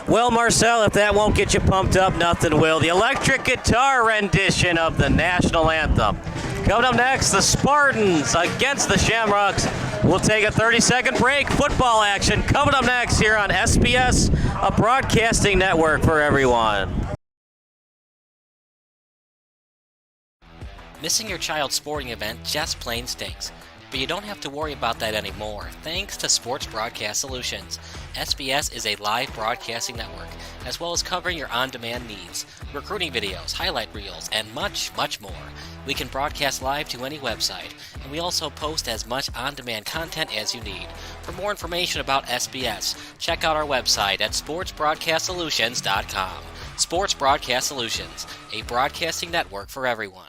Well, Marcel, if that won't get you pumped up, nothing will. The electric guitar rendition of the national anthem. Coming up next, the Spartans against the Shamrocks. We'll take a 30-second break. Football action coming up next here on SBS, a broadcasting network for everyone. Missing your child's sporting event just plain stinks. But you don't have to worry about that anymore, thanks to Sports Broadcast Solutions. SBS is a live broadcasting network, as well as covering your on-demand needs, recruiting videos, highlight reels, and much, much more. We can broadcast live to any website, and we also post as much on-demand content as you need. For more information about SBS, check out our website at sportsbroadcastsolutions.com. Sports Broadcast Solutions, a broadcasting network for everyone.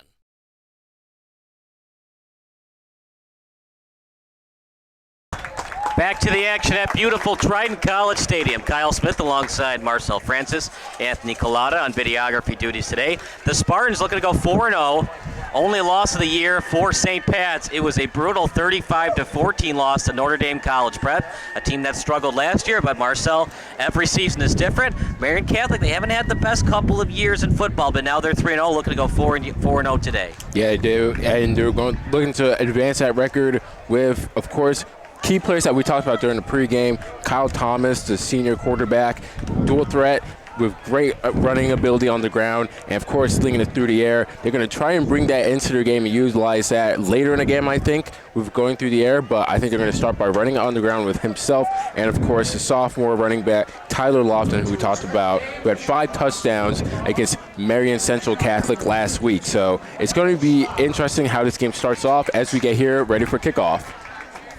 Back to the action at beautiful Trident College Stadium. Kyle Smith alongside Marcel Francis, Anthony Collada on videography duties today. The Spartans looking to go 4-0. Only loss of the year for St. Pat's. It was a brutal 35-14 loss to Notre Dame College Prep, a team that struggled last year, but Marcel, every season is different. Marian Catholic, they haven't had the best couple of years in football, but now they're 3-0, looking to go 4-0 today. Yeah, they do, and they're looking to advance that record with, of course, key players that we talked about during the pregame. Kyle Thomas, the senior quarterback, dual threat with great running ability on the ground, and of course slinging it through the air. They're going to try and bring that into their game and utilize that later in the game, I think, with going through the air, but I think they're going to start by running on the ground with himself and, of course, the sophomore running back, Tyler Lofton, who we talked about, who had 5 touchdowns against Marian Central Catholic last week. So it's going to be interesting how this game starts off as we get here ready for kickoff.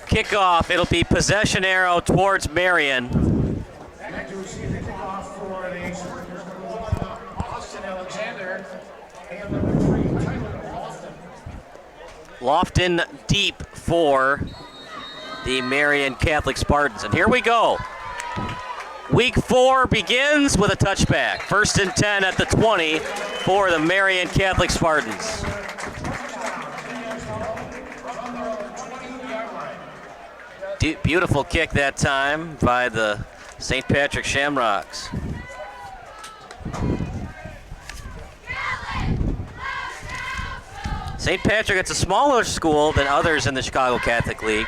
Kickoff, it'll be possession arrow towards Marian. Lofton deep for the Marian Catholic Spartans. And here we go. Week 4 begins with a touchback. 1st and 10 at the 20 for the Marian Catholic Spartans. Beautiful kick that time by the St. Patrick Shamrocks. St. Patrick, it's a smaller school than others in the Chicago Catholic League.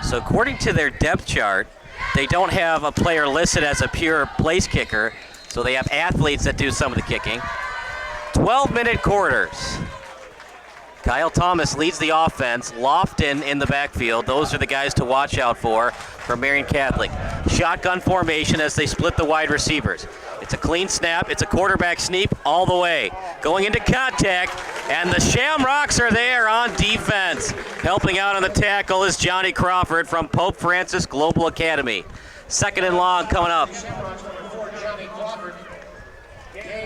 So according to their depth chart, they don't have a player listed as a pure place kicker. So they have athletes that do some of the kicking. 12-minute quarters. Kyle Thomas leads the offense. Lofton in the backfield. Those are the guys to watch out for Marian Catholic. Shotgun formation as they split the wide receivers. It's a clean snap. It's a quarterback sneak all the way. Going into contact, and the Shamrocks are there on defense. Helping out on the tackle is Johnny Crawford from Pope Francis Global Academy. 2nd and long coming up.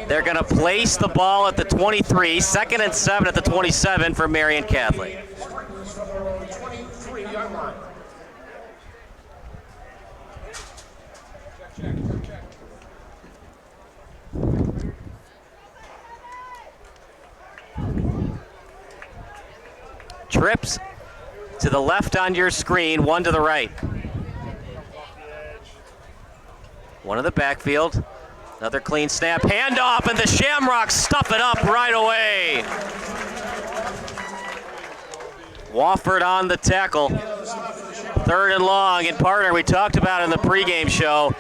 They're going to place the ball at the 23, 2nd and 7 at the 27 for Marian Catholic. Trips to the left on your screen, 1 to the right. 1 in the backfield. Another clean snap, handoff, and the Shamrocks stuff it up right away. Wofford on the tackle. 3rd and long, and partner, we talked about in the pregame show.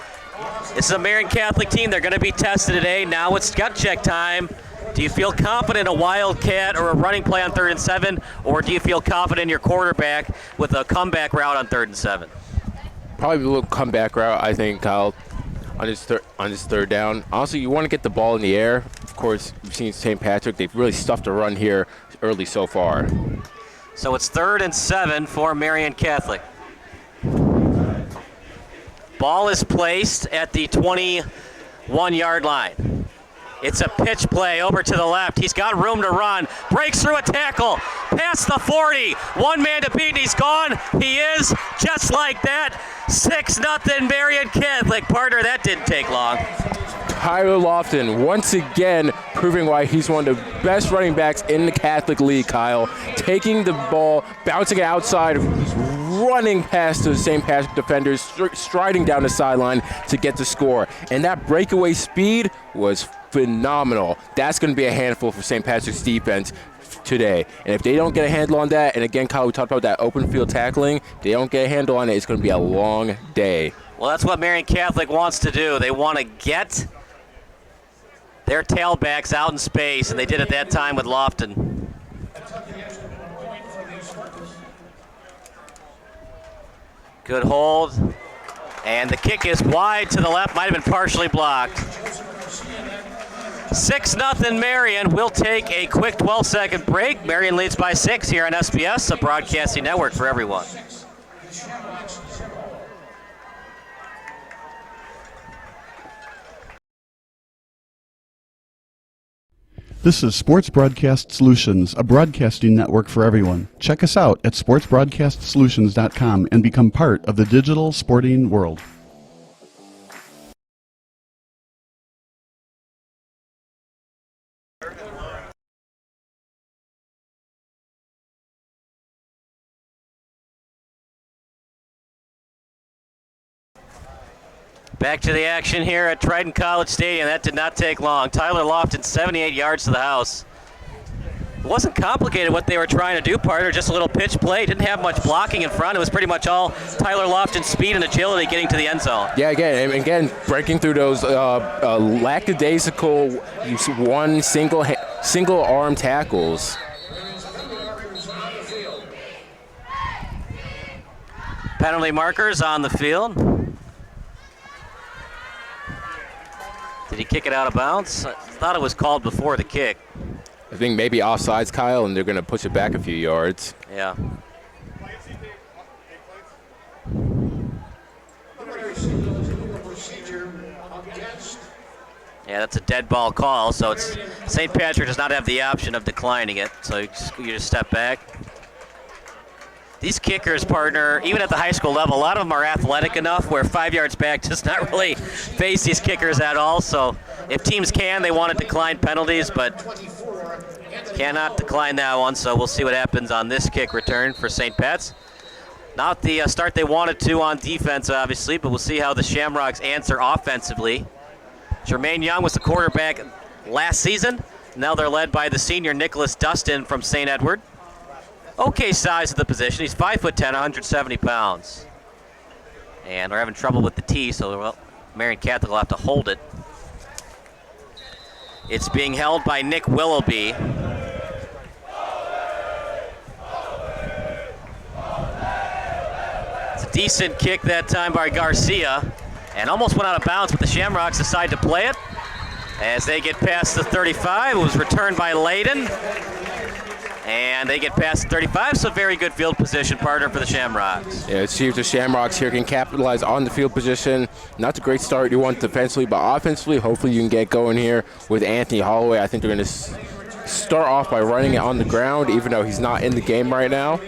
This is a Marian Catholic team. They're going to be tested today. Now it's gut check time. Do you feel confident a wildcat or a running play on 3rd and 7, or do you feel confident in your quarterback with a comeback route on 3rd and 7? Probably a little comeback route, I think, Kyle, on his 3rd down. Honestly, you want to get the ball in the air. Of course, we've seen St. Patrick. They've really stuffed a run here early so far. So it's 3rd and 7 for Marian Catholic. Ball is placed at the 21-yard line. It's a pitch play over to the left. He's got room to run. Breaks through a tackle. Past the 40. 1 man to beat, and he's gone. He is, just like that. 6-0 Marian Catholic. Partner, that didn't take long. Tyler Lofton, once again, proving why he's one of the best running backs in the Catholic League, Kyle. Taking the ball, bouncing it outside, running past the St. Patrick defenders, striding down the sideline to get the score. And that breakaway speed was phenomenal. That's going to be a handful for St. Patrick's defense today. And if they don't get a handle on that, and again, Kyle, we talked about that open field tackling, if they don't get a handle on it, it's going to be a long day. Well, that's what Marian Catholic wants to do. They want to get their tailbacks out in space, and they did it that time with Lofton. Good hold. And the kick is wide to the left. Might have been partially blocked. 6-0 Marian. We'll take a quick 12-second break. Marian leads by 6 here on SBS, a broadcasting network for everyone. This is Sports Broadcast Solutions, a broadcasting network for everyone. Check us out at sportsbroadcastsolutions.com and become part of the digital sporting world. Back to the action here at Triton College Stadium. That did not take long. Tyler Lofton, 78 yards to the house. It wasn't complicated what they were trying to do, partner. Just a little pitch play. Didn't have much blocking in front. It was pretty much all Tyler Lofton's speed and agility getting to the end zone. Yeah, again, breaking through those lackadaisical one single arm tackles. Penalty markers on the field. Did he kick it out of bounds? I thought it was called before the kick. I think maybe offsides, Kyle, and they're going to push it back a few yards. Yeah. Yeah, that's a dead ball call, so it's St. Patrick does not have the option of declining it, so you just step back. These kickers, partner, even at the high school level, a lot of them are athletic enough where 5 yards back does not really face these kickers at all. So if teams can, they want to decline penalties, but cannot decline that one. So we'll see what happens on this kick return for St. Pat's. Not the start they wanted to on defense, obviously, but we'll see how the Shamrocks answer offensively. Jermaine Young was the quarterback last season. Now they're led by the senior Nicholas Dustin from St. Edward. Okay size of the position. He's 5'10", 170 pounds. And we're having trouble with the tee, so Marian Catholic will have to hold it. It's being held by Nick Willoughby. It's a decent kick that time by Garcia. And almost went out of bounds, but the Shamrocks decide to play it. As they get past the 35, it was returned by Layden. And they get past the 35, so very good field position, partner, for the Shamrocks. Yeah, let's see if the Shamrocks here can capitalize on the field position. Not the great start you want defensively, but offensively, hopefully you can get going here with Anthony Holloway. I think they're going to start off by running it on the ground, even though he's not in the game right now.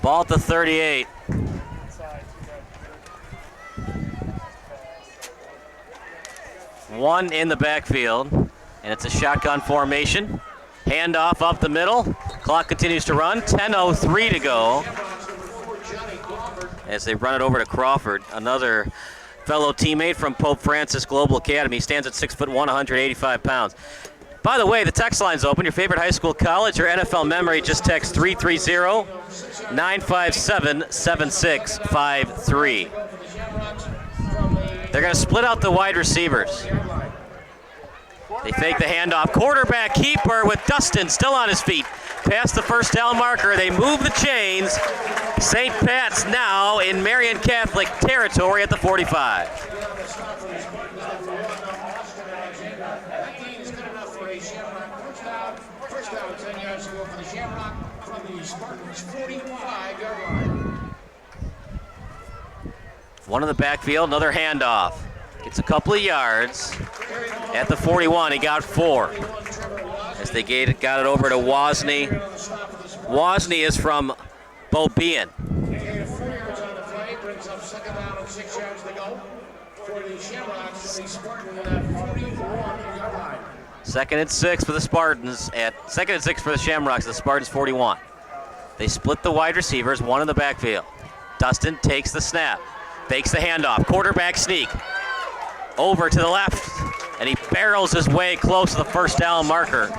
Ball at the 38. One in the backfield, and it's a shotgun formation. Handoff up the middle. Clock continues to run. 10:03 to go. As they run it over to Crawford, another fellow teammate from Pope Francis Global Academy. Stands at 6'1", 185 pounds. By the way, the text line's open. Your favorite high school, college, or NFL memory, just text 330-957-7653. They're going to split out the wide receivers. They fake the handoff. Quarterback keeper with Dustin still on his feet. Past the first down marker. They move the chains. St. Pat's now in Marian Catholic territory at the 45. One in the backfield, another handoff. Gets a couple of yards. At the 41, he got 4. As they got it over to Wozni. Wozni is from Beaubien. Second and 6 for the Spartans. Second and 6 for the Shamrocks. The Spartans 41. They split the wide receivers, one in the backfield. Dustin takes the snap. Fakes the handoff. Quarterback sneak. Over to the left. And he barrels his way close to the first down marker.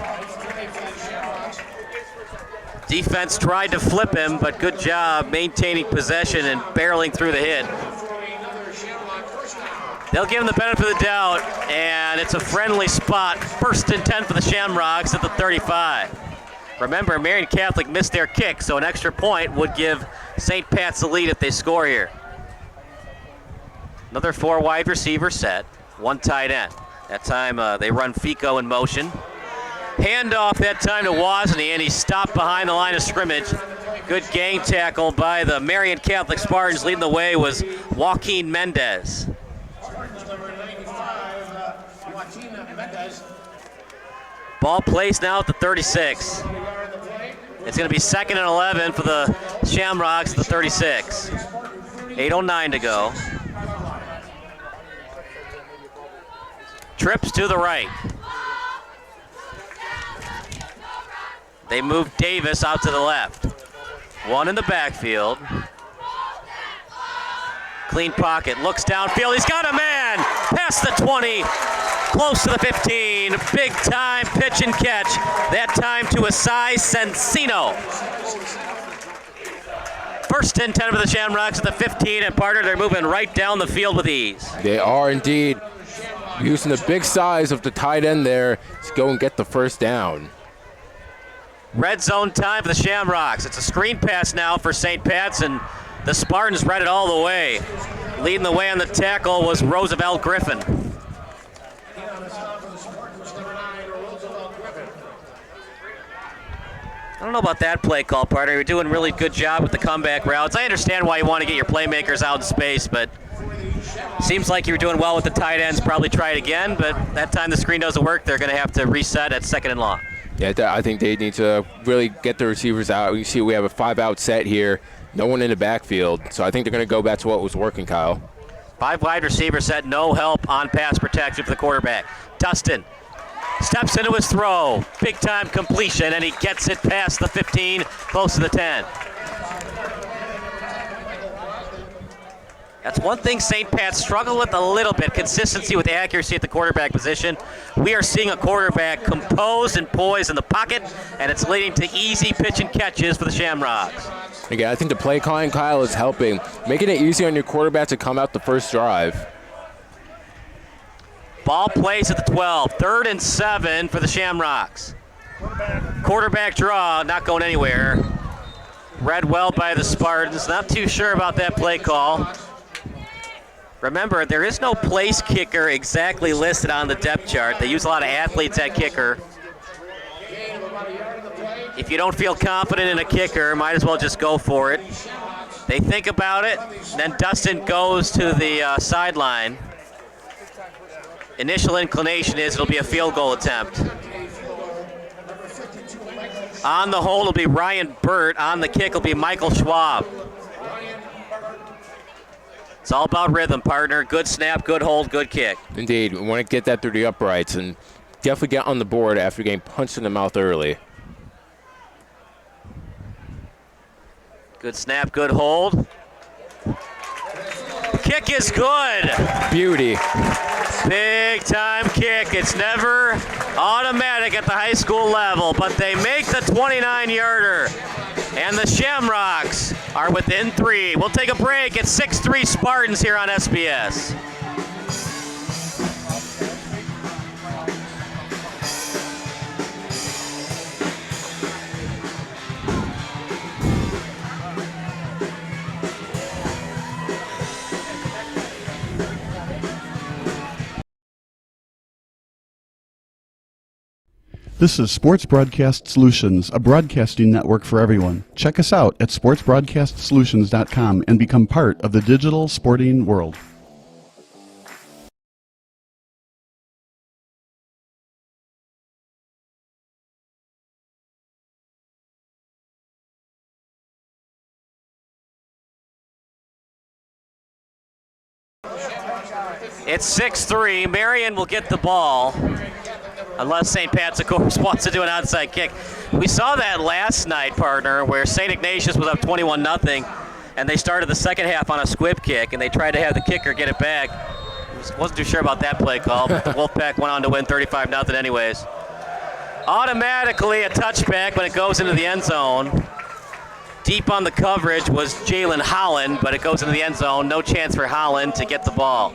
Defense tried to flip him, but good job maintaining possession and barreling through the hit. They'll give him the benefit of the doubt, and it's a friendly spot. 1st and 10 for the Shamrocks at the 35. Remember, Marian Catholic missed their kick, so an extra point would give St. Pat's the lead if they score here. Another 4 wide receiver set, 1 tight end. That time they run Fico in motion. Handoff that time to Wozni, and he stopped behind the line of scrimmage. Good gang tackle by the Marian Catholic Spartans. Leading the way was Joaquin Mendez. Ball placed now at the 36. It's going to be 2nd and 11 for the Shamrocks at the 36. 8:09 to go. Trips to the right. They move Davis out to the left. 1 in the backfield. Clean pocket, looks downfield, he's got a man! Past the 20, close to the 15. Big time pitch and catch. That time to Asai Sensino. 1st and 10 for the Shamrocks at the 15, and partner, they're moving right down the field with ease. They are indeed using the big size of the tight end there to go and get the 1st down. Red zone time for the Shamrocks. It's a screen pass now for St. Pat's, and the Spartans read it all the way. Leading the way on the tackle was Roosevelt Griffin. I don't know about that play call, partner. You're doing a really good job with the comeback routes. I understand why you want to get your playmakers out in space, but seems like you're doing well with the tight ends. Probably try it again, but that time the screen doesn't work, they're going to have to reset at 2nd and long. Yeah, I think they need to really get the receivers out. You see we have a 5-out set here. No one in the backfield, so I think they're going to go back to what was working, Kyle. 5 wide receiver set, no help on pass protection for the quarterback. Dustin steps into his throw. Big time completion, and he gets it past the 15, close to the 10. That's one thing St. Pat struggled with a little bit, consistency with accuracy at the quarterback position. We are seeing a quarterback composed and poised in the pocket, and it's leading to easy pitch and catches for the Shamrocks. Again, I think the play calling, Kyle, is helping, making it easy on your quarterback to come out the first drive. Ball placed at the 12, 3rd and 7 for the Shamrocks. Quarterback draw, not going anywhere. Read well by the Spartans, not too sure about that play call. Remember, there is no place kicker exactly listed on the depth chart. They use a lot of athletes at kicker. If you don't feel confident in a kicker, might as well just go for it. They think about it, then Dustin goes to the sideline. Initial inclination is it'll be a field goal attempt. On the hold will be Ryan Burt. On the kick will be Michael Schwab. It's all about rhythm, partner. Good snap, good hold, good kick. Indeed. We want to get that through the uprights and definitely get on the board after getting punched in the mouth early. Good snap, good hold. Kick is good. Beauty. Big time kick. It's never automatic at the high school level, but they make the 29-yarder. And the Shamrocks are within 3. We'll take a break at 6-3 Spartans here on SBS. This is Sports Broadcast Solutions, a broadcasting network for everyone. Check us out at sportsbroadcastsolutions.com and become part of the digital sporting world. It's 6-3. Marian will get the ball. Unless St. Pat's, of course, wants to do an onside kick. We saw that last night, partner, where St. Ignatius was up 21-0, and they started the second half on a squib kick, and they tried to have the kicker get it back. Wasn't too sure about that play call, but the Wolfpack went on to win 35-0 anyways. Automatically a touchback when it goes into the end zone. Deep on the coverage was Jalen Holland, but it goes into the end zone. No chance for Holland to get the ball.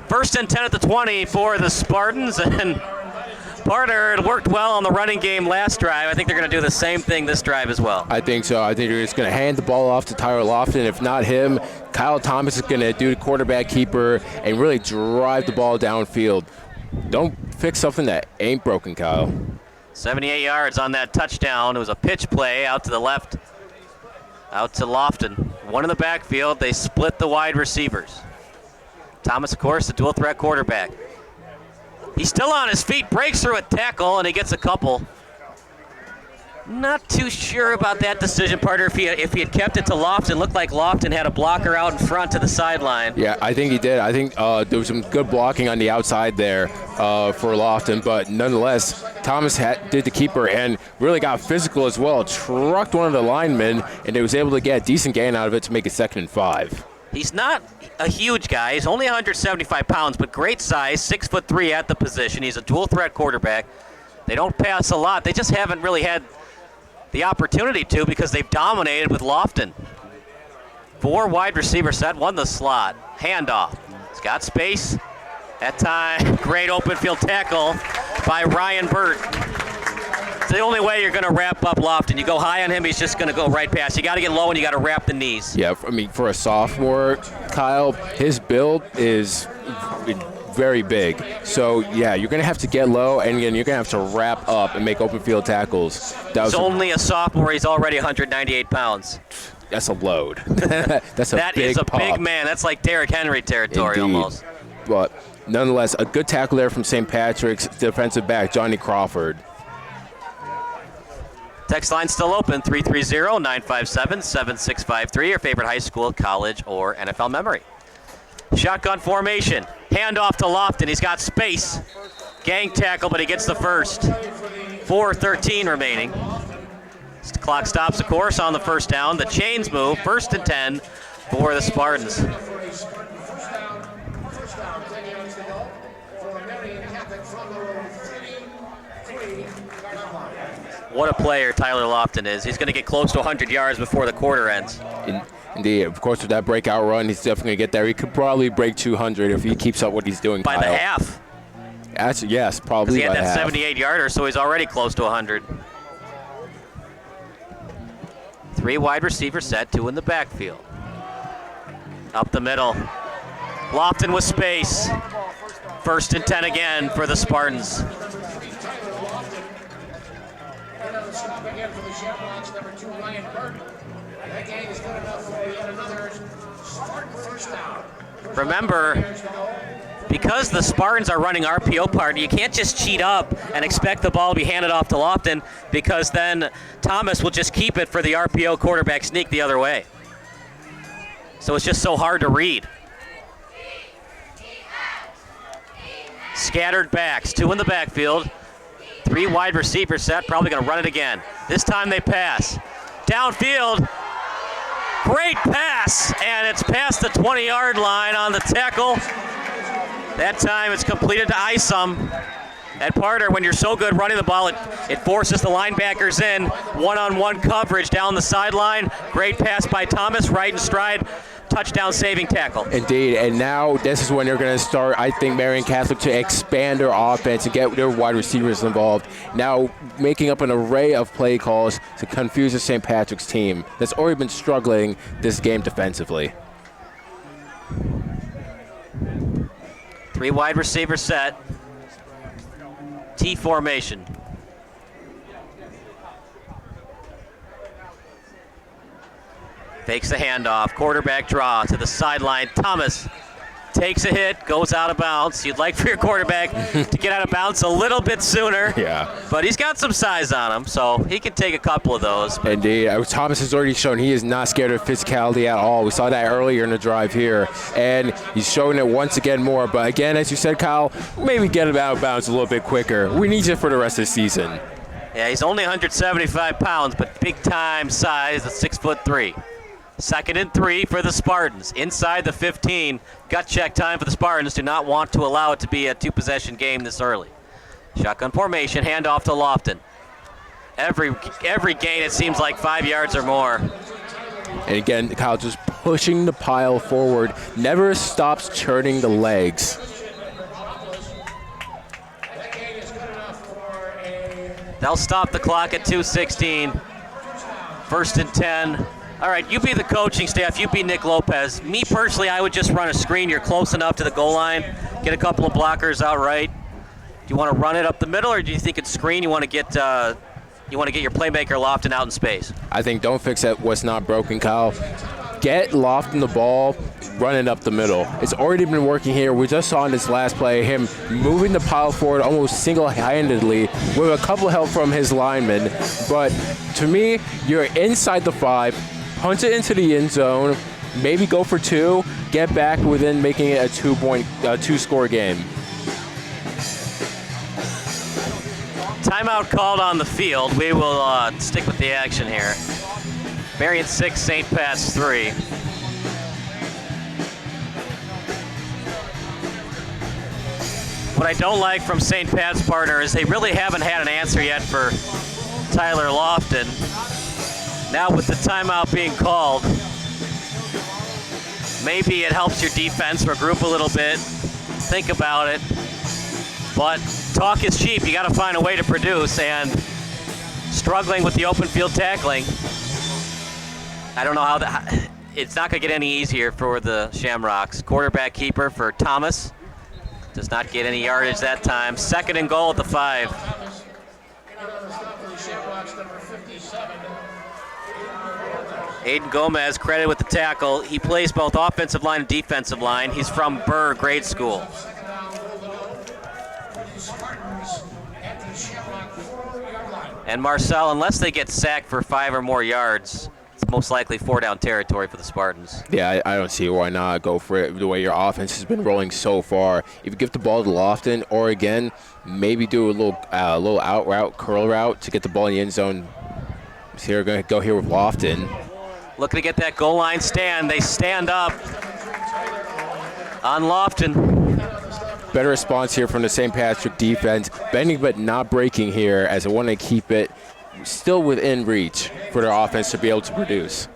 1st and 10 at the 20 for the Spartans, and Partner, it worked well on the running game last drive. I think they're going to do the same thing this drive as well. I think so. I think they're just going to hand the ball off to Tyler Lofton. If not him, Kyle Thomas is going to do the quarterback keeper and really drive the ball downfield. Don't fix something that ain't broken, Kyle. 78 yards on that touchdown. It was a pitch play out to the left, out to Lofton. One in the backfield. They split the wide receivers. Thomas, of course, the dual threat quarterback. He's still on his feet, breaks through a tackle, and he gets a couple. Not too sure about that decision, partner. If he had kept it to Lofton, looked like Lofton had a blocker out in front to the sideline. Yeah, I think he did. I think there was some good blocking on the outside there for Lofton, but nonetheless, Thomas did the keeper and really got physical as well. Trucked one of the linemen, and he was able to get a decent gain out of it to make it 2nd and 5. He's not a huge guy. He's only 175 pounds, but great size, 6'3" at the position. He's a dual threat quarterback. They don't pass a lot. They just haven't really had the opportunity to because they've dominated with Lofton. 4 wide receiver set, 1 the slot. Handoff. He's got space. That time, great open field tackle by Ryan Burt. It's the only way you're going to wrap up Lofton. You go high on him, he's just going to go right past. You got to get low and you got to wrap the knees. Yeah, I mean, for a sophomore, Kyle, his build is very big. So, yeah, you're going to have to get low, and again, you're going to have to wrap up and make open field tackles. He's only a sophomore. He's already 198 pounds. That's a load. That's a that big is a pop. big man. That's like Derrick Henry territory. Indeed. Almost. But nonetheless, a good tackle there from St. Patrick's defensive back, Johnny Crawford. Text line still open, 330-957-7653. Your favorite high school, college, or NFL memory. Shotgun formation. Handoff to Lofton. He's got space. Gang tackle, but he gets the first. 4:13 remaining. The clock stops, of course, on the first down. The chains move. 1st and 10 for the Spartans. What a player Tyler Lofton is. He's going to get close to 100 yards before the quarter ends. Indeed. Of course, with that breakout run, he's definitely going to get there. He could probably break 200 if he keeps up what he's doing, By Kyle. the half. Yes, probably He had by the that half. 78-yarder, so he's already close to 100. 3 wide receiver set, 2 in the backfield. Up the middle. Lofton with space. 1st and 10 again for the Spartans. Remember, because the Spartans are running RPO partner, you can't just cheat up and expect the ball to be handed off to Lofton, because then Thomas will just keep it for the RPO quarterback sneak the other way. So it's just so hard to read. Scattered backs, 2 in the backfield. 3 wide receiver set, probably going to run it again. This time they pass. Downfield, great pass, and it's past the 20-yard line on the tackle. That time it's completed to IHSA. At Parter, when you're so good running the ball, it forces the linebackers in. One-on-one coverage down the sideline. Great pass by Thomas, right in stride. Touchdown saving tackle. Indeed, and now this is when they're going to start, I think, Marian Catholic to expand their offense and get their wide receivers involved. Now making up an array of play calls to confuse the St. Patrick's team that's already been struggling this game defensively. 3 wide receiver set. T formation. Fakes the handoff, quarterback draw to the sideline. Thomas takes a hit, goes out of bounds. You'd like for your quarterback to get out of bounds a little bit sooner. Yeah. But he's got some size on him, so he can take a couple of those. Indeed. Thomas has already shown he is not scared of physicality at all. We saw that earlier in the drive here, and he's showing it once again more. But again, as you said, Kyle, maybe get him out of bounds a little bit quicker. We need you for the rest of the season. Yeah, he's only 175 pounds, but big-time size at 6'3". 2nd and 3 for the Spartans. Inside the 15. Gut check time for the Spartans. Do not want to allow it to be a 2-possession game this early. Shotgun formation, handoff to Lofton. Every gain, it seems like 5 yards or more. And again, Kyle just pushing the pile forward. Never stops churning the legs. They'll stop the clock at 2:16. 1st and 10. All right, you be the coaching staff. You be Nick Lopez. Me personally, I would just run a screen. You're close enough to the goal line. Get a couple of blockers out right. Do you want to run it up the middle, or do you think it's screen? You want to get your playmaker Lofton out in space? I think don't fix it what's not broken, Kyle. Get Lofton the ball, run it up the middle. It's already been working here. We just saw in this last play him moving the pile forward almost single-handedly with a couple of help from his linemen. But to me, you're inside the 5, punch it into the end zone, maybe go for 2, get back within making it a two-score game. Timeout called on the field. We will stick with the action here. Marian 6, St. Pat's 3. What I don't like from St. Pat's partner is they really haven't had an answer yet for Tyler Lofton. Now with the timeout being called, maybe it helps your defense regroup a little bit, think about it. But talk is cheap. You got to find a way to produce, and struggling with the open field tackling, I don't know how that. It's not going to get any easier for the Shamrocks. Quarterback keeper for Thomas does not get any yardage that time. 2nd and goal at the 5. Aiden Gomez credited with the tackle. He plays both offensive line and defensive line. He's from Burr Grade School. And Marcel, unless they get sacked for 5 or more yards, it's most likely 4-down territory for the Spartans. Yeah, I don't see why not go for it the way your offense has been rolling so far. If you give the ball to Lofton, or again, maybe do a little out route, curl route to get the ball in the end zone. So you're going to go here with Lofton. Looking to get that goal line stand. They stand up on Lofton. Better response here from the St. Patrick defense. Bending but not breaking here, as they want to keep it still within reach for their offense to be able to produce.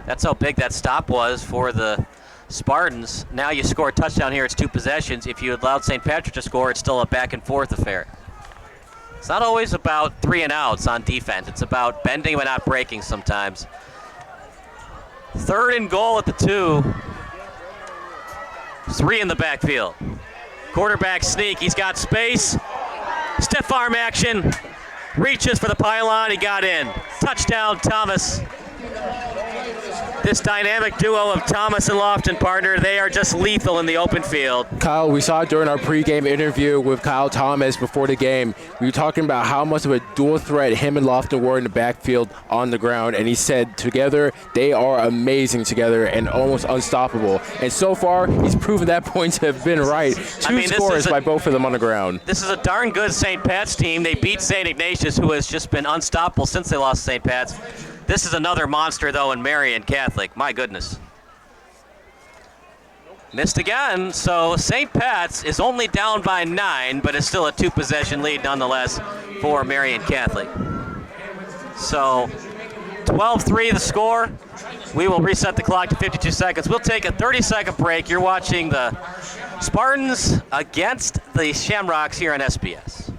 That's how big that stop was for the Spartans. Now you score a touchdown here, it's 2 possessions. If you allowed St. Patrick to score, it's still a back and forth affair. It's not always about 3 and outs on defense. It's about bending but not breaking sometimes. 3rd and goal at the 2. 3 in the backfield. Quarterback sneak, he's got space. Stiff arm action. Reaches for the pylon, he got in. Touchdown, Thomas. This dynamic duo of Thomas and Lofton, partner, they are just lethal in the open field. Kyle, we saw during our pregame interview with Kyle Thomas before the game, we were talking about how much of a dual threat him and Lofton were in the backfield on the ground, and he said together they are amazing together and almost unstoppable. And so far, he's proven that point to have been right. 2 scores by both of them on the ground. This is a darn good St. Pat's team. They beat St. Ignatius, who has just been unstoppable since they lost St. Pat's. This is another monster, though, in Marian Catholic. My goodness. Missed again, so St. Pat's is only down by 9, but it's still a 2-possession lead nonetheless for Marian Catholic. So 12-3 the score. We will reset the clock to 52 seconds. We'll take a 30-second break. You're watching the Spartans against the Shamrocks here on SBS.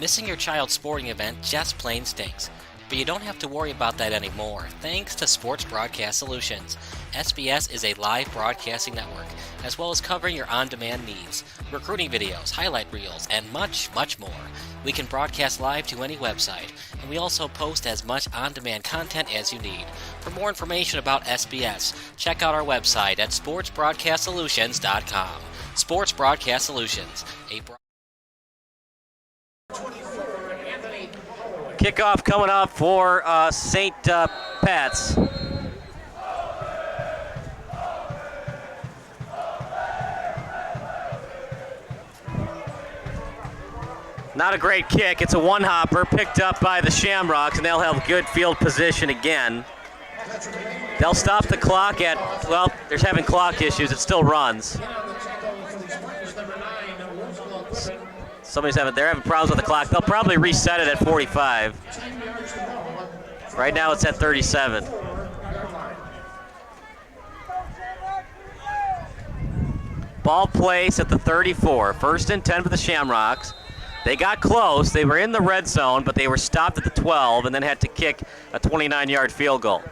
Missing your child's sporting event just plain stinks. But you don't have to worry about that anymore, thanks to Sports Broadcast Solutions. SBS is a live broadcasting network, as well as covering your on-demand needs, recruiting videos, highlight reels, and much, much more. We can broadcast live to any website, and we also post as much on-demand content as you need. For more information about SBS, check out our website at sportsbroadcastsolutions.com. Sports Broadcast Solutions, Kickoff coming up for St. Pat's. Not a great kick. It's a one-hopper picked up by the Shamrocks, and they'll have good field position again. They'll stop the clock at, well, they're having clock issues. It still runs. They're having problems with the clock. They'll probably reset it at 45. Right now it's at 37. Ball placed at the 34. 1st and 10 for the Shamrocks. They got close. They were in the red zone, but they were stopped at the 12 and then had to kick a 29-yard field goal.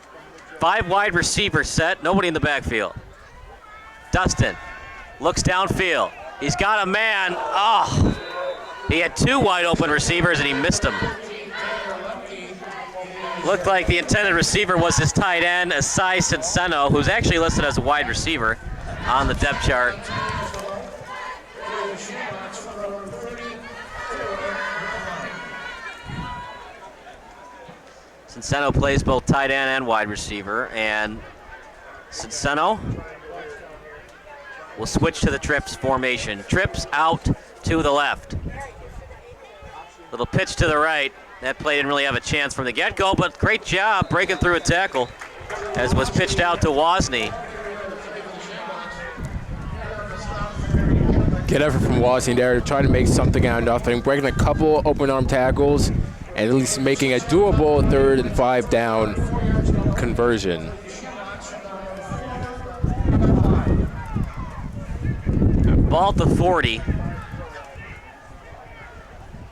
5 wide receivers set, nobody in the backfield. Dustin looks downfield. He's got a man. Oh, he had 2 wide open receivers and he missed them. Looked like the intended receiver was his tight end, Asai Cinceno, who's actually listed as a wide receiver on the depth chart. Cinceno plays both tight end and wide receiver, and Cinceno will switch to the trips formation. Trips out to the left. Little pitch to the right. That play didn't really have a chance from the get-go, but great job breaking through a tackle as was pitched out to Wozni. Good effort from Wozni there to try to make something out of nothing, breaking a couple open arm tackles and at least making a doable 3rd and 5 down conversion. Ball at the 40.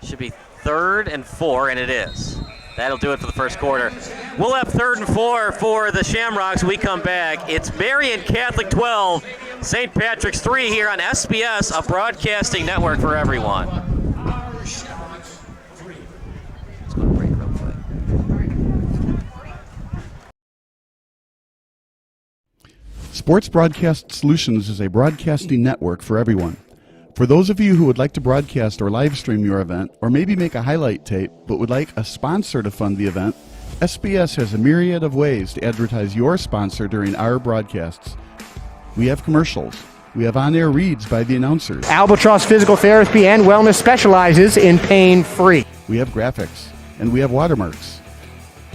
Should be 3rd and 4, and it is. That'll do it for the first quarter. We'll have 3rd and 4 for the Shamrocks when we come back. It's Marian Catholic 12, St. Patrick's 3 here on SBS, a broadcasting network for everyone. Let's go to break real quick. Sports Broadcast Solutions is a broadcasting network for everyone. For those of you who would like to broadcast or live stream your event, or maybe make a highlight tape but would like a sponsor to fund the event, SBS has a myriad of ways to advertise your sponsor during our broadcasts. We have commercials. We have on-air reads by the announcers. Albatross Physical Therapy and Wellness specializes in pain-free. We have graphics. And we have watermarks.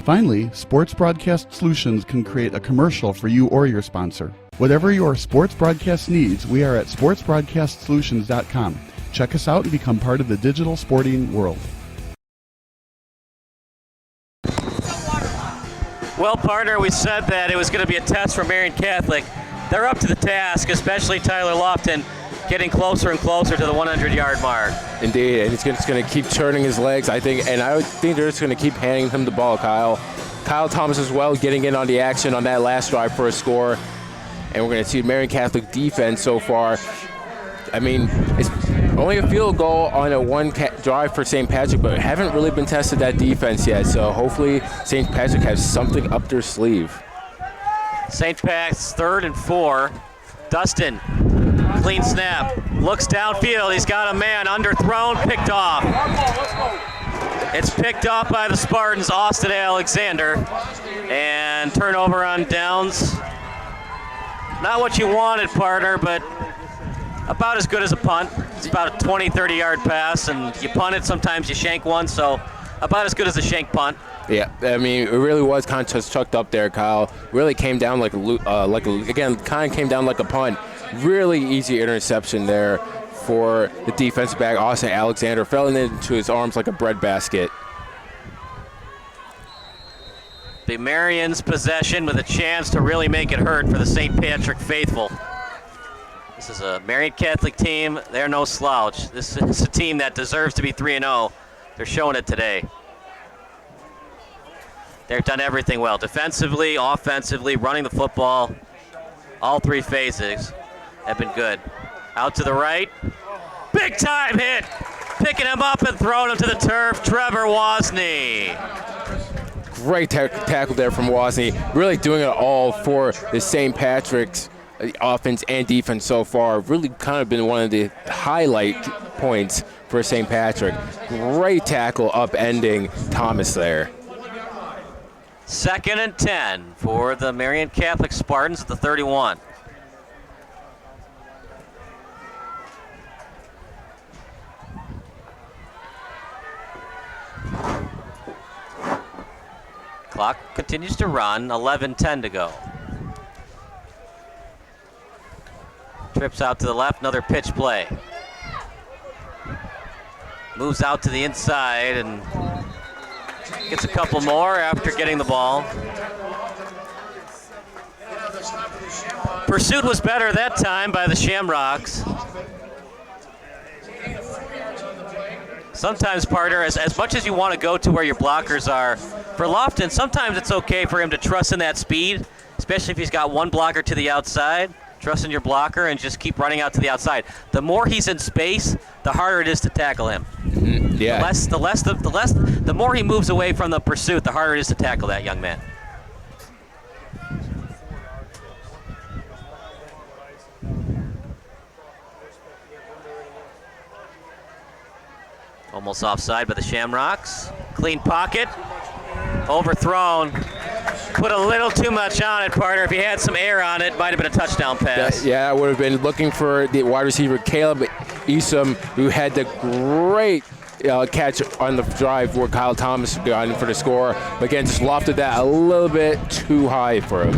Finally, Sports Broadcast Solutions can create a commercial for you or your sponsor. Whatever your sports broadcast needs, we are at sportsbroadcastsolutions.com. Check us out and become part of the digital sporting world. Well, partner, we said that it was going to be a test for Marian Catholic. They're up to the task, especially Tyler Lofton, getting closer and closer to the 100-yard mark. Indeed, and he's just going to keep turning his legs, I think, and I think they're just going to keep handing him the ball, Kyle. Kyle Thomas as well, getting in on the action on that last drive for a score. And we're going to see Marian Catholic defense so far. I mean, it's only a field goal on a drive for St. Patrick, but haven't really been tested that defense yet. So hopefully St. Patrick has something up their sleeve. St. Pat's 3rd and 4. Dustin, clean snap, looks downfield. He's got a man underthrown, picked off. It's picked off by the Spartans, Austin Alexander. And turnover on downs. Not what you wanted, partner, but about as good as a punt. It's about a 20, 30-yard pass, and you punt it, sometimes you shank one, so about as good as a shank punt. Yeah, I mean, it really was kind of just chucked up there, Kyle. Really came down kind of came down like a punt. Really easy interception there for the defensive back, Austin Alexander. Fell into his arms like a breadbasket. The Marian's possession with a chance to really make it hurt for the St. Patrick faithful. This is a Marian Catholic team. They're no slouch. This is a team that deserves to be 3-0. They're showing it today. They've done everything well. Defensively, offensively, running the football. All 3 phases have been good. Out to the right. Big time hit. Picking him up and throwing him to the turf. Trevor Wozni. Great tackle there from Wozni. Really doing it all for the St. Patrick's offense and defense so far. Really kind of been one of the highlight points for St. Patrick. Great tackle upending Thomas there. 2nd and 10 for the Marian Catholic Spartans at the 31. Clock continues to run, 11:10 to go. Trips out to the left, another pitch play. Moves out to the inside and gets a couple more after getting the ball. Pursuit was better that time by the Shamrocks. Sometimes, partner, as much as you want to go to where your blockers are, for Lofton, sometimes it's okay for him to trust in that speed, especially if he's got one blocker to the outside. Trust in your blocker and just keep running out to the outside. The more he's in space, the harder it is to tackle him. Mm-hmm. Yeah. The more he moves away from the pursuit, the harder it is to tackle that young man. Almost offside by the Shamrocks. Clean pocket. Overthrown. Put a little too much on it, partner. If he had some air on it, might have been a touchdown pass. Yeah, I would have been looking for the wide receiver, Caleb Easom, who had the great catch on the drive where Kyle Thomas got in for the score. But again, just lofted that a little bit too high for him.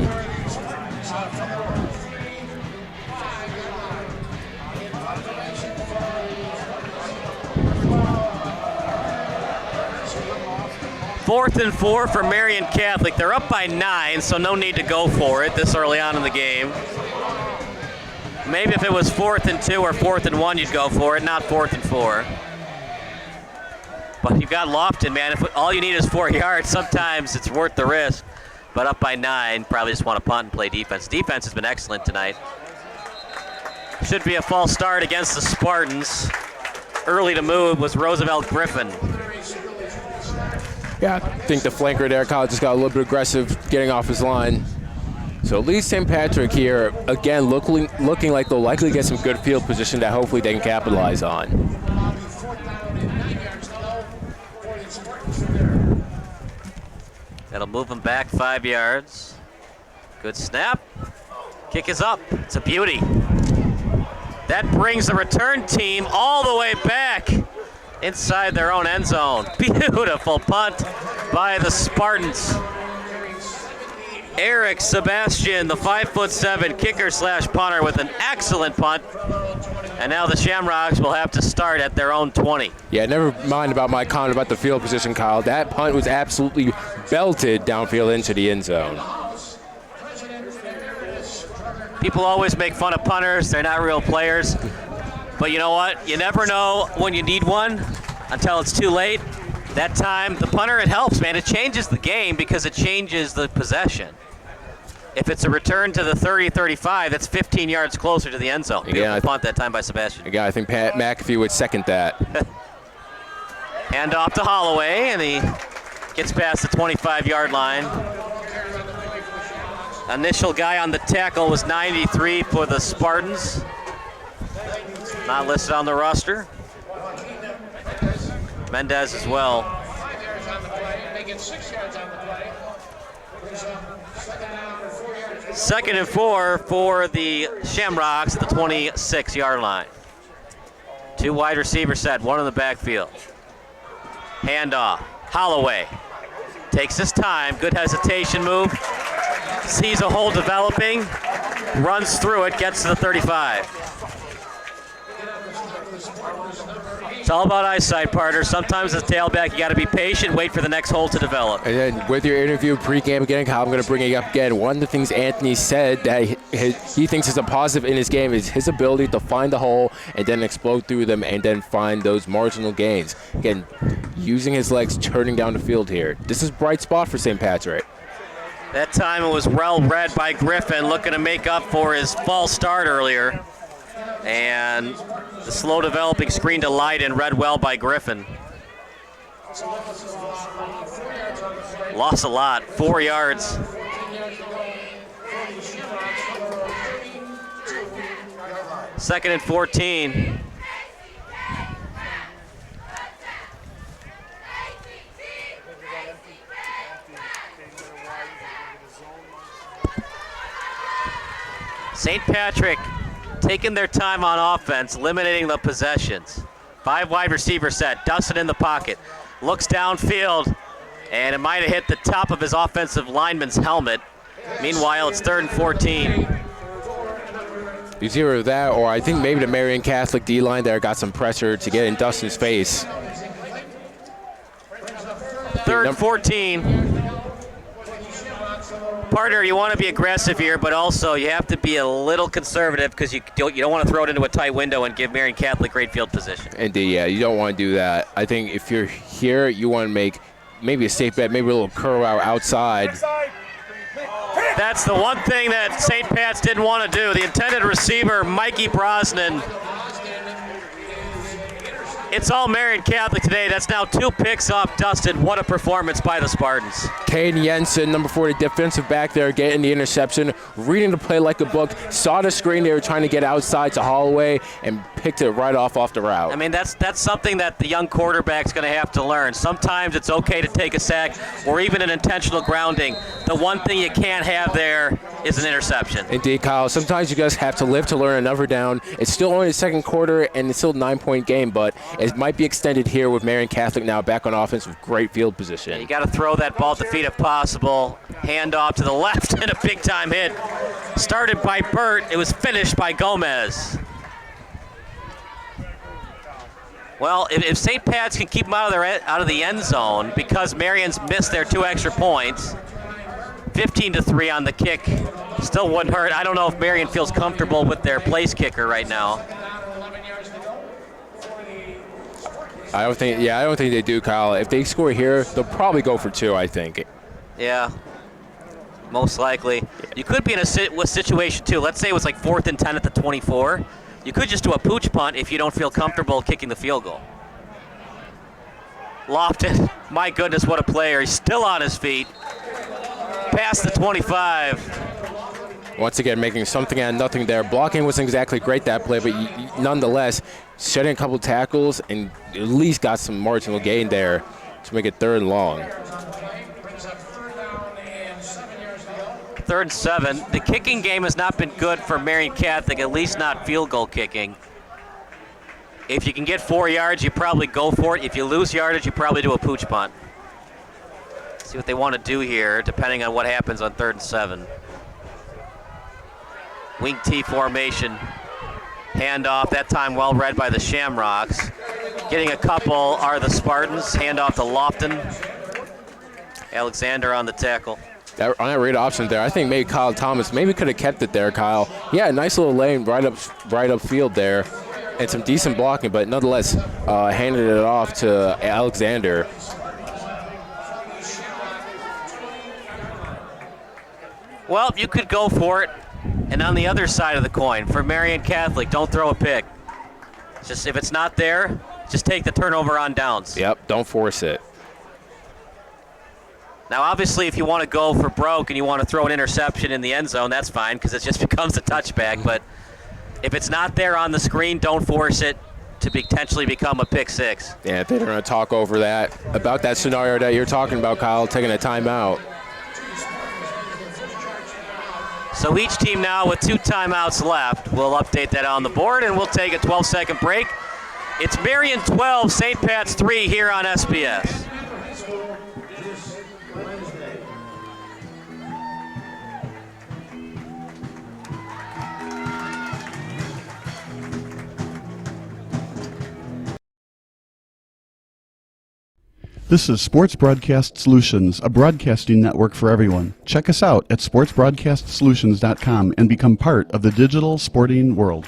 Fourth and 4 for Marian Catholic. They're up by 9, so no need to go for it this early on in the game. Maybe if it was 4th and 2 or 4th and 1, you'd go for it, not 4th and 4. But you've got Lofton, man. If all you need is 4 yards, sometimes it's worth the risk. But up by 9, probably just want to punt and play defense. Defense has been excellent tonight. Should be a false start against the Spartans. Early to move was Roosevelt Griffin. Yeah, I think the flanker there, Kyle, just got a little bit aggressive getting off his line. So at least St. Patrick here, again, looking like they'll likely get some good field position that hopefully they can capitalize on. That'll move him back 5 yards. Good snap. Kick is up. It's a beauty. That brings the return team all the way back inside their own end zone. Beautiful punt by the Spartans. Eric Sebastian, the 5'7" kicker/punter with an excellent punt. And now the Shamrocks will have to start at their own 20. Yeah, never mind about my comment about the field position, Kyle. That punt was absolutely belted downfield into the end zone. People always make fun of punters. They're not real players. But you know what? You never know when you need one until it's too late. That time, the punter, it helps, man. It changes the game because it changes the possession. If it's a return to the 30-35, that's 15 yards closer to the end zone. Beautiful punt that time by Sebastian. Again, I think Pat McAfee would second that. Hand off to Holloway, and he gets past the 25-yard line. Initial guy on the tackle was 93 for the Spartans. Not listed on the roster. Mendez as well. 2nd and 4 for the Shamrocks at the 26-yard line. 2 wide receiver set, 1 in the backfield. Handoff. Holloway takes his time. Good hesitation move. Sees a hole developing. Runs through it. Gets to the 35. It's all about eyesight, partner. Sometimes as tailback, you got to be patient, wait for the next hole to develop. And then with your interview pre-game again, Kyle, I'm going to bring it up again. One of the things Anthony said that he thinks is a positive in his game is his ability to find the hole and then explode through them and then find those marginal gains. Again, using his legs, turning down the field here. This is a bright spot for St. Patrick. That time it was well read by Griffin, looking to make up for his false start earlier. And the slow developing screen to Leiden read well by Griffin. Lost a lot, 4 yards. Second and 14. St. Patrick taking their time on offense, eliminating the possessions. 5 wide receiver set, Dustin in the pocket, looks downfield, and it might have hit the top of his offensive lineman's helmet. Meanwhile, it's 3rd and 14. It's either that, or I think maybe the Marian Catholic D-line there got some pressure to get in Dustin's face. Third and 14. Partner, you want to be aggressive here, but also you have to be a little conservative because you don't want to throw it into a tight window and give Marian Catholic great field position. Indeed, yeah, you don't want to do that. I think if you're here, you want to make maybe a safe bet, maybe a little curl out outside. That's the one thing that St. Pat's didn't want to do. The intended receiver, Mikey Brosnan. It's all Marian Catholic today. That's now 2 picks off Dustin. What a performance by the Spartans. Caden Jensen, number 40, defensive back there, getting the interception, reading the play like a book, saw the screen they were trying to get outside to Holloway, and picked it right off the route. I mean, that's something that the young quarterback's going to have to learn. Sometimes it's okay to take a sack or even an intentional grounding. The one thing you can't have there is an interception. Indeed, Kyle. Sometimes you guys have to live to learn another down. It's still only the second quarter, and it's still a 9-point game, but it might be extended here with Marian Catholic now back on offense with great field position. Yeah, you got to throw that ball at the feet if possible. Hand off to the left and a big-time hit. Started by Burt. It was finished by Gomez. Well, if St. Pat's can keep them out of the end zone because Marian's missed their 2 extra points, 15-3 on the kick, still wouldn't hurt. I don't know if Marian feels comfortable with their place kicker right now. I don't think they do, Kyle. If they score here, they'll probably go for 2, I think. Yeah, most likely. You could be in a situation, too. Let's say it was like 4th and 10 at the 24. You could just do a pooch punt if you don't feel comfortable kicking the field goal. Lofton, my goodness, what a player. He's still on his feet. Past the 25. Once again, making something out of nothing there. Blocking wasn't exactly great that play, but nonetheless, shedding a couple tackles and at least got some marginal gain there to make it 3rd and long. 3rd and 7. The kicking game has not been good for Marian Catholic, at least not field goal kicking. If you can get 4 yards, you probably go for it. If you lose yardage, you probably do a pooch punt. See what they want to do here, depending on what happens on 3rd and 7. Wing T formation. Handoff, that time well read by the Shamrocks. Getting a couple are the Spartans. Handoff to Lofton. Alexander on the tackle. On that read option there, I think maybe Kyle Thomas maybe could have kept it there, Kyle. Yeah, nice little lane right up field there, and some decent blocking, but nonetheless handed it off to Alexander. Well, you could go for it. And on the other side of the coin, for Marian Catholic, don't throw a pick. Just if it's not there, just take the turnover on downs. Yep, don't force it. Now, obviously, if you want to go for broke and you want to throw an interception in the end zone, that's fine because it just becomes a touchback. But if it's not there on the screen, don't force it to potentially become a pick 6. Yeah, they're going to talk over that, about that scenario that you're talking about, Kyle, taking a timeout. So each team now with 2 timeouts left. We'll update that on the board, and we'll take a 12-second break. It's Marian 12, St. Pat's 3 here on SBS. This is Sports Broadcast Solutions, a broadcasting network for everyone. Check us out at sportsbroadcastsolutions.com and become part of the digital sporting world.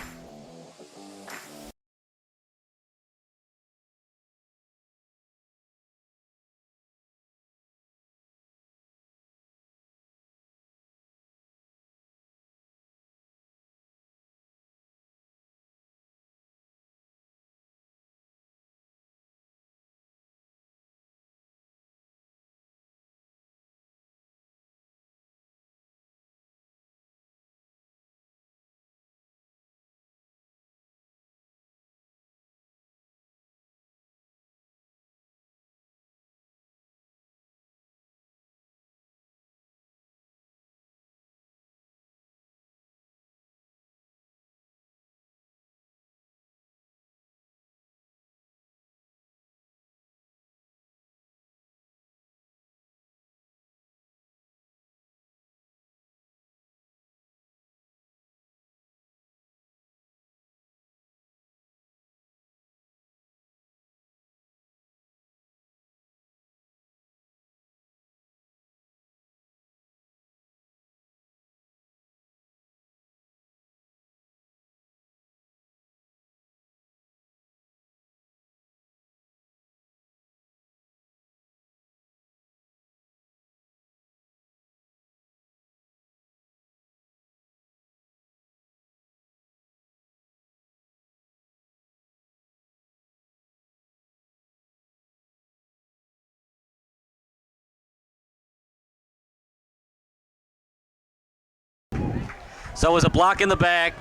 So it was a block in the back.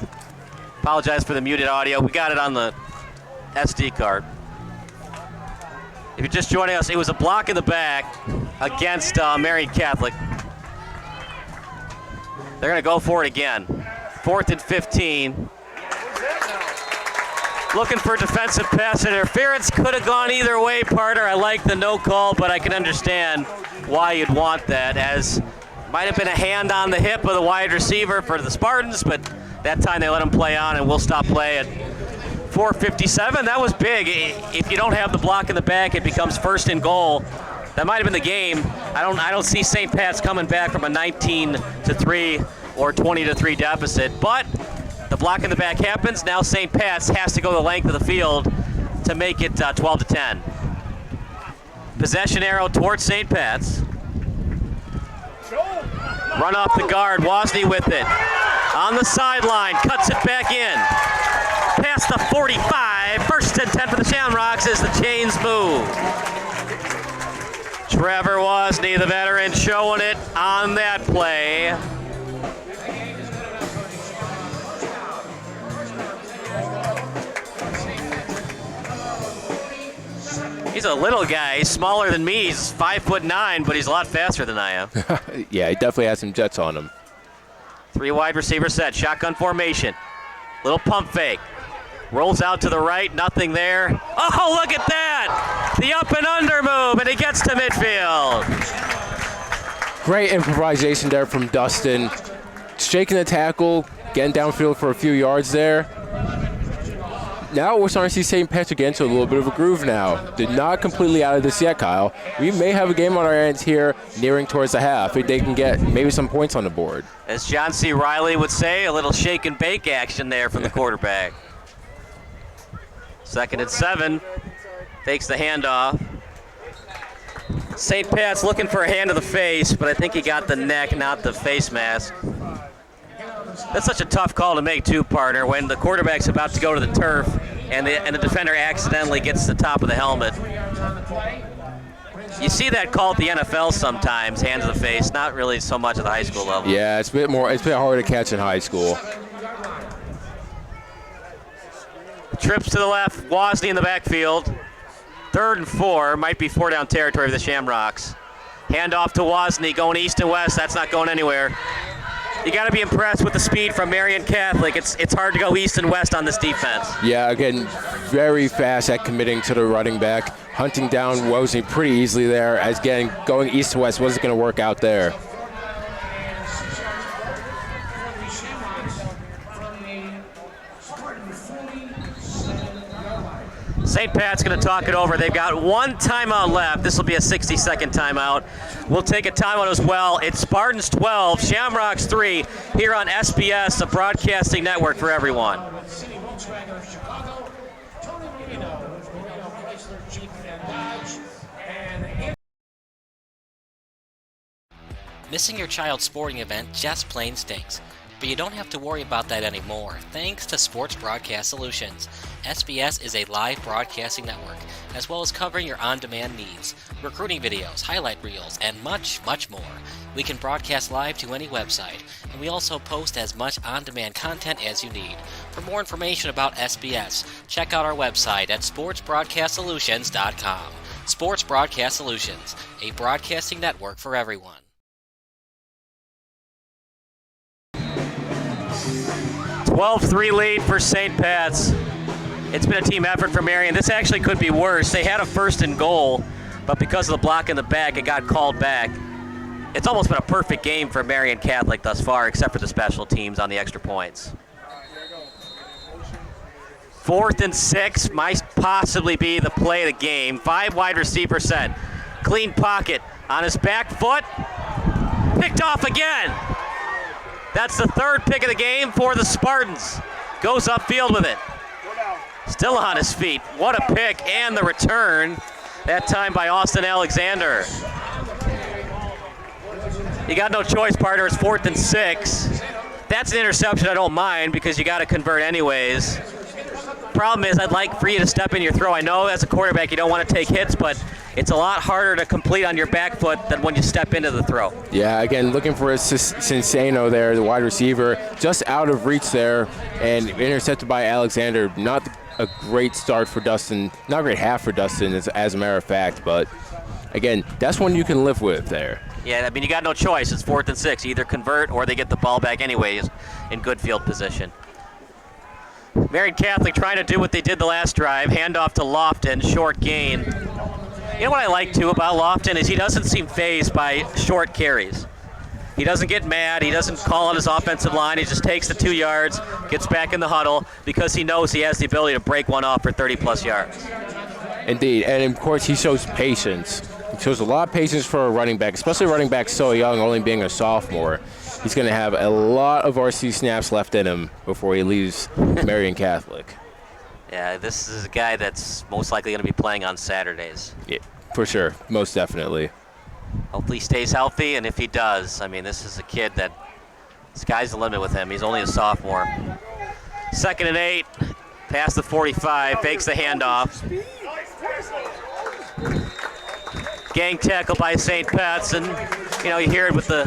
Apologize for the muted audio. We got it on the SD card. If you're just joining us, it was a block in the back against Marian Catholic. They're going to go for it again. 4th and 15. Looking for defensive pass interference. Could have gone either way, partner. I like the no call, but I can understand why you'd want that, as might have been a hand on the hip of the wide receiver for the Spartans, but that time they let him play on, and we'll stop play at 4:57. That was big. If you don't have the block in the back, it becomes 1st and goal. That might have been the game. I don't see St. Pat's coming back from a 19-3 or 20-3 deficit, but the block in the back happens. Now St. Pat's has to go the length of the field to make it 12-10. Possession arrow towards St. Pat's. Run off the guard. Wozni with it. On the sideline. Cuts it back in. Past the 45. 1st and 10 for the Shamrocks as the chains move. Trevor Wozni, the veteran, showing it on that play. He's a little guy. He's smaller than me. He's 5'9", but he's a lot faster than I am. Yeah, he definitely has some jets on him. 3 wide receiver set. Shotgun formation. Little pump fake. Rolls out to the right. Nothing there. Oh, look at that! The up and under move, and he gets to midfield. Great improvisation there from Dustin. Shaking the tackle, getting downfield for a few yards there. Now we're starting to see St. Patrick get into a little bit of a groove now. They're not completely out of this yet, Kyle. We may have a game on our hands here nearing towards the half. If they can get maybe some points on the board. As John C. Riley would say, a little shake and bake action there from the quarterback. 2nd and 7. Fakes the handoff. St. Pat's looking for a hand to the face, but I think he got the neck, not the face mask. That's such a tough call to make, too, partner, when the quarterback's about to go to the turf and the defender accidentally gets the top of the helmet. You see that call at the NFL sometimes, hand to the face, not really so much at the high school level. Yeah, it's a bit harder to catch in high school. Trips to the left, Wozni in the backfield. 3rd and 4, might be 4-down territory for the Shamrocks. Hand off to Wozni, going east and west, that's not going anywhere. You got to be impressed with the speed from Marian Catholic. It's hard to go east and west on this defense. Yeah, again, very fast at committing to the running back. Hunting down Wozni pretty easily there, as going east to west wasn't going to work out there. St. Pat's going to talk it over. They've got 1 timeout left. This will be a 60-second timeout. We'll take a timeout as well. It's Spartans 12, Shamrocks 3, here on SBS, the broadcasting network for everyone. Missing your child's sporting event just plain stinks. But you don't have to worry about that anymore, thanks to Sports Broadcast Solutions. SBS is a live broadcasting network, as well as covering your on-demand needs, recruiting videos, highlight reels, and much, much more. We can broadcast live to any website, and we also post as much on-demand content as you need. For more information about SBS, check out our website at sportsbroadcastsolutions.com. Sports Broadcast Solutions, a broadcasting network for everyone. 12-3 lead for St. Pat's. It's been a team effort for Marian. This actually could be worse. They had a 1st and goal, but because of the block in the back, it got called back. It's almost been a perfect game for Marian Catholic thus far, except for the special teams on the extra points. 4th and 6 might possibly be the play of the game. 5 wide receiver set. Clean pocket on his back foot. Picked off again. That's the 3rd pick of the game for the Spartans. Goes upfield with it. Still on his feet. What a pick, and the return, that time by Austin Alexander. You got no choice, partner. It's 4th and 6. That's an interception I don't mind because you got to convert anyways. Problem is, I'd like for you to step in your throw. I know as a quarterback you don't want to take hits, but it's a lot harder to complete on your back foot than when you step into the throw. Yeah, again, looking for a Cinceno there, the wide receiver, just out of reach there, and intercepted by Alexander. Not a great start for Dustin, not a great half for Dustin, as a matter of fact, but again, that's one you can live with there. Yeah, I mean, you got no choice. It's 4th and 6. Either convert or they get the ball back anyways in good field position. Marian Catholic trying to do what they did the last drive. Handoff to Lofton, short gain. You know what I like, too, about Lofton is he doesn't seem fazed by short carries. He doesn't get mad. He doesn't call on his offensive line. He just takes the 2 yards, gets back in the huddle because he knows he has the ability to break one off for 30-plus yards. Indeed, and of course he shows patience. He shows a lot of patience for a running back, especially a running back so young, only being a sophomore. He's going to have a lot of RC snaps left in him before he leaves Marian Catholic. Yeah, this is a guy that's most likely going to be playing on Saturdays. Yeah, for sure, most definitely. Hopefully he stays healthy, and if he does, I mean, this is a kid that sky's the limit with him. He's only a sophomore. 2nd and 8, past the 45, fakes the handoff. Gang tackle by St. Pat's, and you know, you hear it with the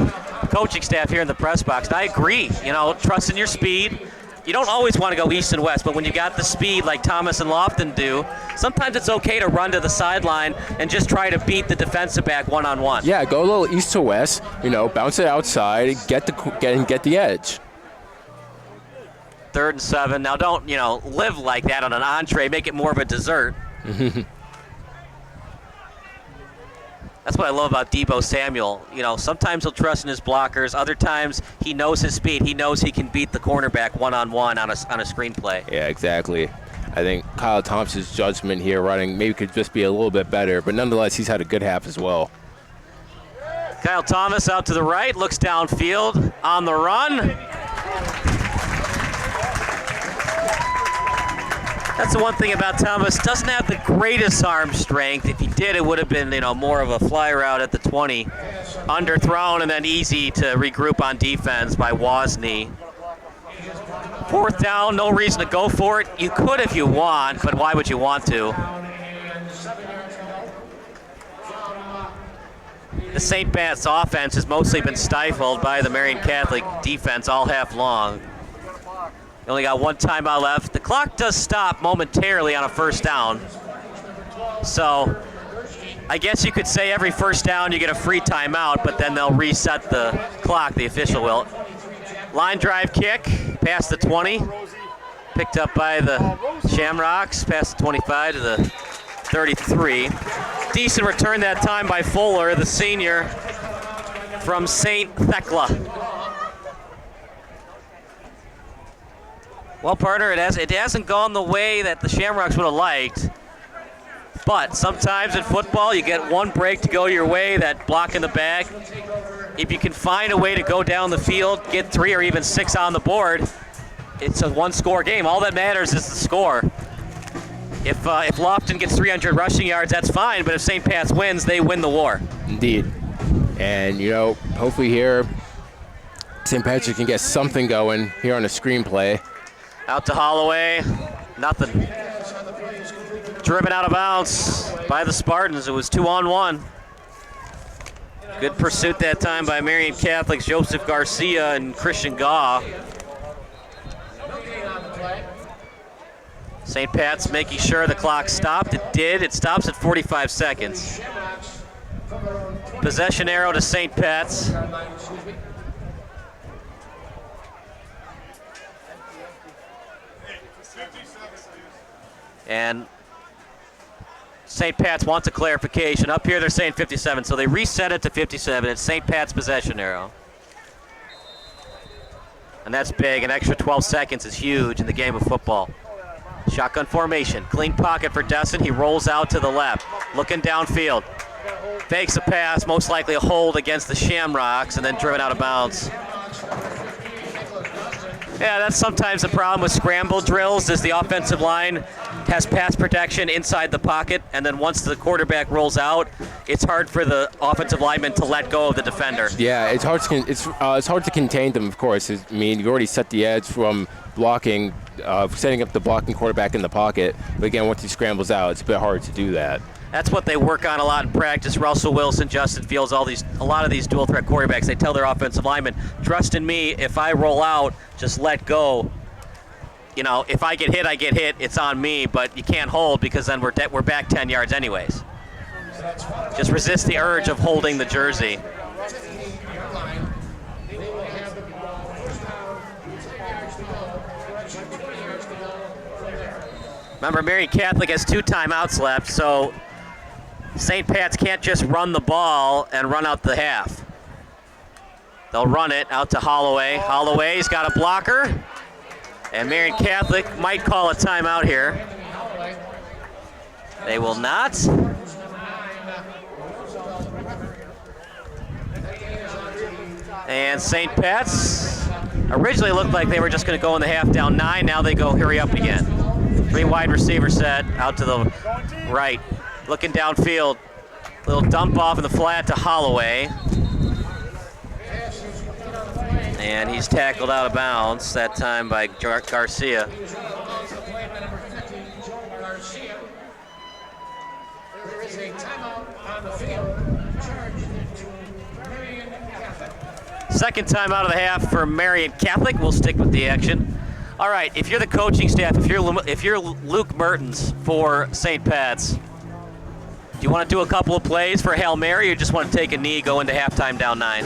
coaching staff here in the press box. And I agree, you know, trust in your speed. You don't always want to go east and west, but when you got the speed like Thomas and Lofton do, sometimes it's okay to run to the sideline and just try to beat the defensive back one-on-one. Yeah, go a little east to west, you know, bounce it outside, get the edge. 3rd and 7. Now don't, you know, live like that on an entree. Make it more of a dessert. That's what I love about Debo Samuel. You know, sometimes he'll trust in his blockers. Other times he knows his speed. He knows he can beat the cornerback one-on-one on a screenplay. Yeah, exactly. I think Kyle Thompson's judgment here running maybe could just be a little bit better, but nonetheless, he's had a good half as well. Kyle Thomas out to the right, looks downfield, on the run. That's the one thing about Thomas. Doesn't have the greatest arm strength. If he did, it would have been, you know, more of a fly route at the 20. Underthrown and then easy to regroup on defense by Wozni. 4th down, no reason to go for it. You could if you want, but why would you want to? The St. Pat's offense has mostly been stifled by the Marian Catholic defense all half long. Only got 1 timeout left. The clock does stop momentarily on a 1st down. So I guess you could say every 1st down you get a free timeout, but then they'll reset the clock, the official will. Line drive kick, past the 20. Picked up by the Shamrocks, past the 25 to the 33. Decent return that time by Fuller, the senior from St. Thecla. Well, partner, it hasn't gone the way that the Shamrocks would have liked. But sometimes in football, you get one break to go your way, that block in the bag. If you can find a way to go down the field, get 3 or even 6 on the board, it's a 1-score game. All that matters is the score. If Lofton gets 300 rushing yards, that's fine. But if St. Pat's wins, they win the war. Indeed. And, you know, hopefully here, St. Patrick can get something going here on a screenplay. Out to Holloway, nothing. Driven out of bounds by the Spartans. It was 2-on-1. Good pursuit that time by Marian Catholic's Joseph Garcia and Christian Gaw. St. Pat's making sure the clock stopped. It did. It stops at 45 seconds. Possession arrow to St. Pat's. And St. Pat's wants a clarification. Up here they're saying 57, so they reset it to 57. It's St. Pat's possession arrow. And that's big. An extra 12 seconds is huge in the game of football. Shotgun formation. Clean pocket for Destin. He rolls out to the left. Looking downfield. Fakes a pass, most likely a hold against the Shamrocks, and then driven out of bounds. Yeah, that's sometimes the problem with scramble drills is the offensive line has pass protection inside the pocket, and then once the quarterback rolls out, it's hard for the offensive lineman to let go of the defender. Yeah, it's hard to contain them, of course. I mean, you already set the edge from blocking, setting up the blocking quarterback in the pocket. But again, once he scrambles out, it's a bit hard to do that. That's what they work on a lot in practice. Russell Wilson, Justin Fields, a lot of these dual threat quarterbacks, they tell their offensive linemen, trust in me, if I roll out, just let go. You know, if I get hit, I get hit, it's on me, but you can't hold because then we're back 10 yards anyways. Just resist the urge of holding the jersey. Remember, Marian Catholic has 2 timeouts left, so St. Pat's can't just run the ball and run out the half. They'll run it out to Holloway. Holloway's got a blocker, and Marian Catholic might call a timeout here. They will not. And St. Pat's originally looked like they were just going to go in the half down 9. Now they go hurry up again. 3 wide receiver set out to the right. Looking downfield. Little dump off in the flat to Holloway. And he's tackled out of bounds, that time by Garcia. There is a timeout on the field. Second time out of the half for Marian Catholic. We'll stick with the action. All right, if you're the coaching staff, if you're Luke Mertens for St. Pat's, do you want to do a couple of plays for Hail Mary, or just want to take a knee, go into halftime down 9?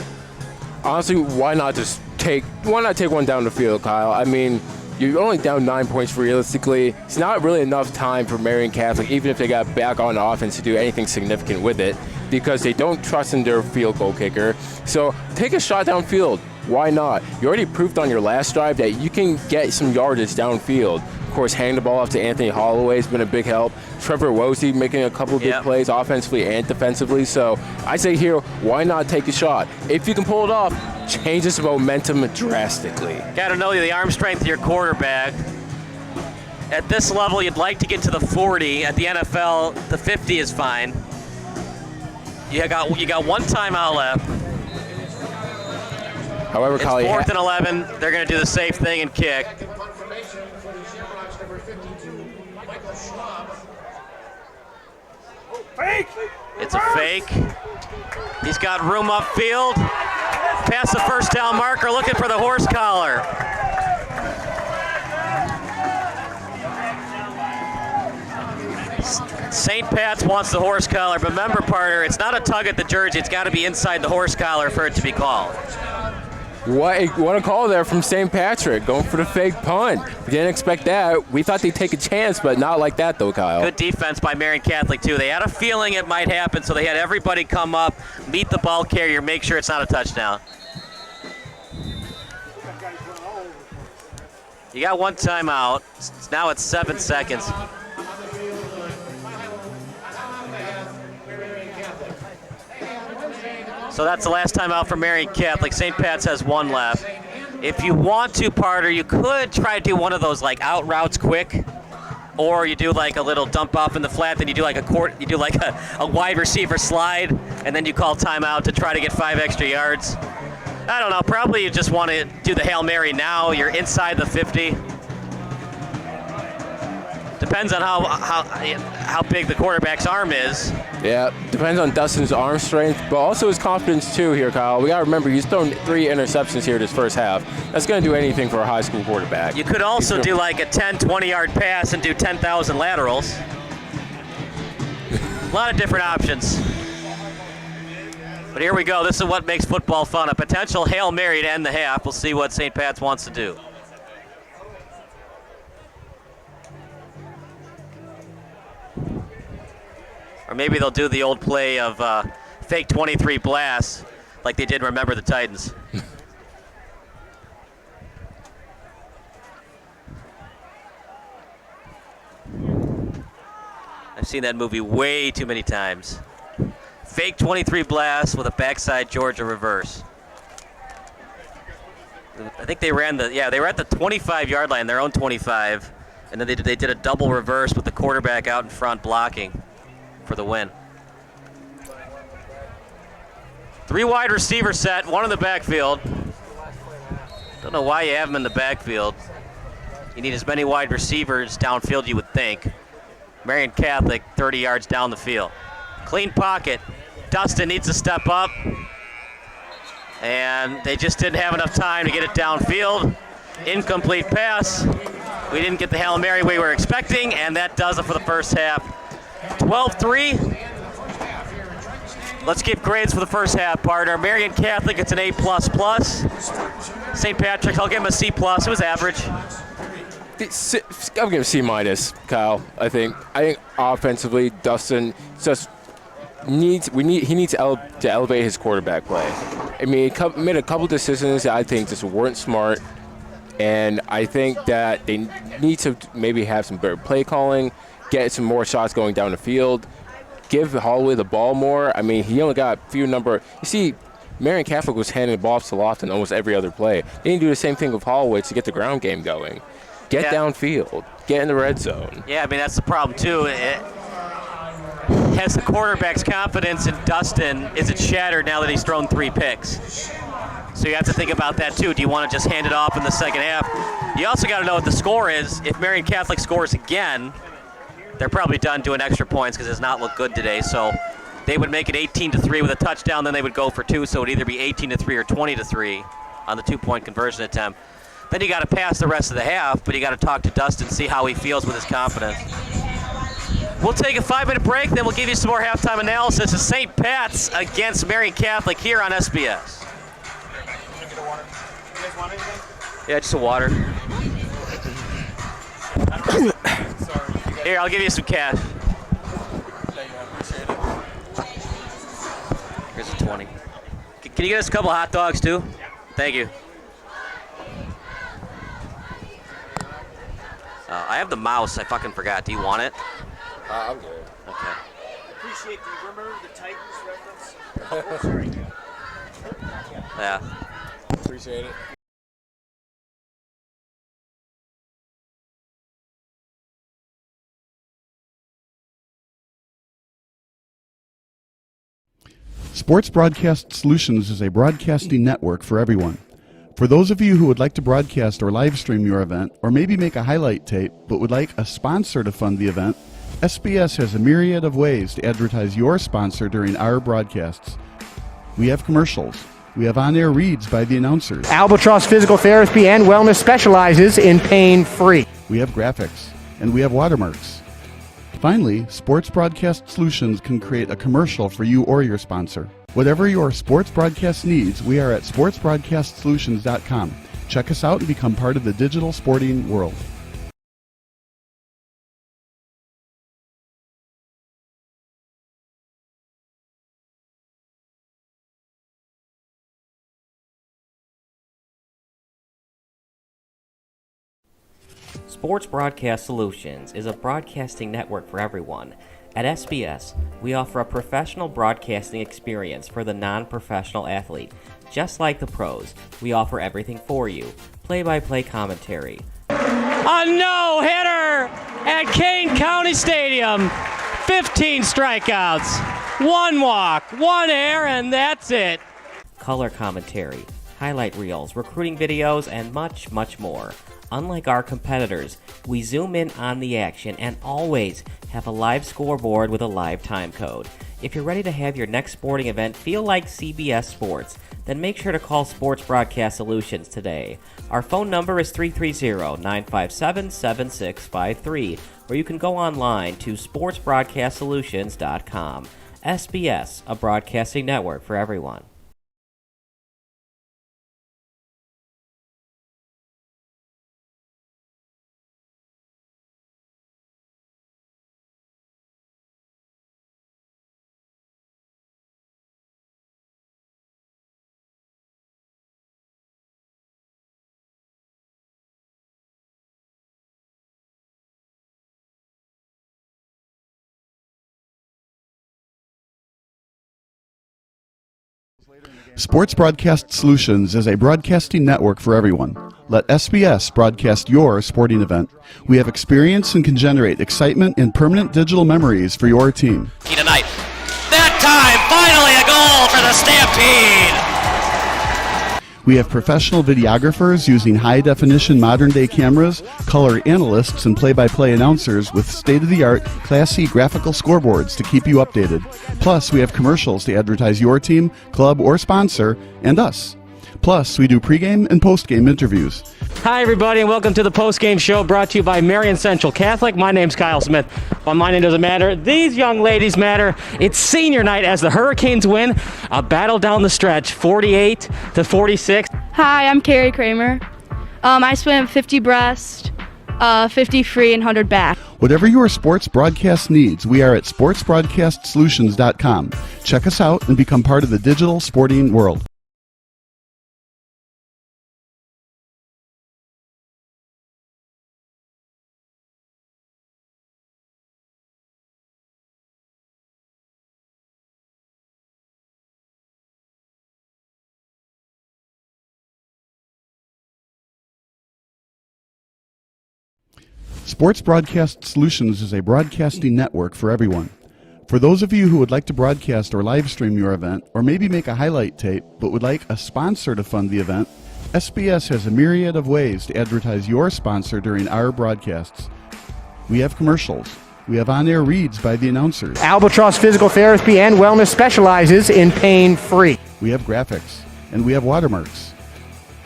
Honestly, why not take one down the field, Kyle? I mean, you're only down 9 points realistically. It's not really enough time for Marian Catholic, even if they got back on offense, to do anything significant with it, because they don't trust in their field goal kicker. So take a shot downfield. Why not? You already proved on your last drive that you can get some yardage downfield. Of course, handing the ball off to Anthony Holloway has been a big help. Trevor Wozy making a couple of big plays offensively and defensively. So I say here, why not take a shot? If you can pull it off, changes the momentum drastically. Got to know the arm strength of your quarterback. At this level, you'd like to get to the 40. At the NFL, the 50 is fine. You got 1 timeout left. However, it's 4th and 11. They're going to do the safe thing and kick. It's a fake. He's got room upfield. Past the first down marker, looking for the horse collar. St. Pat's wants the horse collar, but remember, partner, it's not a tug at the jersey. It's got to be inside the horse collar for it to be called. What a call there from St. Patrick, going for the fake punt. We didn't expect that. We thought they'd take a chance, but not like that though, Kyle. Good defense by Marian Catholic too. They had a feeling it might happen, so they had everybody come up, meet the ball carrier, make sure it's not a touchdown. You got 1 timeout. Now it's 7 seconds. So that's the last time out for Marian Catholic. St. Pat's has 1 left. If you want to, Parter, you could try to do one of those like out routes quick, or you do like a little dump off in the flat, then you do like a wide receiver slide, and then you call timeout to try to get 5 extra yards. I don't know. Probably you just want to do the Hail Mary now. You're inside the 50. Depends on how big the quarterback's arm is. Yeah, depends on Dustin's arm strength, but also his confidence too here, Kyle. We got to remember, he's thrown 3 interceptions here this first half. That's going to do anything for a high school quarterback. You could also do like a 10, 20-yard pass and do 10,000 laterals. A lot of different options. But here we go. This is what makes football fun. A potential Hail Mary to end the half. We'll see what St. Pat's wants to do. Or maybe they'll do the old play of fake 23 blasts like they did Remember the Titans. I've seen that movie way too many times. Fake 23 blast with a backside Georgia reverse. I think they ran they were at the 25-yard line, their own 25, and then they did a double reverse with the quarterback out in front blocking for the win. 3 wide receiver set, 1 in the backfield. Don't know why you have them in the backfield. You need as many wide receivers downfield, you would think. Marian Catholic 30 yards down the field. Clean pocket. Dustin needs to step up. And they just didn't have enough time to get it downfield. Incomplete pass. We didn't get the Hail Mary we were expecting, and that does it for the first half. 12-3. Let's give grades for the first half, partner. Marian Catholic, it's an A++. St. Patrick's, I'll give him a C+. It was average. I'll give a C-, Kyle. I think offensively, Dustin just he needs to elevate his quarterback play. I mean, he made a couple decisions that I think just weren't smart, and I think that they need to maybe have some better play calling, get some more shots going down the field, give Holloway the ball more. I mean, he only got a few number. You see, Marian Catholic was handing the ball off to Lofton almost every other play. They didn't do the same thing with Holloway to get the ground game going. Get downfield. Get in the red zone. Yeah, I mean, that's the problem, too. Has the quarterback's confidence in Dustin, is it shattered now that he's thrown 3 picks? So you have to think about that, too. Do you want to just hand it off in the second half? You also got to know what the score is. If Marian Catholic scores again, they're probably done doing extra points because it's not looked good today. So they would make it 18-3 with a touchdown, then they would go for 2, so it would either be 18-3 or 20-3 on the 2-point conversion attempt. Then you got to pass the rest of the half, but you got to talk to Dustin, see how he feels with his confidence. We'll take a 5-minute break, then we'll give you some more halftime analysis of St. Pat's against Marian Catholic here on SBS. Yeah, just a water. Here, I'll give you some cash. Here's a 20. Can you get us a couple hot dogs, too? Thank you. I have the mouse. I fucking forgot. Do you want it? I'm good. Okay. Appreciate the remember the Titans reference? Yeah. Appreciate it. Sports Broadcast Solutions is a broadcasting network for everyone. For those of you who would like to broadcast or live stream your event, or maybe make a highlight tape, but would like a sponsor to fund the event, SBS has a myriad of ways to advertise your sponsor during our broadcasts. We have commercials. We have on-air reads by the announcers. Albatross Physical Therapy and Wellness specializes in pain-free. We have graphics. And we have watermarks. Finally, Sports Broadcast Solutions can create a commercial for you or your sponsor. Whatever your sports broadcast needs, we are at sportsbroadcastsolutions.com. Check us out and become part of the digital sporting world. Sports Broadcast Solutions is a broadcasting network for everyone. At SBS, we offer a professional broadcasting experience for the non-professional athlete. Just like the pros, we offer everything for you. Play-by-play commentary. A no-hitter at Kane County Stadium. 15 strikeouts, 1 walk, 1 error, and that's it. Color commentary, highlight reels, recruiting videos, and much, much more. Unlike our competitors, we zoom in on the action and always have a live scoreboard with a live time code. If you're ready to have your next sporting event feel like CBS Sports, then make sure to call Sports Broadcast Solutions today. Our phone number is 330-957-7653, or you can go online to sportsbroadcastsolutions.com. SBS, a broadcasting network for everyone. Sports Broadcast Solutions is a broadcasting network for everyone. Let SBS broadcast your sporting event. We have experience and can generate excitement and permanent digital memories for your team. Tonight. That time, finally a goal for the Stampede. We have professional videographers using high-definition modern-day cameras, color analysts, and play-by-play announcers with state-of-the-art, classy graphical scoreboards to keep you updated. Plus, we have commercials to advertise your team, club, or sponsor, and us. Plus, we do pregame and postgame interviews. Hi, everybody, and welcome to the post-game show brought to you by Marian Central Catholic. My name's Kyle Smith, but my name doesn't matter. These young ladies matter. It's senior night as the Hurricanes win a battle down the stretch, 48-46. Hi, I'm Carrie Kramer. I swim 50 breast, 50 free, and 100 back. Whatever your sports broadcast needs, we are at sportsbroadcastsolutions.com. Check us out and become part of the digital sporting world. Sports Broadcast Solutions is a broadcasting network for everyone. For those of you who would like to broadcast or live stream your event, or maybe make a highlight tape, but would like a sponsor to fund the event, SBS has a myriad of ways to advertise your sponsor during our broadcasts. We have commercials. We have on-air reads by the announcers. Albatross Physical Therapy and Wellness specializes in pain-free. We have graphics, and we have watermarks.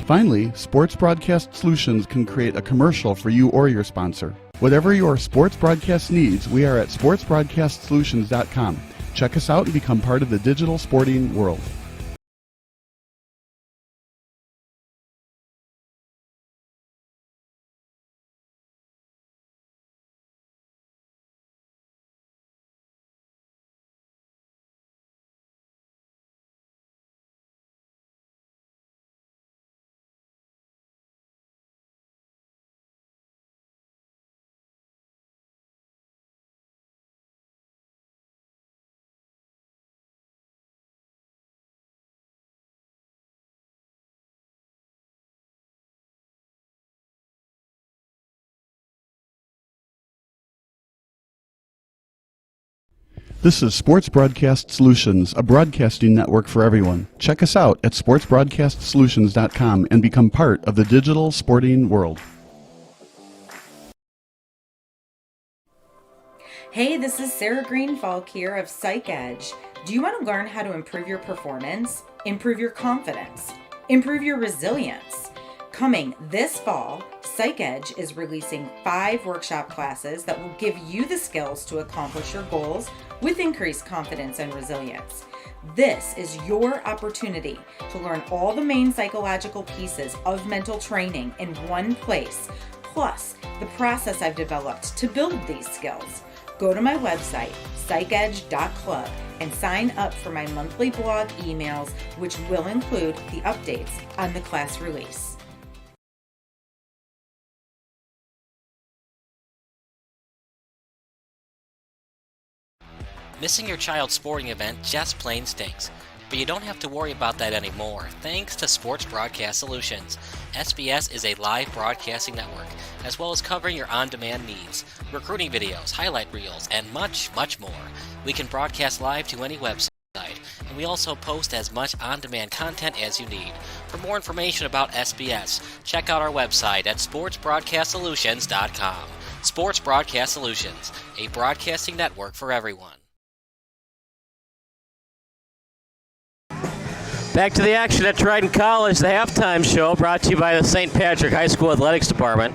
Finally, Sports Broadcast Solutions can create a commercial for you or your sponsor. Whatever your sports broadcast needs, we are at sportsbroadcastsolutions.com. Check us out and become part of the digital sporting world. This is Sports Broadcast Solutions, a broadcasting network for everyone. Check us out at sportsbroadcastsolutions.com and become part of the digital sporting world. Hey, this is Sarah Greenfalk here of Psych Edge. Do you want to learn how to improve your performance, improve your confidence, improve your resilience? Coming this fall, Psych Edge is releasing 5 workshop classes that will give you the skills to accomplish your goals with increased confidence and resilience. This is your opportunity to learn all the main psychological pieces of mental training in one place, plus the process I've developed to build these skills. Go to my website, psychedge.club, and sign up for my monthly blog emails, which will include the updates on the class release. Missing your child's sporting event just plain stinks. But you don't have to worry about that anymore, thanks to Sports Broadcast Solutions. SBS is a live broadcasting network, as well as covering your on-demand needs, recruiting videos, highlight reels, and much, much more. We can broadcast live to any website, and we also post as much on-demand content as you need. For more information about SBS, check out our website at sportsbroadcastsolutions.com. Sports Broadcast Solutions, a broadcasting network for everyone. Back to the action at Triton College, the halftime show brought to you by the St. Patrick High School Athletics Department.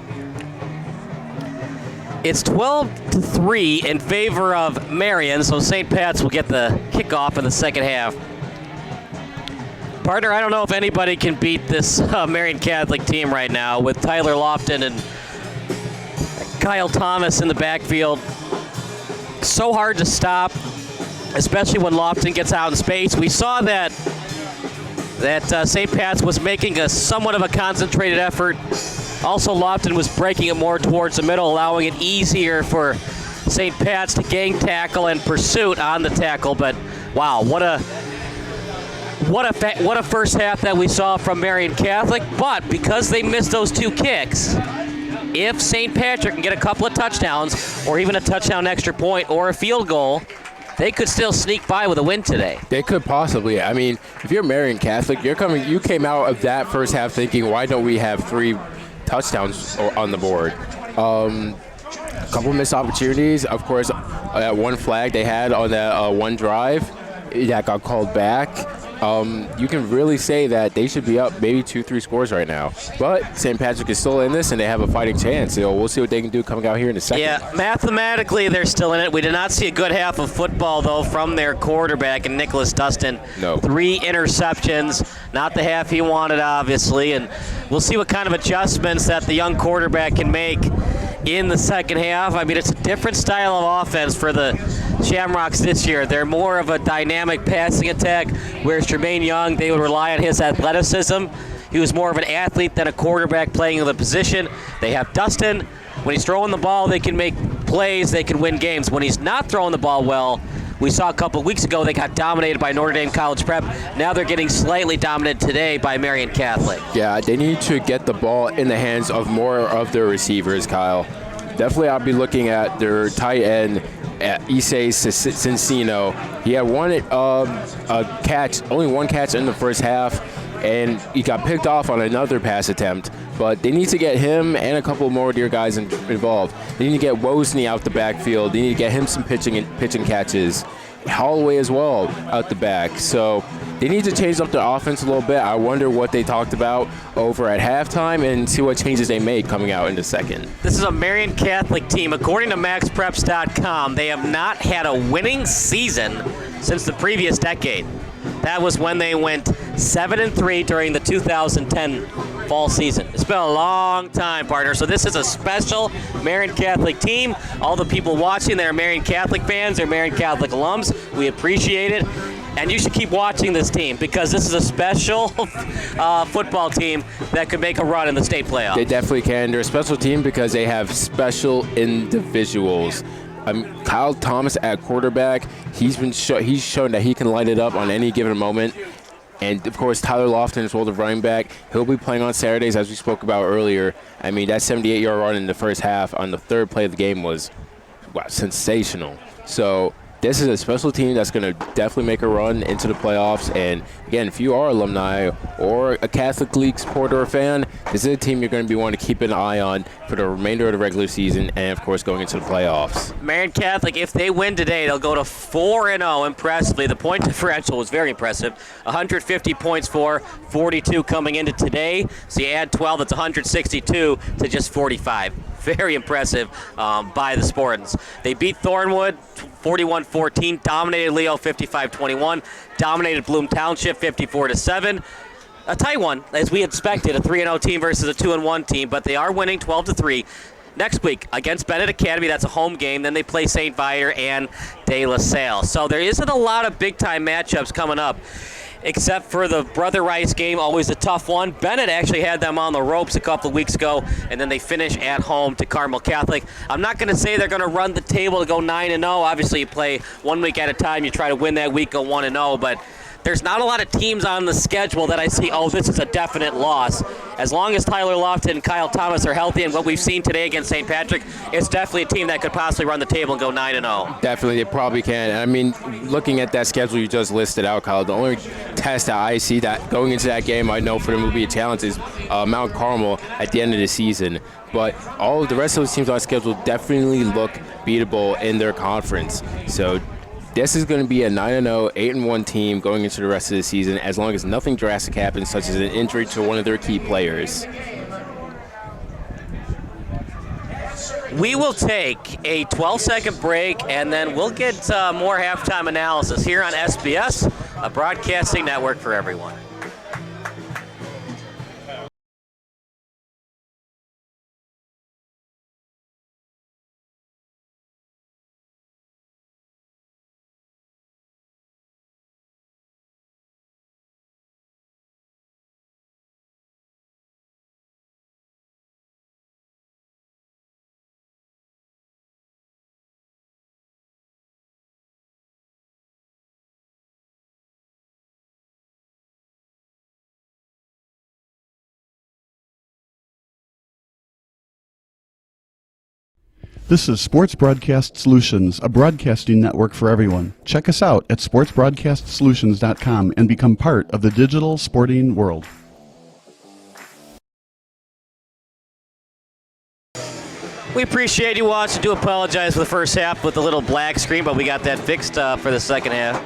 It's 12-3 in favor of Marian, so St. Pat's will get the kickoff in the second half. Partner, I don't know if anybody can beat this Marian Catholic team right now with Tyler Lofton and Kyle Thomas in the backfield. So hard to stop, especially when Lofton gets out in space. We saw that St. Pat's was making a somewhat of a concentrated effort. Also, Lofton was breaking it more towards the middle, allowing it easier for St. Pat's to gang tackle and pursuit on the tackle. But wow, what a first half that we saw from Marian Catholic. But because they missed those 2 kicks, if St. Patrick can get a couple of touchdowns, or even a touchdown extra point, or a field goal, they could still sneak by with a win today. They could possibly. I mean, if you're Marian Catholic, you came out of that first half thinking, why don't we have 3 touchdowns on the board? A couple missed opportunities. Of course, that one flag they had on that one drive that got called back. You can really say that they should be up maybe 2-3 scores right now. But St. Patrick is still in this, and they have a fighting chance. So we'll see what they can do coming out here in a second. Yeah, mathematically they're still in it. We did not see a good half of football, though, from their quarterback, and Nicholas Dustin. No. 3 interceptions, not the half he wanted, obviously. And we'll see what kind of adjustments that the young quarterback can make in the second half. I mean, it's a different style of offense for the Shamrocks this year. They're more of a dynamic passing attack, whereas Jermaine Young, they would rely on his athleticism. He was more of an athlete than a quarterback playing in the position. They have Dustin. When he's throwing the ball, they can make plays, they can win games. When he's not throwing the ball well, we saw a couple of weeks ago they got dominated by Notre Dame College Prep. Now they're getting slightly dominated today by Marian Catholic. Yeah, they need to get the ball in the hands of more of their receivers, Kyle. Definitely I'll be looking at their tight end, Issei Cincino. He had only one catch in the first half, and he got picked off on another pass attempt. But they need to get him and a couple more of their guys involved. They need to get Wozni out the backfield. They need to get him some pitching catches. Holloway as well out the back. So they need to change up their offense a little bit. I wonder what they talked about over at halftime and see what changes they made coming out in the second. This is a Marian Catholic team. According to MaxPreps.com, they have not had a winning season since the previous decade. That was when they went 7-3 during the 2010 fall season. It's been a long time, partner. So this is a special Marian Catholic team. All the people watching, they're Marian Catholic fans, they're Marian Catholic alums. We appreciate it. And you should keep watching this team because this is a special football team that could make a run in the state playoff. They definitely can. They're a special team because they have special individuals. Kyle Thomas at quarterback, he's shown that he can light it up on any given moment. And, of course, Tyler Lofton is the running back. He'll be playing on Saturdays, as we spoke about earlier. I mean, that 78-yard run in the first half on the third play of the game was, sensational. So this is a special team that's going to definitely make a run into the playoffs. And, again, if you are alumni or a Catholic League supporter or fan, this is a team you're going to be wanting to keep an eye on for the remainder of the regular season and, of course, going into the playoffs. Marian Catholic, if they win today, they'll go to 4-0 impressively. The point differential was very impressive. 150 points for, 42 coming into today. So you add 12, that's 162 to just 45. Very impressive by the Spartans. They beat Thornwood 41-14, dominated Leo 55-21, dominated Bloom Township 54-7. A tight one, as we expected, a 3-0 team versus a 2-1 team, but they are winning 12-3. Next week against Bennett Academy, that's a home game. Then they play St. Viator and De La Salle. So there isn't a lot of big-time matchups coming up, except for the Brother Rice game, always a tough one. Bennett actually had them on the ropes a couple of weeks ago, and then they finish at home to Carmel Catholic. I'm not going to say they're going to run the table to go 9-0. Obviously, you play 1 week at a time. You try to win that week, go 1-0, but there's not a lot of teams on the schedule that I see, this is a definite loss. As long as Tyler Lofton and Kyle Thomas are healthy, and what we've seen today against St. Patrick, it's definitely a team that could possibly run the table and go 9-0. Definitely, they probably can. I mean, looking at that schedule you just listed out, Kyle, the only test that I see that going into that game I know for them will be a challenge is Mount Carmel at the end of the season. But all of the rest of those teams on the schedule definitely look beatable in their conference. So this is going to be a 9-0, 8-1 team going into the rest of the season as long as nothing drastic happens, such as an injury to one of their key players. We will take a 12-second break, and then we'll get more halftime analysis here on SBS, a broadcasting network for everyone. This is Sports Broadcast Solutions, a broadcasting network for everyone. Check us out at sportsbroadcastsolutions.com and become part of the digital sporting world. We appreciate you watching. Do apologize for the first half with the little black screen, but we got that fixed for the second half.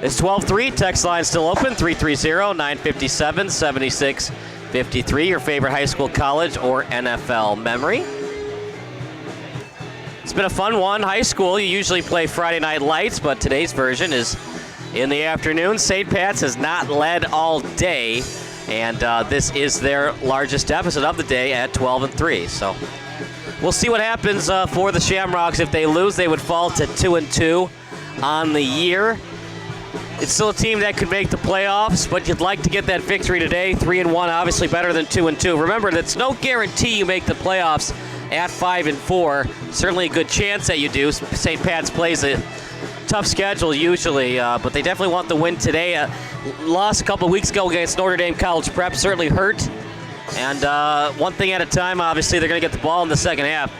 It's 12-3. Text line still open, 330-957-7653. Your favorite high school, college, or NFL memory. It's been a fun one. High school, you usually play Friday Night Lights, but today's version is in the afternoon. St. Pat's has not led all day, and this is their largest deficit of the day at 12-3. So we'll see what happens for the Shamrocks. If they lose, they would fall to 2-2 on the year. It's still a team that could make the playoffs, but you'd like to get that victory today. 3-1, obviously better than 2-2. Remember, that's no guarantee you make the playoffs at 5-4. Certainly a good chance that you do. St. Pat's plays a tough schedule usually, but they definitely want the win today. Lost a couple weeks ago against Notre Dame College Prep, certainly hurt. And one thing at a time, obviously, they're going to get the ball in the second half.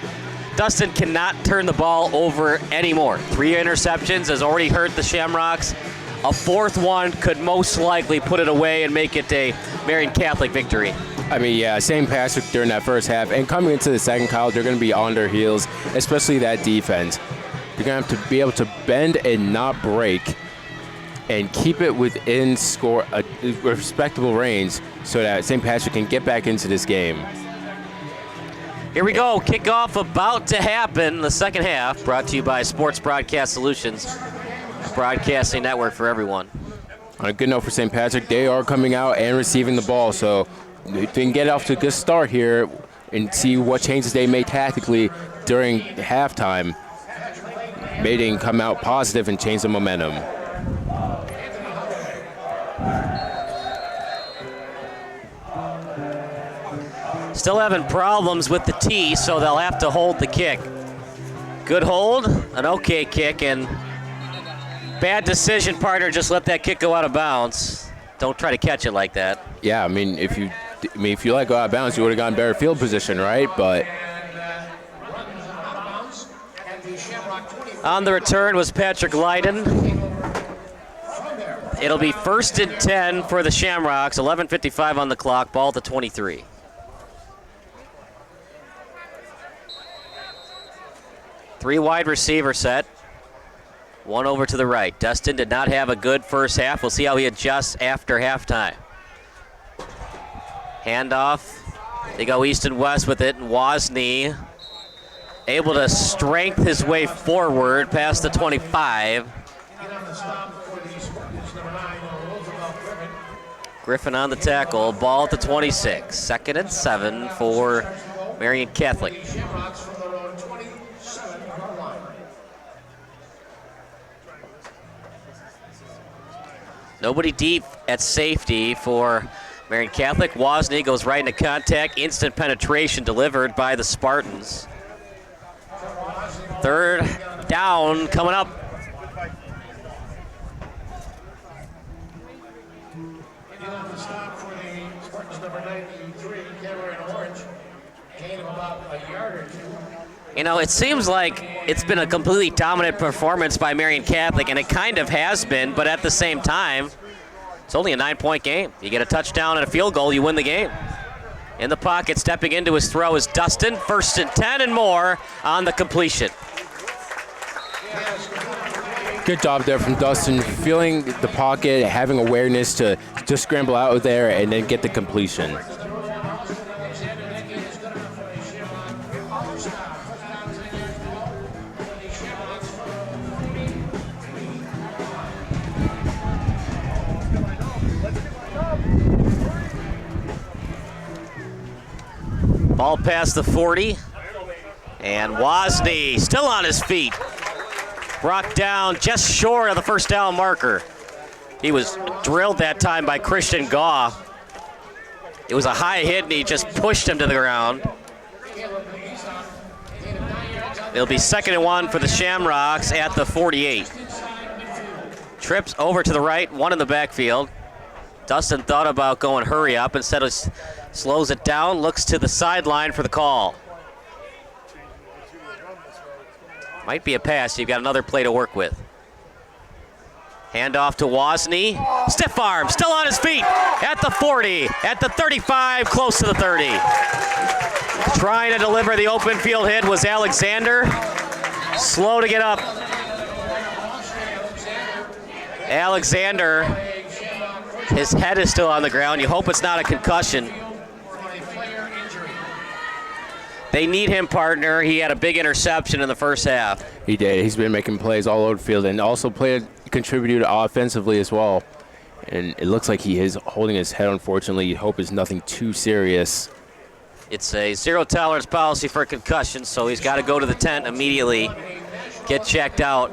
Dustin cannot turn the ball over anymore. 3 interceptions has already hurt the Shamrocks. A fourth one could most likely put it away and make it a Marian Catholic victory. I mean, yeah, St. Patrick during that first half, and coming into the second, Kyle, they're going to be on their heels, especially that defense. They're going to have to be able to bend and not break and keep it within a respectable range so that St. Patrick can get back into this game. Here we go. Kickoff about to happen. The second half brought to you by Sports Broadcast Solutions, broadcasting network for everyone. On a good note for St. Patrick, they are coming out and receiving the ball, so they can get off to a good start here and see what changes they made tactically during halftime. Maybe they can come out positive and change the momentum. Still having problems with the tee, so they'll have to hold the kick. Good hold, an okay kick, and bad decision, partner. Just let that kick go out of bounds. Don't try to catch it like that. Yeah, I mean, if you let it go out of bounds, you would have gotten better field position, right? But on the return was Patrick Lydon. It'll be 1st and 10 for the Shamrocks. 11:55 on the clock. Ball to 23. Three wide receiver set. One over to the right. Dustin did not have a good first half. We'll see how he adjusts after halftime. Handoff. They go east and west with it. And Wozni able to strength his way forward past the 25. Griffin on the tackle. Ball to 26. 2nd and 7 for Marian Catholic. Nobody deep at safety for Marian Catholic. Wozni goes right into contact. Instant penetration delivered by the Spartans. 3rd down coming up. You know, it seems like it's been a completely dominant performance by Marian Catholic, and it kind of has been, but at the same time, it's only a 9-point game. You get a touchdown and a field goal, you win the game. In the pocket, stepping into his throw is Dustin. 1st and 10 and more on the completion. good job there from Dustin, feeling the pocket, having awareness to just scramble out there and then get the completion. Ball past the 40, and Wozni still on his feet. Brought down just short of the first down marker. He was drilled that time by Christian Gaw. It was a high hit, and he just pushed him to the ground. It'll be 2nd and 1 for the Shamrocks at the 48. Trips over to the right, one in the backfield. Dustin thought about going hurry up. Instead of slows it down, looks to the sideline for the call. Might be a pass. You've got another play to work with. Handoff to Wozni. Stiff arm, still on his feet. At the 40, at the 35, close to the 30. Trying to deliver the open field hit was Alexander. Slow to get up. Alexander, his head is still on the ground. You hope it's not a concussion. They need him, partner. He had a big interception in the first half. He did. He's been making plays all over the field and also contributed offensively as well. And it looks like he is holding his head, unfortunately. You hope it's nothing too serious. It's a zero tolerance policy for concussions, so he's got to go to the tent immediately, get checked out.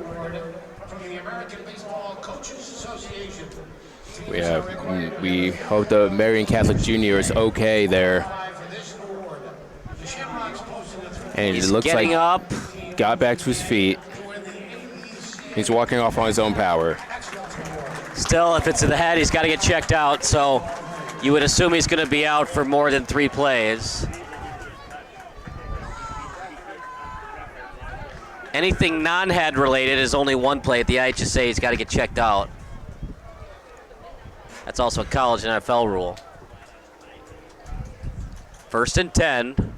We hope the Marian Catholic Junior is okay there. And He's it looks getting like up. Got back to his feet. He's walking off on his own power. Still, if it's in the head, he's got to get checked out, so you would assume he's going to be out for more than 3 plays. Anything non-head related is only 1 play at the IHSA. He's got to get checked out. That's also a college and NFL rule. 1st and 10.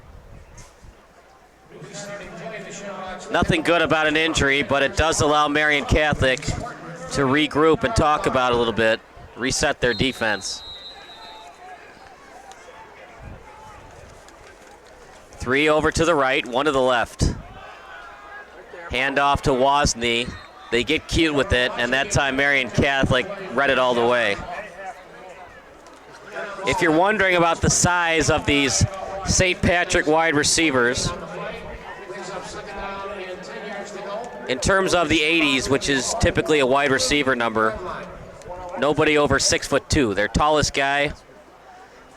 Nothing good about an injury, but it does allow Marian Catholic to regroup and talk about it a little bit, reset their defense. 3 over to the right, 1 to the left. Handoff to Wozni. They get cute with it, and that time Marian Catholic read it all the way. If you're wondering about the size of these St. Patrick wide receivers, in terms of the 80s, which is typically a wide receiver number, nobody over 6'2". Their tallest guy,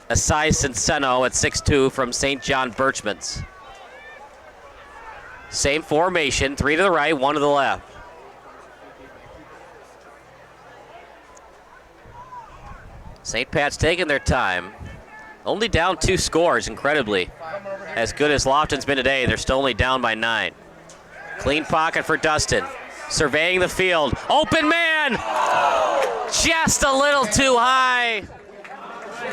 Asai Cinceno at 6'2" from St. John Birchmans. Same formation, 3 to the right, 1 to the left. St. Pat's taking their time. Only down 2 scores, incredibly. As good as Lofton's been today, they're still only down by 9. Clean pocket for Dustin. Surveying the field. Open man! Just a little too high.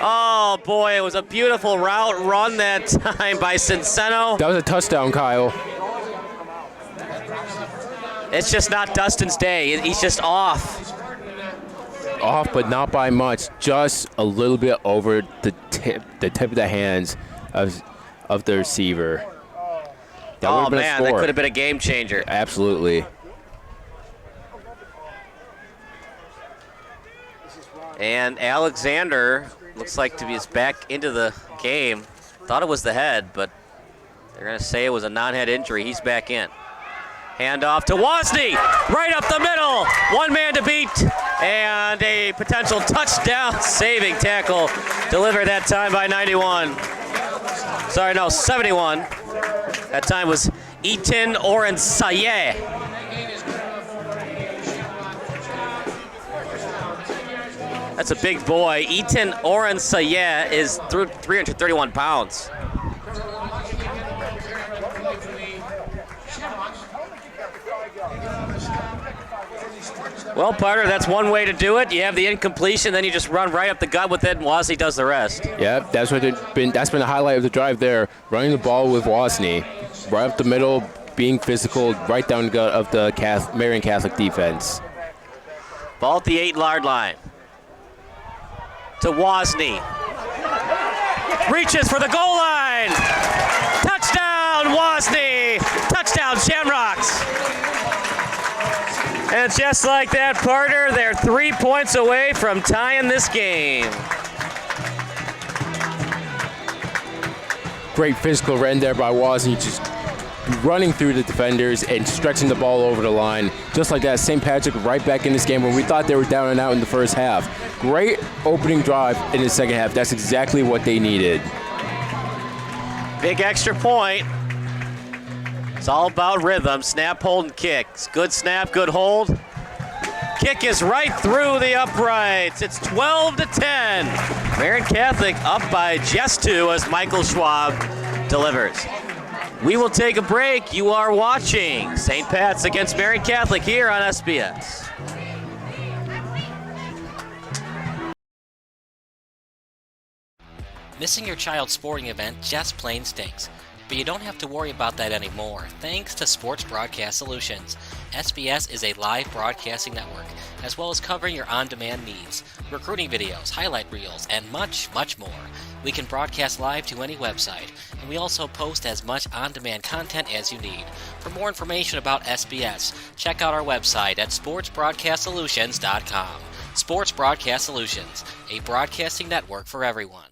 Oh boy, it was a beautiful route run that time by Cinceno. That was a touchdown, Kyle. It's just not Dustin's day. He's just off. Off, but not by much. Just a little bit over the tip of the hands of the receiver. Oh man, that could have been a game changer. Absolutely. And Alexander looks like to be back into the game. Thought it was the head, but they're going to say it was a non-head injury. He's back in. Handoff to Wozni, right up the middle. 1 man to beat, and a potential touchdown saving tackle delivered that time by 91. Sorry, no, 71. That time was Eaton Orensaye. That's a big boy. Eaton Orensaye is 331 pounds. Well, partner, that's one way to do it. You have the incompletion, then you just run right up the gut with it, and Wozni does the rest. Yeah, that's been the highlight of the drive there. Running the ball with Wozni, right up the middle, being physical, right down the gut of the Marian Catholic defense. Ball at the 8-yard line. To Wozni. Reaches for the goal line. Touchdown, Wozni. Touchdown, Shamrocks. And just like that, partner, they're 3 points away from tying this game. Great physical run there by Wozni, just running through the defenders and stretching the ball over the line. Just like that, St. Patrick right back in this game when we thought they were down and out in the first half. Great opening drive in the second half. That's exactly what they needed. Big extra point. It's all about rhythm. Snap, hold, and kick. Good snap, good hold. Kick is right through the uprights. It's 12-10. Marian Catholic up by just 2 as Michael Schwab delivers. We will take a break. You are watching St. Pat's against Marian Catholic here on SBS. Missing your child's sporting event just plain stinks. But you don't have to worry about that anymore, thanks to Sports Broadcast Solutions. SBS is a live broadcasting network, as well as covering your on-demand needs, recruiting videos, highlight reels, and much, much more. We can broadcast live to any website, and we also post as much on-demand content as you need. For more information about SBS, check out our website at sportsbroadcastsolutions.com. Sports Broadcast Solutions, a broadcasting network for everyone.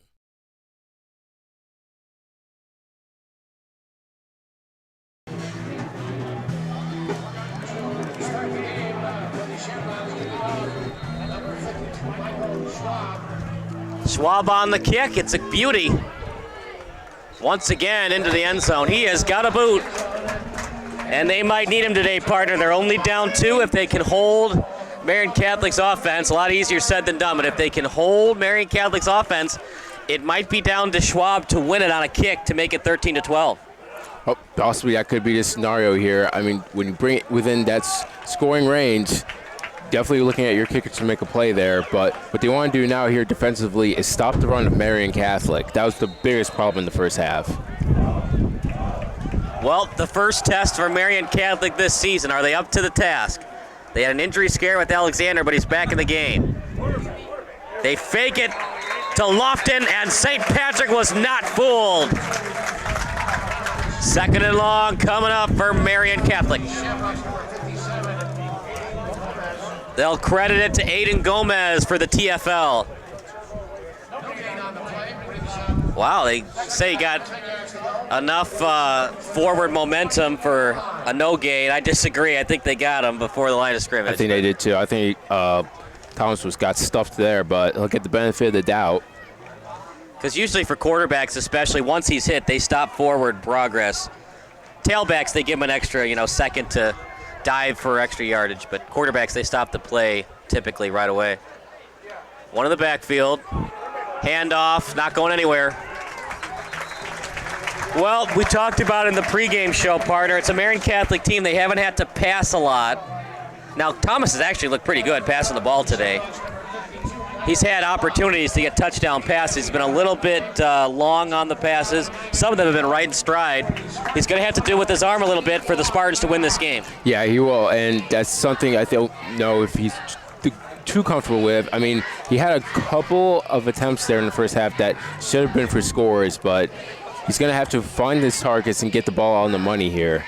Schwab on the kick. It's a beauty. Once again into the end zone. He has got a boot. And they might need him today, partner. They're only down 2 if they can hold Marian Catholic's offense. A lot easier said than done, but if they can hold Marian Catholic's offense, it might be down to Schwab to win it on a kick to make it 13-12. Oh, possibly that could be the scenario here. I mean, when you bring it within that scoring range, definitely looking at your kicker to make a play there. But what they want to do now here defensively is stop the run of Marian Catholic. That was the biggest problem in the first half. Well, the first test for Marian Catholic this season. Are they up to the task? They had an injury scare with Alexander, but he's back in the game. They fake it to Lofton, and St. Patrick was not fooled. 2nd and long coming up for Marian Catholic. They'll credit it to Aiden Gomez for the TFL. Wow, they say he got enough forward momentum for a no gain. I disagree. I think they got him before the line of scrimmage. I think they did too. I think Thomas got stuffed there, but he'll get the benefit of the doubt. Because usually for quarterbacks, especially once he's hit, they stop forward progress. Tailbacks, they give him an extra, second to dive for extra yardage, but quarterbacks, they stop the play typically right away. One in the backfield. Handoff, not going anywhere. Well, we talked about in the pregame show, partner. It's a Marian Catholic team. They haven't had to pass a lot. Now, Thomas has actually looked pretty good passing the ball today. He's had opportunities to get touchdown passes. He's been a little bit long on the passes. Some of them have been right in stride. He's going to have to do with his arm a little bit for the Spartans to win this game. Yeah, he will, and that's something I don't know if he's too comfortable with. I mean, he had a couple of attempts there in the first half that should have been for scores, but he's going to have to find his targets and get the ball on the money here.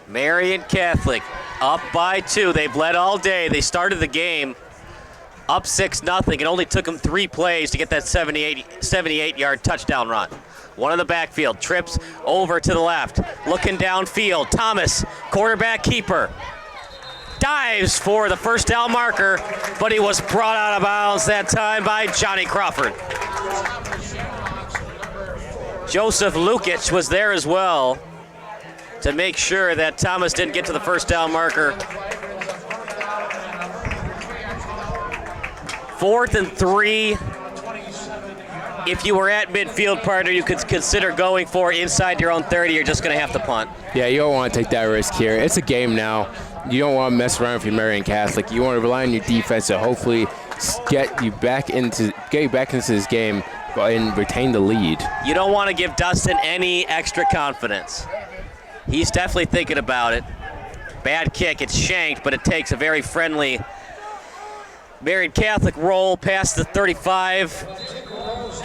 Marian Catholic up by 2. They've led all day. They started the game up 6-0. It only took them 3 plays to get that 78-yard touchdown run. One in the backfield, trips over to the left, looking downfield. Thomas, quarterback keeper, dives for the first down marker, but he was brought out of bounds that time by Johnny Crawford. Joseph Lukic was there as well to make sure that Thomas didn't get to the first down marker. 4th and 3. If you were at midfield, partner, you could consider going for inside your own 30. You're just going to have to punt. Yeah, you don't want to take that risk here. It's a game now. You don't want to mess around with your Marian Catholic. You want to rely on your defense to hopefully get you back into this game and retain the lead. You don't want to give Dustin any extra confidence. He's definitely thinking about it. Bad kick. It's shanked, but it takes a very friendly Marian Catholic roll past the 35.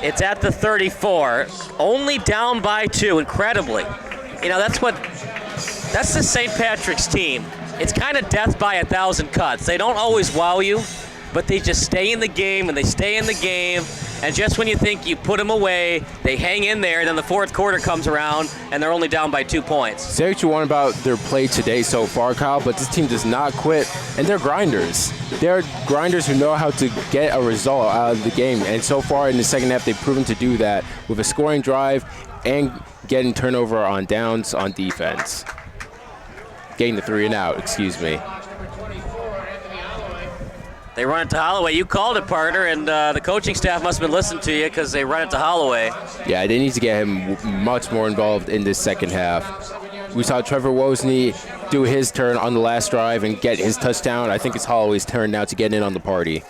It's at the 34. Only down by 2, incredibly. That's the St. Patrick's team. It's kind of death by 1,000 cuts. They don't always wow you, but they just stay in the game, and they stay in the game. And just when you think you put them away, they hang in there, and then the 4th quarter comes around, and they're only down by 2 points. Say what you want about their play today so far, Kyle, but this team does not quit, and they're grinders. They're grinders who know how to get a result out of the game, and so far in the second half, they've proven to do that with a scoring drive and getting turnover on downs on defense. Getting the 3 and out, excuse me. They run it to Holloway. You called it, partner, and the coaching staff must have been listening to you because they run it to Holloway. Yeah, they need to get him much more involved in this second half. We saw Trevor Wozni do his turn on the last drive and get his touchdown. I think it's Holloway's turn now to get in on the party.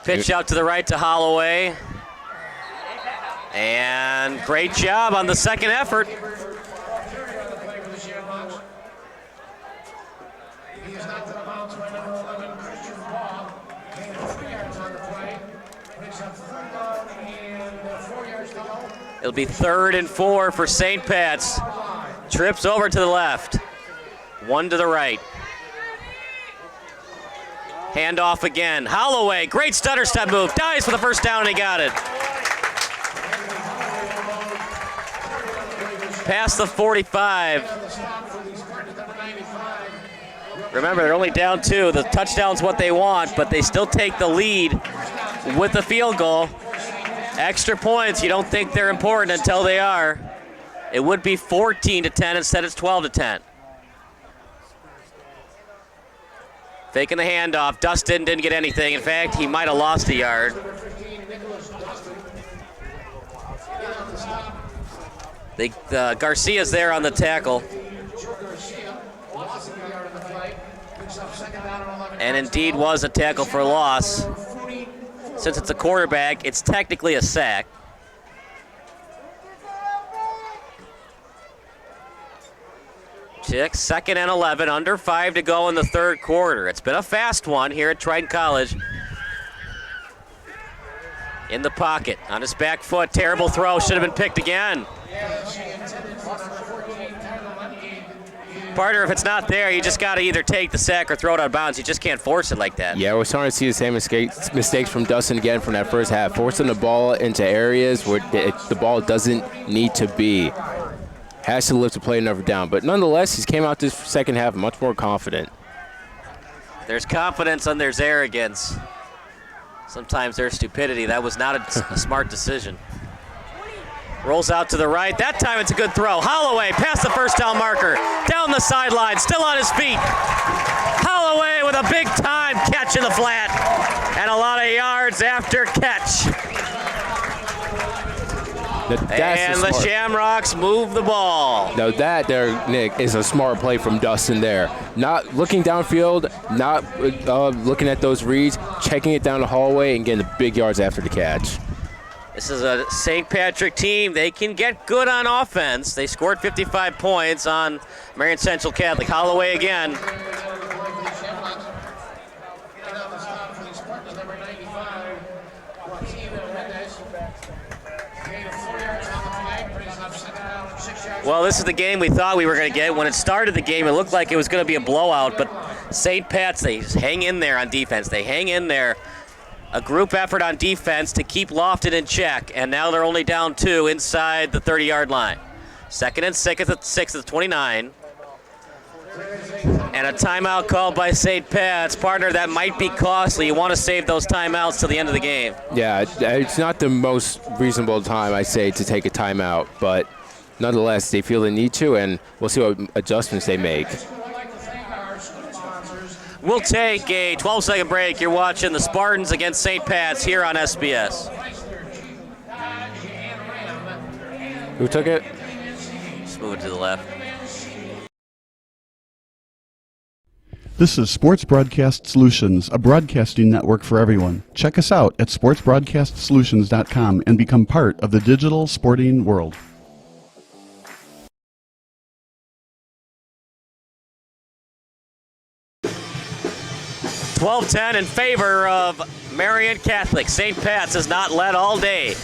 Pitch out to the right to Holloway. And great job on the second effort. It'll be 3rd and 4 for St. Pat's. Trips over to the left. 1 to the right. Handoff again. Holloway, great stutter step move. Dives for the first down, and he got it. Past the 45. Remember, they're only down 2. The touchdown's what they want, but they still take the lead with the field goal. Extra points, you don't think they're important until they are. It would be 14-10, instead it's 12-10. Faking the handoff. Dustin didn't get anything. In fact, he might have lost a yard. Garcia's there on the tackle. And indeed was a tackle for loss. Since it's a quarterback, it's technically a sack. Chick, 2nd and 11, under 5 to go in the 3rd quarter. It's been a fast one here at Triton College. In the pocket, on his back foot, terrible throw, should have been picked again. Partner, if it's not there, you just got to either take the sack or throw it out of bounds. You just can't force it like that. Yeah, we're starting to see the same mistakes from Dustin again from that first half, forcing the ball into areas where the ball doesn't need to be. Has to live to play another down, but nonetheless, he's came out this second half much more confident. There's confidence and there's arrogance. Sometimes there's stupidity. That was not a smart decision. Rolls out to the right. That time it's a good throw. Holloway past the first down marker. Down the sideline, still on his feet. Holloway with a big time catch in the flat. And a lot of yards after catch. And the Shamrocks move the ball. Now that there, Nick, is a smart play from Dustin there. Not looking downfield, not looking at those reads, checking it down the hallway and getting the big yards after the catch. This is a St. Patrick team. They can get good on offense. They scored 55 points on Marian Central Catholic. Holloway again. Well, this is the game we thought we were going to get. When it started the game, it looked like it was going to be a blowout, but St. Pat's, they hang in there on defense. They hang in there. A group effort on defense to keep Lofton in check, and now they're only down 2 inside the 30-yard line. 2nd and 6 at the 29. And a timeout called by St. Pat's. Partner, that might be costly. You want to save those timeouts till the end of the game. Yeah, it's not the most reasonable time, I say, to take a timeout, but nonetheless, they feel the need to, and we'll see what adjustments they make. We'll take a 12-second break. You're watching the Spartans against St. Pat's here on SBS. Who took it? Just move it to the left. This is Sports Broadcast Solutions, a broadcasting network for everyone. Check us out at sportsbroadcastsolutions.com and become part of the digital sporting world. 12-10 in favor of Marian Catholic. St. Pat's has not led all day.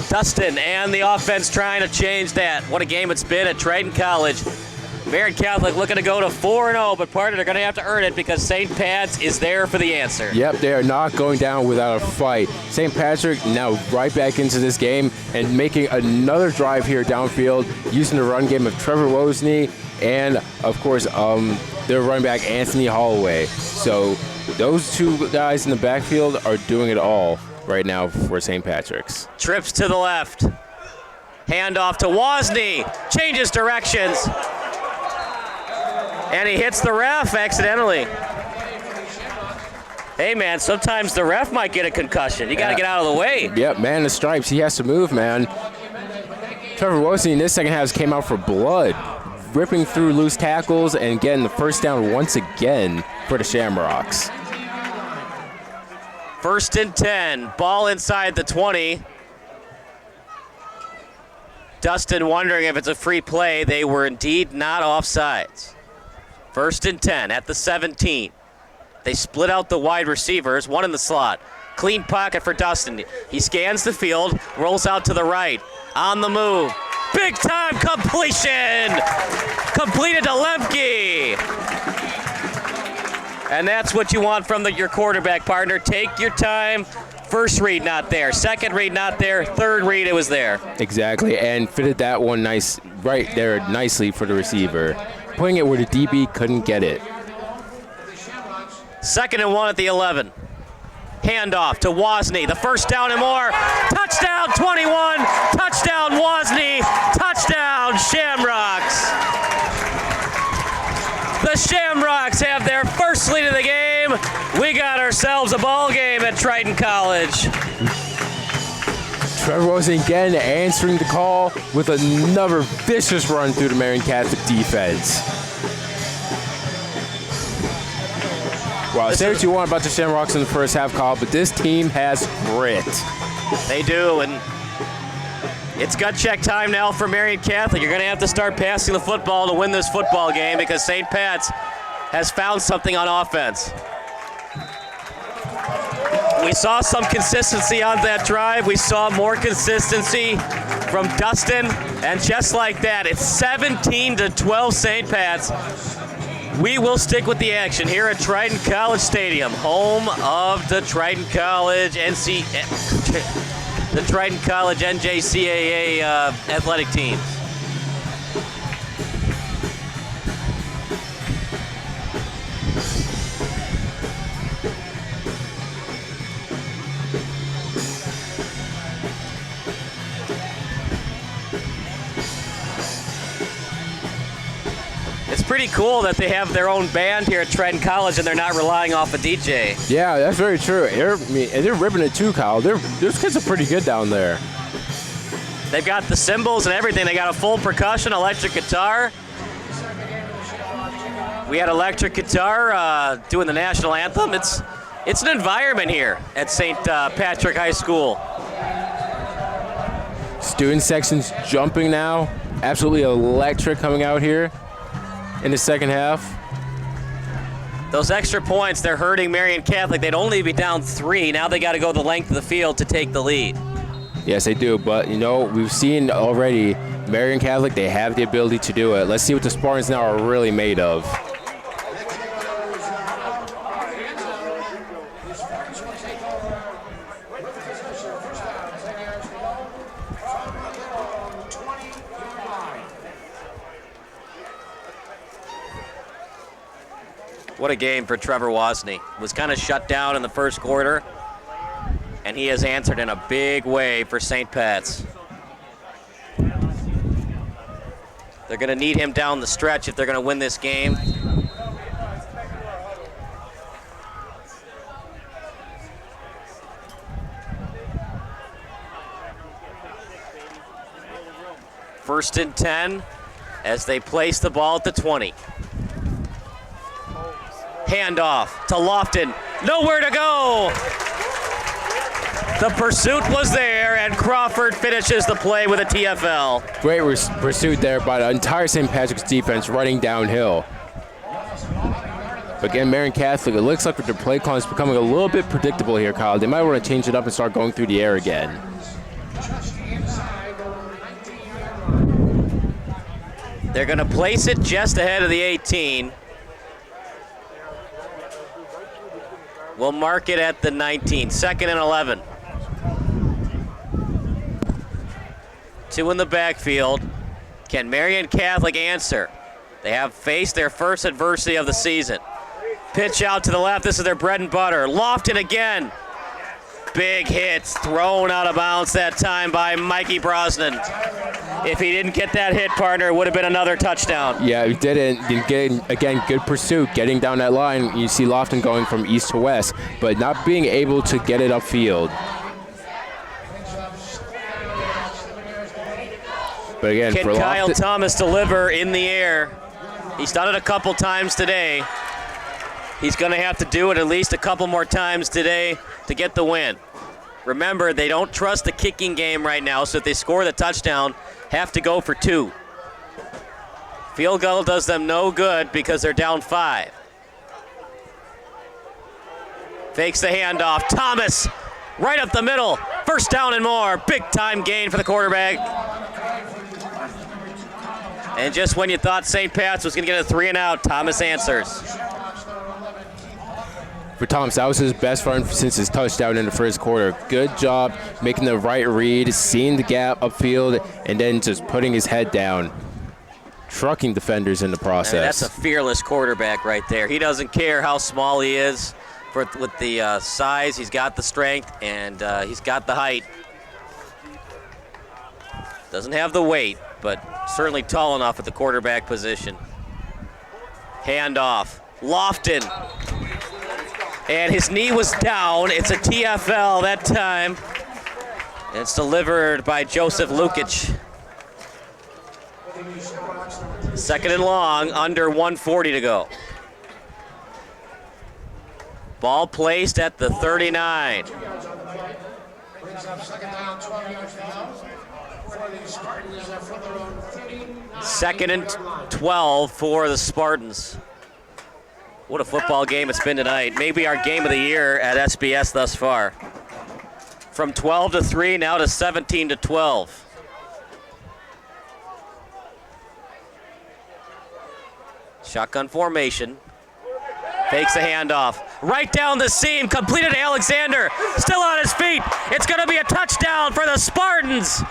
Dustin and the offense trying to change that. What a game it's been at Triton College. Marian Catholic looking to go to 4-0, but partner, they're going to have to earn it because St. Pat's is there for the answer. Yep, they are not going down without a fight. St. Patrick now right back into this game and making another drive here downfield using the run game of Trevor Wozni and, of course, their running back Anthony Holloway. So those two guys in the backfield are doing it all right now for St. Patrick's. Trips to the left. Handoff to Wozni. Changes directions. And he hits the ref accidentally. Hey, man, sometimes the ref might get a concussion. You got to get out of the way. Yep, man, the stripes. He has to move, man. Trevor Wozni in this second half came out for blood, ripping through loose tackles and getting the first down once again for the Shamrocks. 1st and 10, ball inside the 20. Dustin wondering if it's a free play. They were indeed not offsides. 1st and 10 at the 17. They split out the wide receivers, one in the slot. Clean pocket for Dustin. He scans the field, rolls out to the right. On the move. Big time completion! Completed to Lemke. And that's what you want from your quarterback partner. Take your time. First read not there. Second read not there. Third read it was there. Exactly, and fitted that one right there nicely for the receiver. Putting it where the DB couldn't get it. 2nd and 1 at the 11. Handoff to Wozni. The first down and more. Touchdown 21. Touchdown Wozni. Touchdown Shamrocks. The Shamrocks have their first lead of the game. We got ourselves a ball game at Triton College. Trevor Wozni again answering the call with another vicious run through the Marian Catholic defense. Wow, say what you want about the Shamrocks in the first half, Kyle, but this team has grit. They do, and it's gut check time now for Marian Catholic. You're going to have to start passing the football to win this football game because St. Pat's has found something on offense. We saw some consistency on that drive. We saw more consistency from Dustin, and just like that, it's 17-12 St. Pat's. We will stick with the action here at Triton College Stadium, home of the Triton College the Triton College NJCAA athletic teams. It's pretty cool that they have their own band here at Triton College and they're not relying off a DJ. Yeah, that's very true. They're ripping it too, Kyle. Those kids are pretty good down there. They've got the cymbals and everything. They got a full percussion, electric guitar. We had electric guitar doing the national anthem. It's an environment here at St. Patrick High School. Student section's jumping now. Absolutely electric coming out here in the second half. Those extra points, they're hurting Marian Catholic. They'd only be down 3. Now they got to go the length of the field to take the lead. Yes, they do. But, we've seen already Marian Catholic, they have the ability to do it. Let's see what the Spartans now are really made of. What a game for Trevor Wozni. Was kind of shut down in the first quarter, and he has answered in a big way for St. Pat's. They're going to need him down the stretch if they're going to win this game. First and 10 as they place the ball at the 20. Handoff to Lofton. Nowhere to go. The pursuit was there, and Crawford finishes the play with a TFL. Great pursuit there by the entire St. Patrick's defense running downhill. Again, Marian Catholic, it looks like their play call is becoming a little bit predictable here, Kyle. They might want to change it up and start going through the air again. They're going to place it just ahead of the 18. We'll mark it at the 19. 2nd and 11. 2 in the backfield. Can Marian Catholic answer? They have faced their first adversity of the season. Pitch out to the left. This is their bread and butter. Lofton again. Big hits thrown out of bounds that time by Mikey Brosnan. If he didn't get that hit, partner, it would have been another touchdown. Yeah, he didn't. Again, good pursuit, getting down that line. You see Lofton going from east to west, but not being able to get it upfield. But again, Can for Kyle Lofton, Thomas deliver in the air? He's done it a couple times today. He's going to have to do it at least a couple more times today to get the win. Remember, they don't trust the kicking game right now, so if they score the touchdown, have to go for 2. Field goal does them no good because they're down 5. Fakes the handoff. Thomas, right up the middle. First down and more. Big time gain for the quarterback. And just when you thought St. Pat's was going to get a 3 and out, Thomas answers. for Thomas, that was his best run since his touchdown in the first quarter. Good job making the right read, seeing the gap upfield, and then just putting his head down, trucking defenders in the process. I mean, that's a fearless quarterback right there. He doesn't care how small he is. With the size, he's got the strength, and he's got the height. Doesn't have the weight, but certainly tall enough at the quarterback position. Handoff. Lofton. And his knee was down. It's a TFL that time. And it's delivered by Joseph Lukic. Second and long, under 1:40 to go. Ball placed at the 39. Second and 12 for the Spartans. What a football game it's been tonight. Maybe our game of the year at SBS thus far. From 12-3 now to 17-12. Shotgun formation. Fakes the handoff. Right down the seam. Completed to Alexander. Still on his feet. It's going to be a touchdown for the Spartans.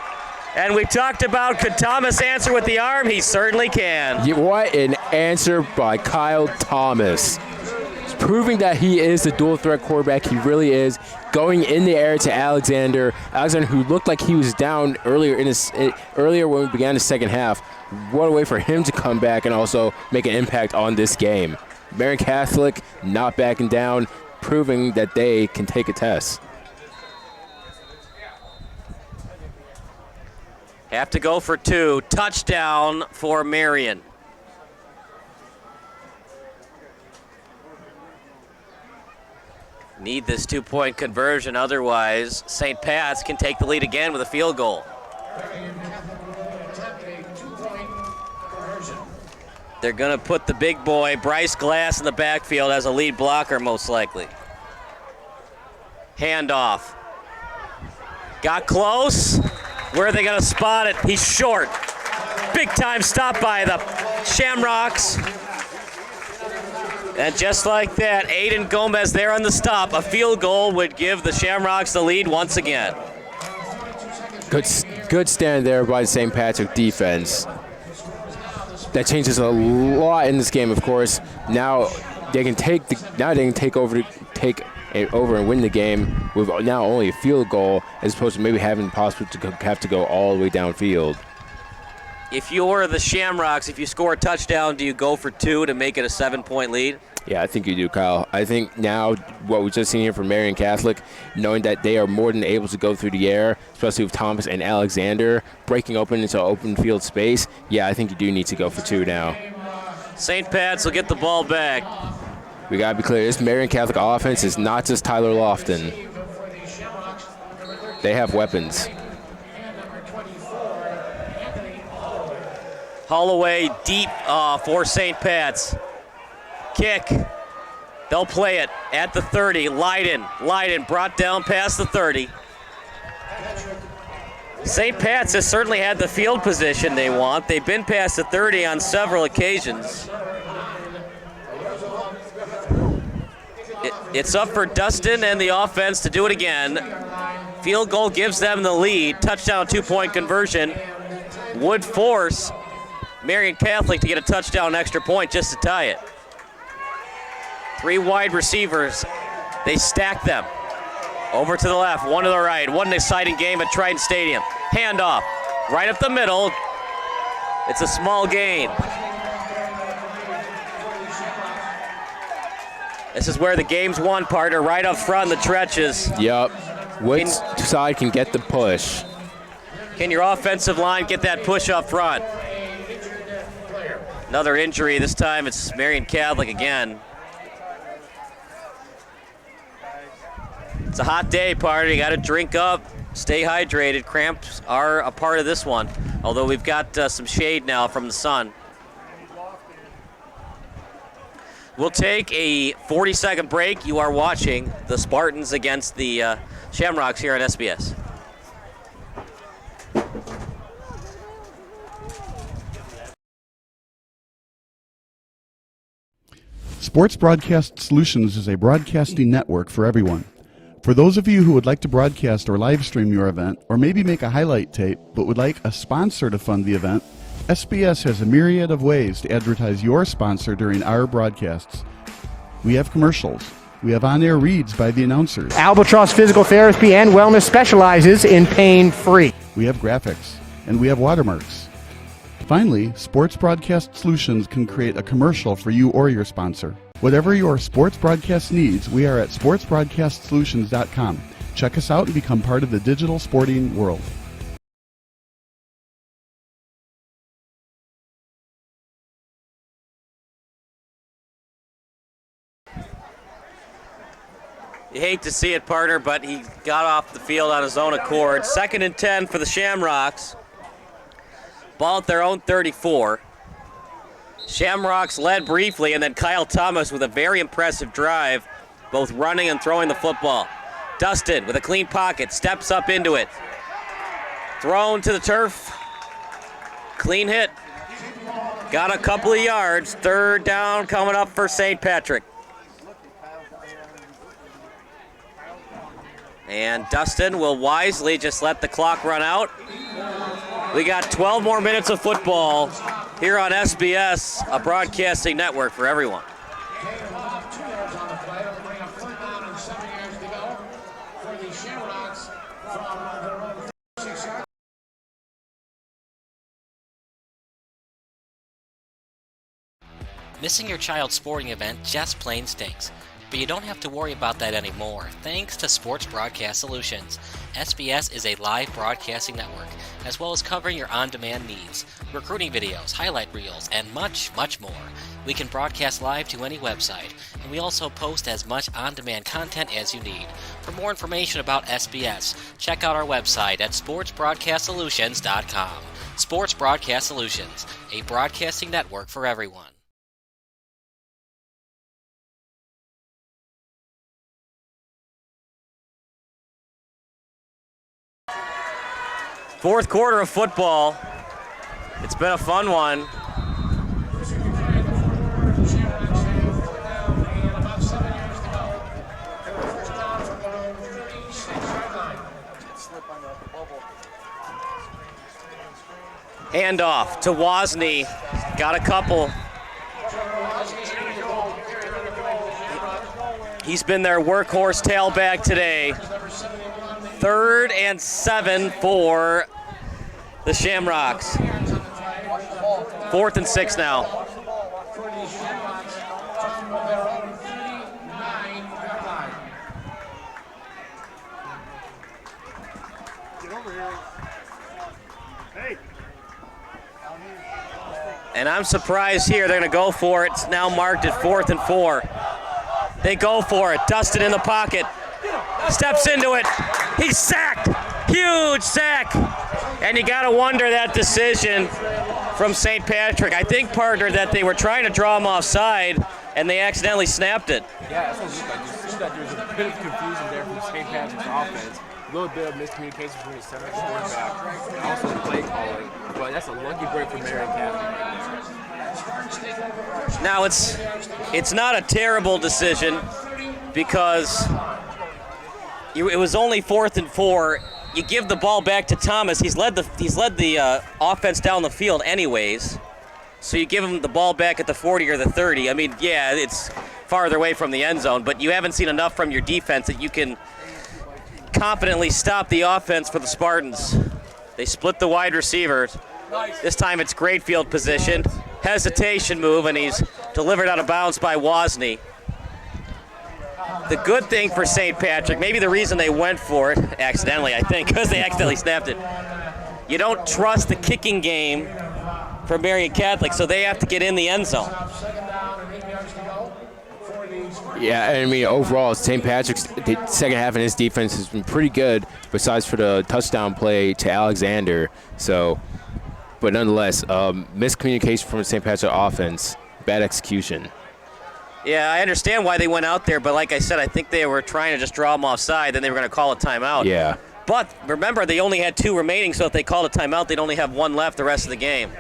And we talked about, could Thomas answer with the arm? He certainly can. What an answer by Kyle Thomas. It's proving that he is the dual threat quarterback. He really is. Going in the air to Alexander. Alexander, who looked like he was down earlier when we began the second half. What a way for him to come back and also make an impact on this game. Marian Catholic not backing down, proving that they can take a test. Have to go for 2. Touchdown for Marian. Need this 2-point conversion, otherwise St. Pat's can take the lead again with a field goal. They're going to put the big boy, Bryce Glass, in the backfield as a lead blocker, most likely. Handoff. Got close. Where are they going to spot it? He's short. Big time stop by the Shamrocks. And just like that, Aiden Gomez there on the stop. A field goal would give the Shamrocks the lead once again. Good stand there by the St. Patrick defense. That changes a lot in this game, of course. Now they can take it over and win the game with now only a field goal, as opposed to maybe having the possibility to have to go all the way downfield. If you're the Shamrocks, if you score a touchdown, do you go for 2 to make it a 7-point lead? Yeah, I think you do, Kyle. I think now what we've just seen here from Marian Catholic, knowing that they are more than able to go through the air, especially with Thomas and Alexander breaking open into open field space, yeah, I think you do need to go for 2 now. St. Pat's will get the ball back. We got to be clear, this Marian Catholic offense is not just Tyler Lofton. They have weapons. Holloway deep for St. Pat's. Kick. They'll play it at the 30. Leiden brought down past the 30. St. Pat's has certainly had the field position they want. They've been past the 30 on several occasions. It's up for Dustin and the offense to do it again. Field goal gives them the lead. Touchdown, 2-point conversion would force Marian Catholic to get a touchdown extra point just to tie it. 3 wide receivers. They stack them. Over to the left, one to the right. What an exciting game at Triton Stadium. Handoff, right up the middle. It's a small gain. This is where the game's won, partner, right up front in the trenches. Yep. Which side can get the push? Can your offensive line get that push up front? Another injury. This time it's Marian Catholic again. It's a hot day, partner. You got to drink up, stay hydrated. Cramps are a part of this one, although we've got some shade now from the sun. We'll take a 40-second break. You are watching the Spartans against the Shamrocks here on SBS. Sports Broadcast Solutions is a broadcasting network for everyone. For those of you who would like to broadcast or live stream your event, or maybe make a highlight tape, but would like a sponsor to fund the event, SBS has a myriad of ways to advertise your sponsor during our broadcasts. We have commercials. We have on-air reads by the announcers. Albatross Physical Therapy and Wellness specializes in pain-free. We have graphics. And we have watermarks. Finally, Sports Broadcast Solutions can create a commercial for you or your sponsor. Whatever your sports broadcast needs, we are at sportsbroadcastsolutions.com. Check us out and become part of the digital sporting world. You hate to see it, partner, but he got off the field on his own accord. 2nd and 10 for the Shamrocks. Ball at their own 34. Shamrocks led briefly, and then Kyle Thomas with a very impressive drive, both running and throwing the football. Dustin with a clean pocket, steps up into it. Thrown to the turf. Clean hit. Got a couple of yards. 3rd down coming up for St. Patrick. And Dustin will wisely just let the clock run out. We got 12 more minutes of football here on SBS, a broadcasting network for everyone. Missing your child's sporting event just plain stinks. But you don't have to worry about that anymore, thanks to Sports Broadcast Solutions. SBS is a live broadcasting network, as well as covering your on-demand needs, recruiting videos, highlight reels, and much, much more. We can broadcast live to any website, and we also post as much on-demand content as you need. For more information about SBS, check out our website at sportsbroadcastsolutions.com. Sports Broadcast Solutions, a broadcasting network for everyone. Fourth quarter of football. It's been a fun one. Handoff to Wozni. Got a couple. He's been their workhorse tailback today. 3rd and 7 for the Shamrocks. 4th and 6 now. And I'm surprised here. They're going to go for it. It's now marked at 4th and 4. They go for it. Dustin in the pocket. Steps into it. He's sacked. Huge sack. And you got to wonder that decision from St. Patrick. I think, partner, that they were trying to draw him offside, and they accidentally snapped it. Yeah, that's what it looked like. You see that there's a bit of confusion there from St. Patrick's offense. A little bit of miscommunication between the center and quarterback, and also the play caller. But that's a lucky break for Marian Catholic. Now, it's not a terrible decision because it was only 4th and 4. You give the ball back to Thomas. He's led the offense down the field anyways. So you give him the ball back at the 40 or the 30. I mean, yeah, it's farther away from the end zone, but you haven't seen enough from your defense that you can confidently stop the offense for the Spartans. They split the wide receivers. This time it's great field position. Hesitation move, and he's delivered out of bounds by Wozni. The good thing for St. Patrick, maybe the reason they went for it, accidentally I think, because they accidentally snapped it. You don't trust the kicking game for Marian Catholic, so they have to get in the end zone. Yeah, I mean, overall, St. Patrick's the second half in his defense has been pretty good, besides for the touchdown play to Alexander. So, but nonetheless, miscommunication from the St. Patrick offense, bad execution. Yeah, I understand why they went out there, but like I said, I think they were trying to just draw them offside, then they were going to call a timeout. Yeah. But remember, they only had 2 remaining, so if they called a timeout, they'd only have 1 left the rest of the game.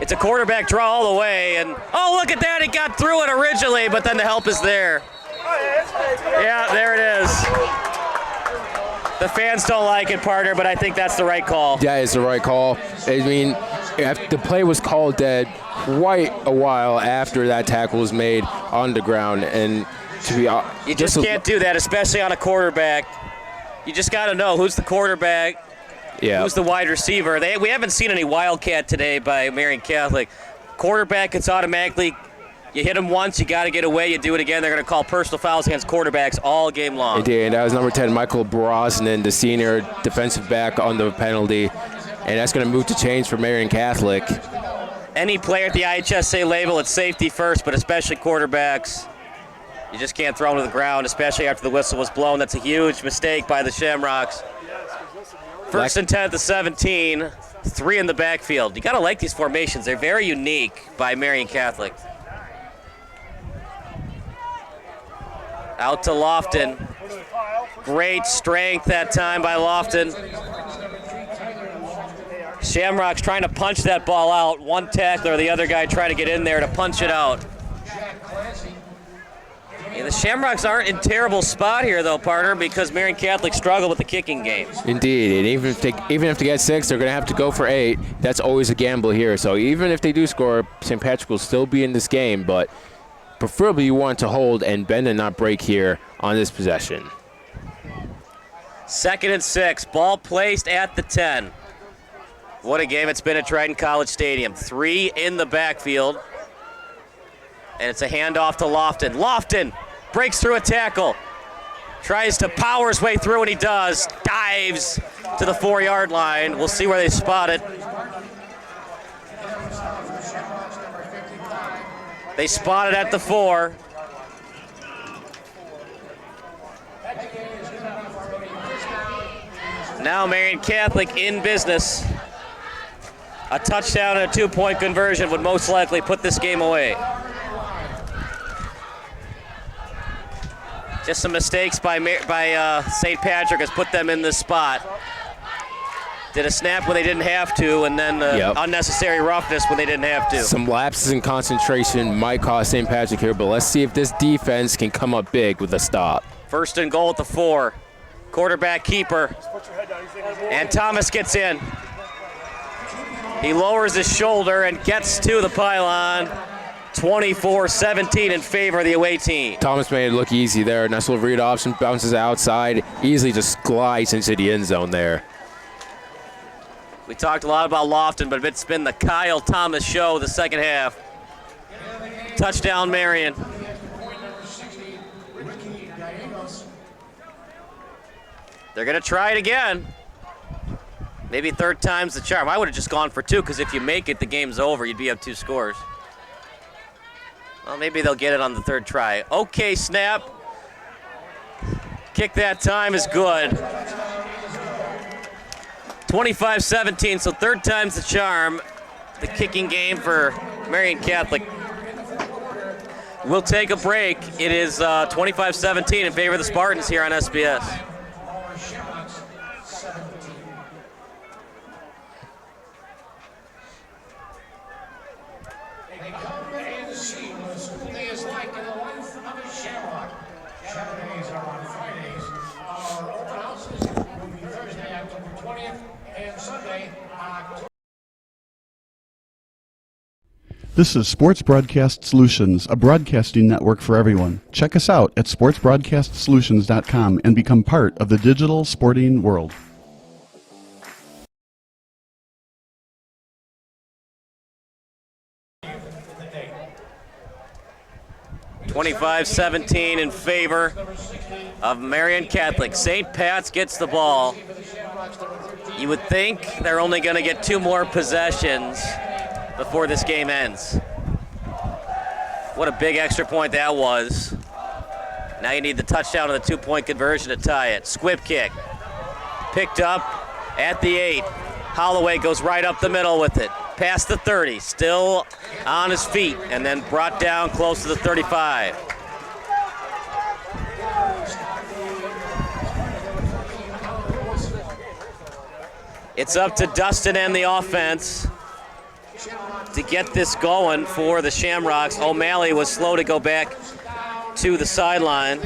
It's a quarterback draw all the way, and oh, look at that, he got through it originally, but then the help is there. Yeah, there it is. The fans don't like it, partner, but I think that's the right call. Yeah, it's the right call. I mean, the play was called dead quite a while after that tackle was made on the ground, and to be you just can't do that, especially on a quarterback. You just got to know who's the quarterback, who's the wide receiver. We haven't seen any wildcat today by Marian Catholic. Quarterback, it's automatically, you hit him once, you got to get away, you do it again. They're going to call personal fouls against quarterbacks all game long. It did, and that was number 10, Michael Brosnan, the senior defensive back on the penalty, and that's going to move to change for Marian Catholic. Any player at the IHSA label, it's safety first, but especially quarterbacks. You just can't throw them to the ground, especially after the whistle was blown. That's a huge mistake by the Shamrocks. First and 10 at the 17, 3 in the backfield. You got to like these formations. They're very unique by Marian Catholic. Out to Lofton. Great strength that time by Lofton. Shamrocks trying to punch that ball out. One tackler, the other guy trying to get in there to punch it out. Yeah, the Shamrocks aren't in terrible spot here, though, partner, because Marian Catholic struggled with the kicking game. Indeed, and even if they get 6, they're going to have to go for 8. That's always a gamble here. So even if they do score, St. Patrick will still be in this game, but preferably you want to hold and bend and not break here on this possession. 2nd and 6, ball placed at the 10. What a game it's been at Triton College Stadium. 3 in the backfield. And it's a handoff to Lofton. Lofton breaks through a tackle. Tries to power his way through, and he does. Dives to the 4-yard line. We'll see where they spot it. They spot it at the 4. Now Marian Catholic in business. A touchdown and a 2-point conversion would most likely put this game away. Just some mistakes by St. Patrick has put them in this spot. Did a snap when they didn't have to, and then unnecessary roughness when they didn't have to. Some lapses in concentration might cost St. Patrick here, but let's see if this defense can come up big with a stop. 1st and goal at the 4. Quarterback keeper. And Thomas gets in. He lowers his shoulder and gets to the pylon. 24-17 in favor of the away team. Thomas made it look easy there. Nice little read option, bounces outside, easily just glides into the end zone there. We talked a lot about Lofton, but it's been the Kyle Thomas show the second half. Touchdown, Marian. They're going to try it again. Maybe 3rd time's the charm. I would have just gone for 2, because if you make it, the game's over. You'd be up 2 scores. Well, maybe they'll get it on the 3rd try. Okay, snap. Kick that time is good. 25-17, so 3rd time's the charm. The kicking game for Marian Catholic. We'll take a break. It is 25-17 in favor of the Spartans here on SBS. This is Sports Broadcast Solutions, a broadcasting network for everyone. Check us out at sportsbroadcastsolutions.com and become part of the digital sporting world. (25-17) in favor of Marian Catholic. St. Pat's gets the ball. You would think they're only going to get 2 more possessions before this game ends. What a big extra point that was. Now you need the touchdown and the 2-point conversion to tie it. Squib kick. Picked up at the 8. Holloway goes right up the middle with it. Past the 30, still on his feet, and then brought down close to the 35. It's up to Dustin and the offense to get this going for the Shamrocks. O'Malley was slow to go back to the sideline.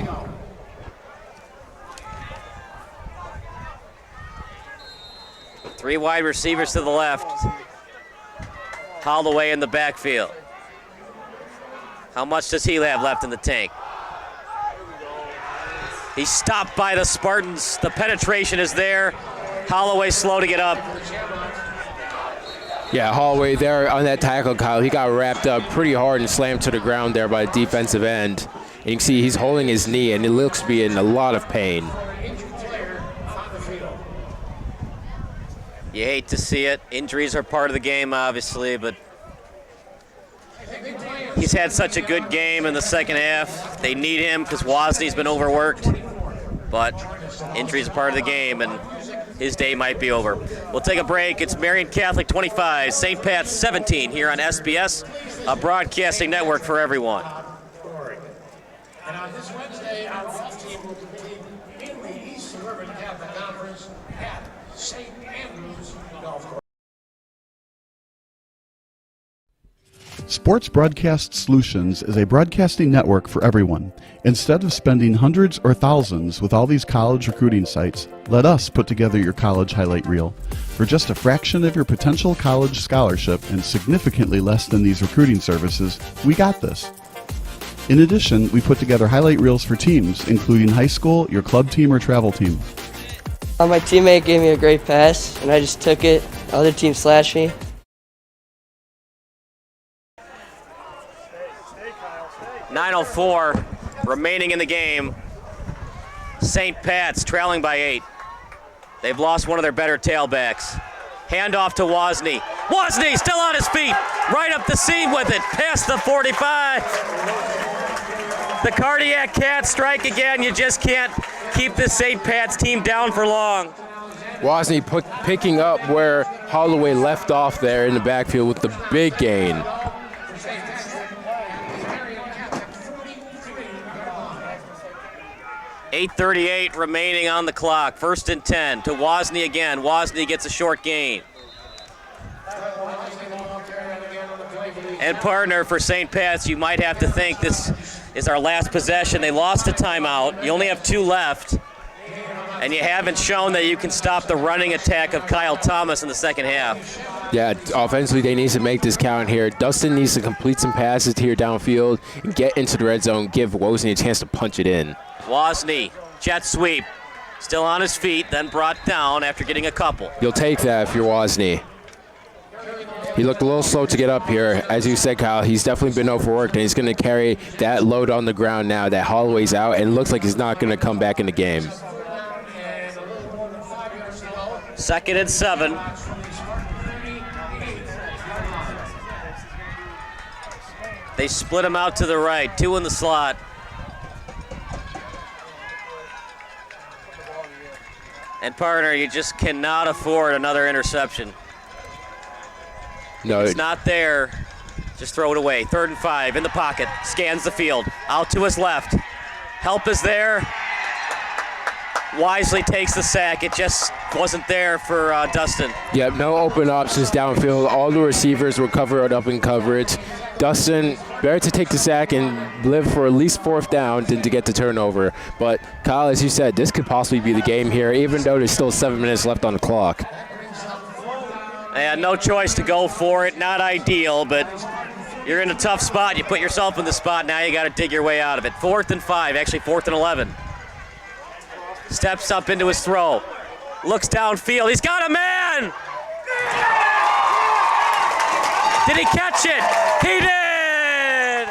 Three wide receivers to the left. Holloway in the backfield. How much does he have left in the tank? He's stopped by the Spartans. The penetration is there. Holloway slow to get up. Yeah, Holloway there on that tackle, Kyle. He got wrapped up pretty hard and slammed to the ground there by the defensive end. And you can see he's holding his knee, and it looks to be in a lot of pain. You hate to see it. Injuries are part of the game, obviously, but he's had such a good game in the second half. They need him because Wozni been overworked, but injuries are part of the game, and his day might be over. We'll take a break. It's Marian Catholic 25, St. Pat's 17 here on SBS, a broadcasting network for everyone. And on this Wednesday, our golf team will compete in the East Suburban Catholic Conference at St. Andrews Golf Course. Sports Broadcast Solutions is a broadcasting network for everyone. Instead of spending hundreds or thousands with all these college recruiting sites, let us put together your college highlight reel. For just a fraction of your potential college scholarship and significantly less than these recruiting services, we got this. In addition, we put together highlight reels for teams, including high school, your club team, or travel team. My teammate gave me a great pass, and I just took it. The other team slashed me. .904 remaining in the game. St. Pat's trailing by 8. They've lost one of their better tailbacks. Handoff to Wozni. Wozni still on his feet. Right up the seam with it. Past the 45. The cardiac cat strike again. You just can't keep the St. Pat's team down for long. Wozni picking up where Holloway left off there in the backfield with the big gain. .838 remaining on the clock. 1st and 10 to Wozni again. Wozni gets a short gain. And partner for St. Pat's, you might have to think this is our last possession. They lost a timeout. You only have 2 left. And you haven't shown that you can stop the running attack of Kyle Thomas in the second half. Yeah, offensively, they need to make this count here. Dustin needs to complete some passes here downfield and get into the red zone, give Wozni a chance to punch it in. Wozni, jet sweep, still on his feet, then brought down after getting a couple. You'll take that if you're Wozni. He looked a little slow to get up here. As you said, Kyle, he's definitely been overworked, and he's going to carry that load on the ground now that Holloway's out, and it looks like he's not going to come back in the game. 2nd and 7. They split him out to the right, 2 in the slot. And partner, you just cannot afford another interception. No, it's not there. Just throw it away. 3rd and 5 in the pocket. Scans the field. Out to his left. Help is there. Wisely takes the sack. It just wasn't there for Dustin. Yep, no open options downfield. All the receivers were covered up in coverage. Dustin, better to take the sack and live for at least 4th down than to get the turnover. But Kyle, as you said, this could possibly be the game here, even though there's still 7 minutes left on the clock. And no choice to go for it. Not ideal, but You're in a tough spot. You put yourself in the spot. Now you got to dig your way out of it. 4th and 5, actually 4th and 11. Steps up into his throw. Looks downfield. He's got a man! Did he catch it? He did!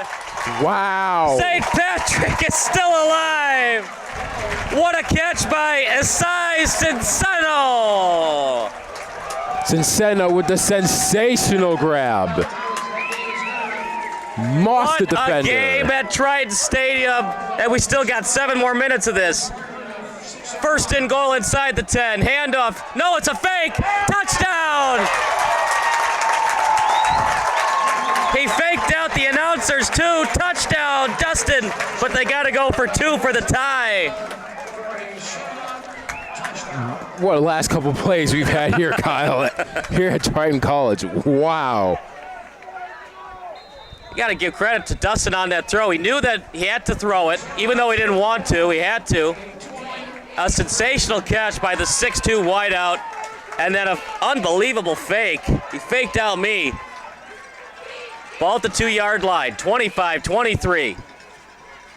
Wow. St. Patrick is still alive. What a catch by Esai Cinceno. Cinceno with the sensational grab. Mossed the defender. What a game at Triton Stadium. And we still got 7 more minutes of this. 1st and goal inside the 10. Handoff. No, it's a fake. Touchdown. He faked out the announcers too. Touchdown, Dustin. But they got to go for 2 for the tie. What a last couple plays we've had here, Kyle, here at Triton College. Wow. You got to give credit to Dustin on that throw. He knew that he had to throw it, even though he didn't want to. He had to. A sensational catch by the 6'2 wideout, and then an unbelievable fake. He faked out me. Ball at the 2-yard line, 25-23.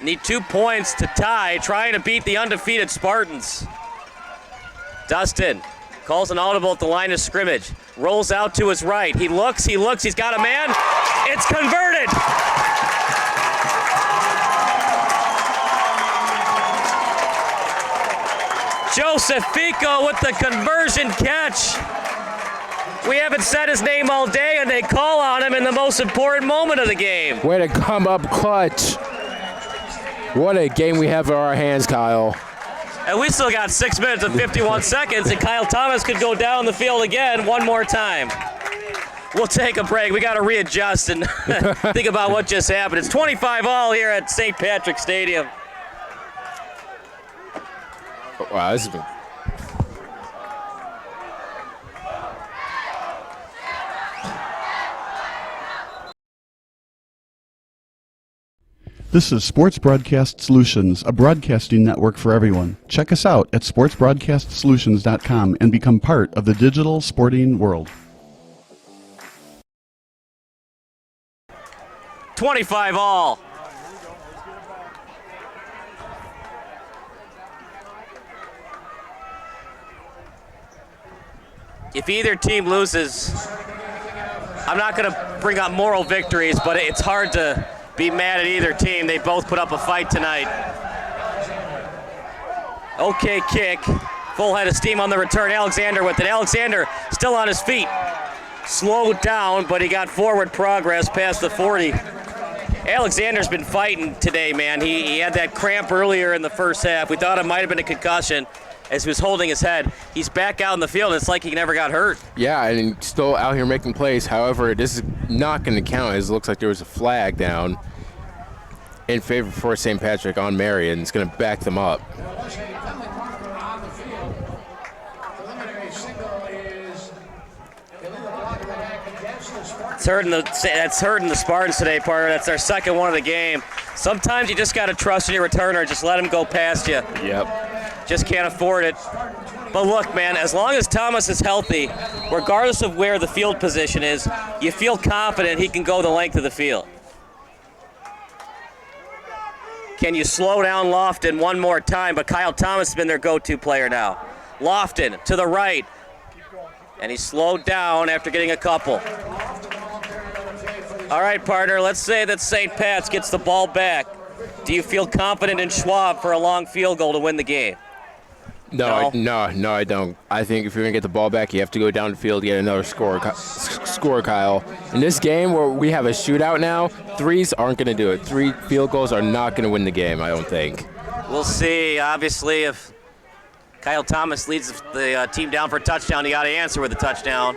Need 2 points to tie, trying to beat the undefeated Spartans. Dustin calls an audible at the line of scrimmage. Rolls out to his right. He looks, he's got a man. It's converted. Joseph Fico with the conversion catch. We haven't said his name all day, and they call on him in the most important moment of the game. Way to come up clutch. What a game we have in our hands, Kyle. And we still got 6 minutes and 51 seconds, and Kyle Thomas could go down the field again one more time. We'll take a break. We got to readjust and think about what just happened. It's 25-all here at St. Patrick Stadium. Wow, this has been... This is Sports Broadcast Solutions, a broadcasting network for everyone. Check us out at sportsbroadcastsolutions.com and become part of the digital sporting world. 25-all. If either team loses, I'm not going to bring up moral victories, but it's hard to be mad at either team. They both put up a fight tonight. Okay kick. Full head of steam on the return. Alexander with it. Alexander still on his feet. Slowed down, but he got forward progress past the 40. Alexander's been fighting today, man. He had that cramp earlier in the first half. We thought it might have been a concussion as he was holding his head. He's back out in the field. It's like he never got hurt. Yeah, and still out here making plays. However, this is not going to count, as it looks like there was a flag down in favor for St. Patrick on Marian. It's going to back them up. That's hurting the Spartans today, partner. That's their second one of the game. Sometimes you just got to trust in your returner. Just let him go past you. Yep. Just can't afford it. But look, man, as long as Thomas is healthy, regardless of where the field position is, you feel confident he can go the length of the field. Can you slow down Lofton one more time? But Kyle Thomas has been their go-to player now. Lofton to the right. And he slowed down after getting a couple. All right, partner, let's say that St. Pat's gets the ball back. Do you feel confident in Schwab for a long field goal to win the game? No, I don't. I think if you're going to get the ball back, you have to go down the field, get another score, Kyle. In this game where we have a shootout now, threes aren't going to do it. 3 field goals are not going to win the game, I don't think. We'll see. Obviously, if Kyle Thomas leads the team down for a touchdown, you got to answer with a touchdown.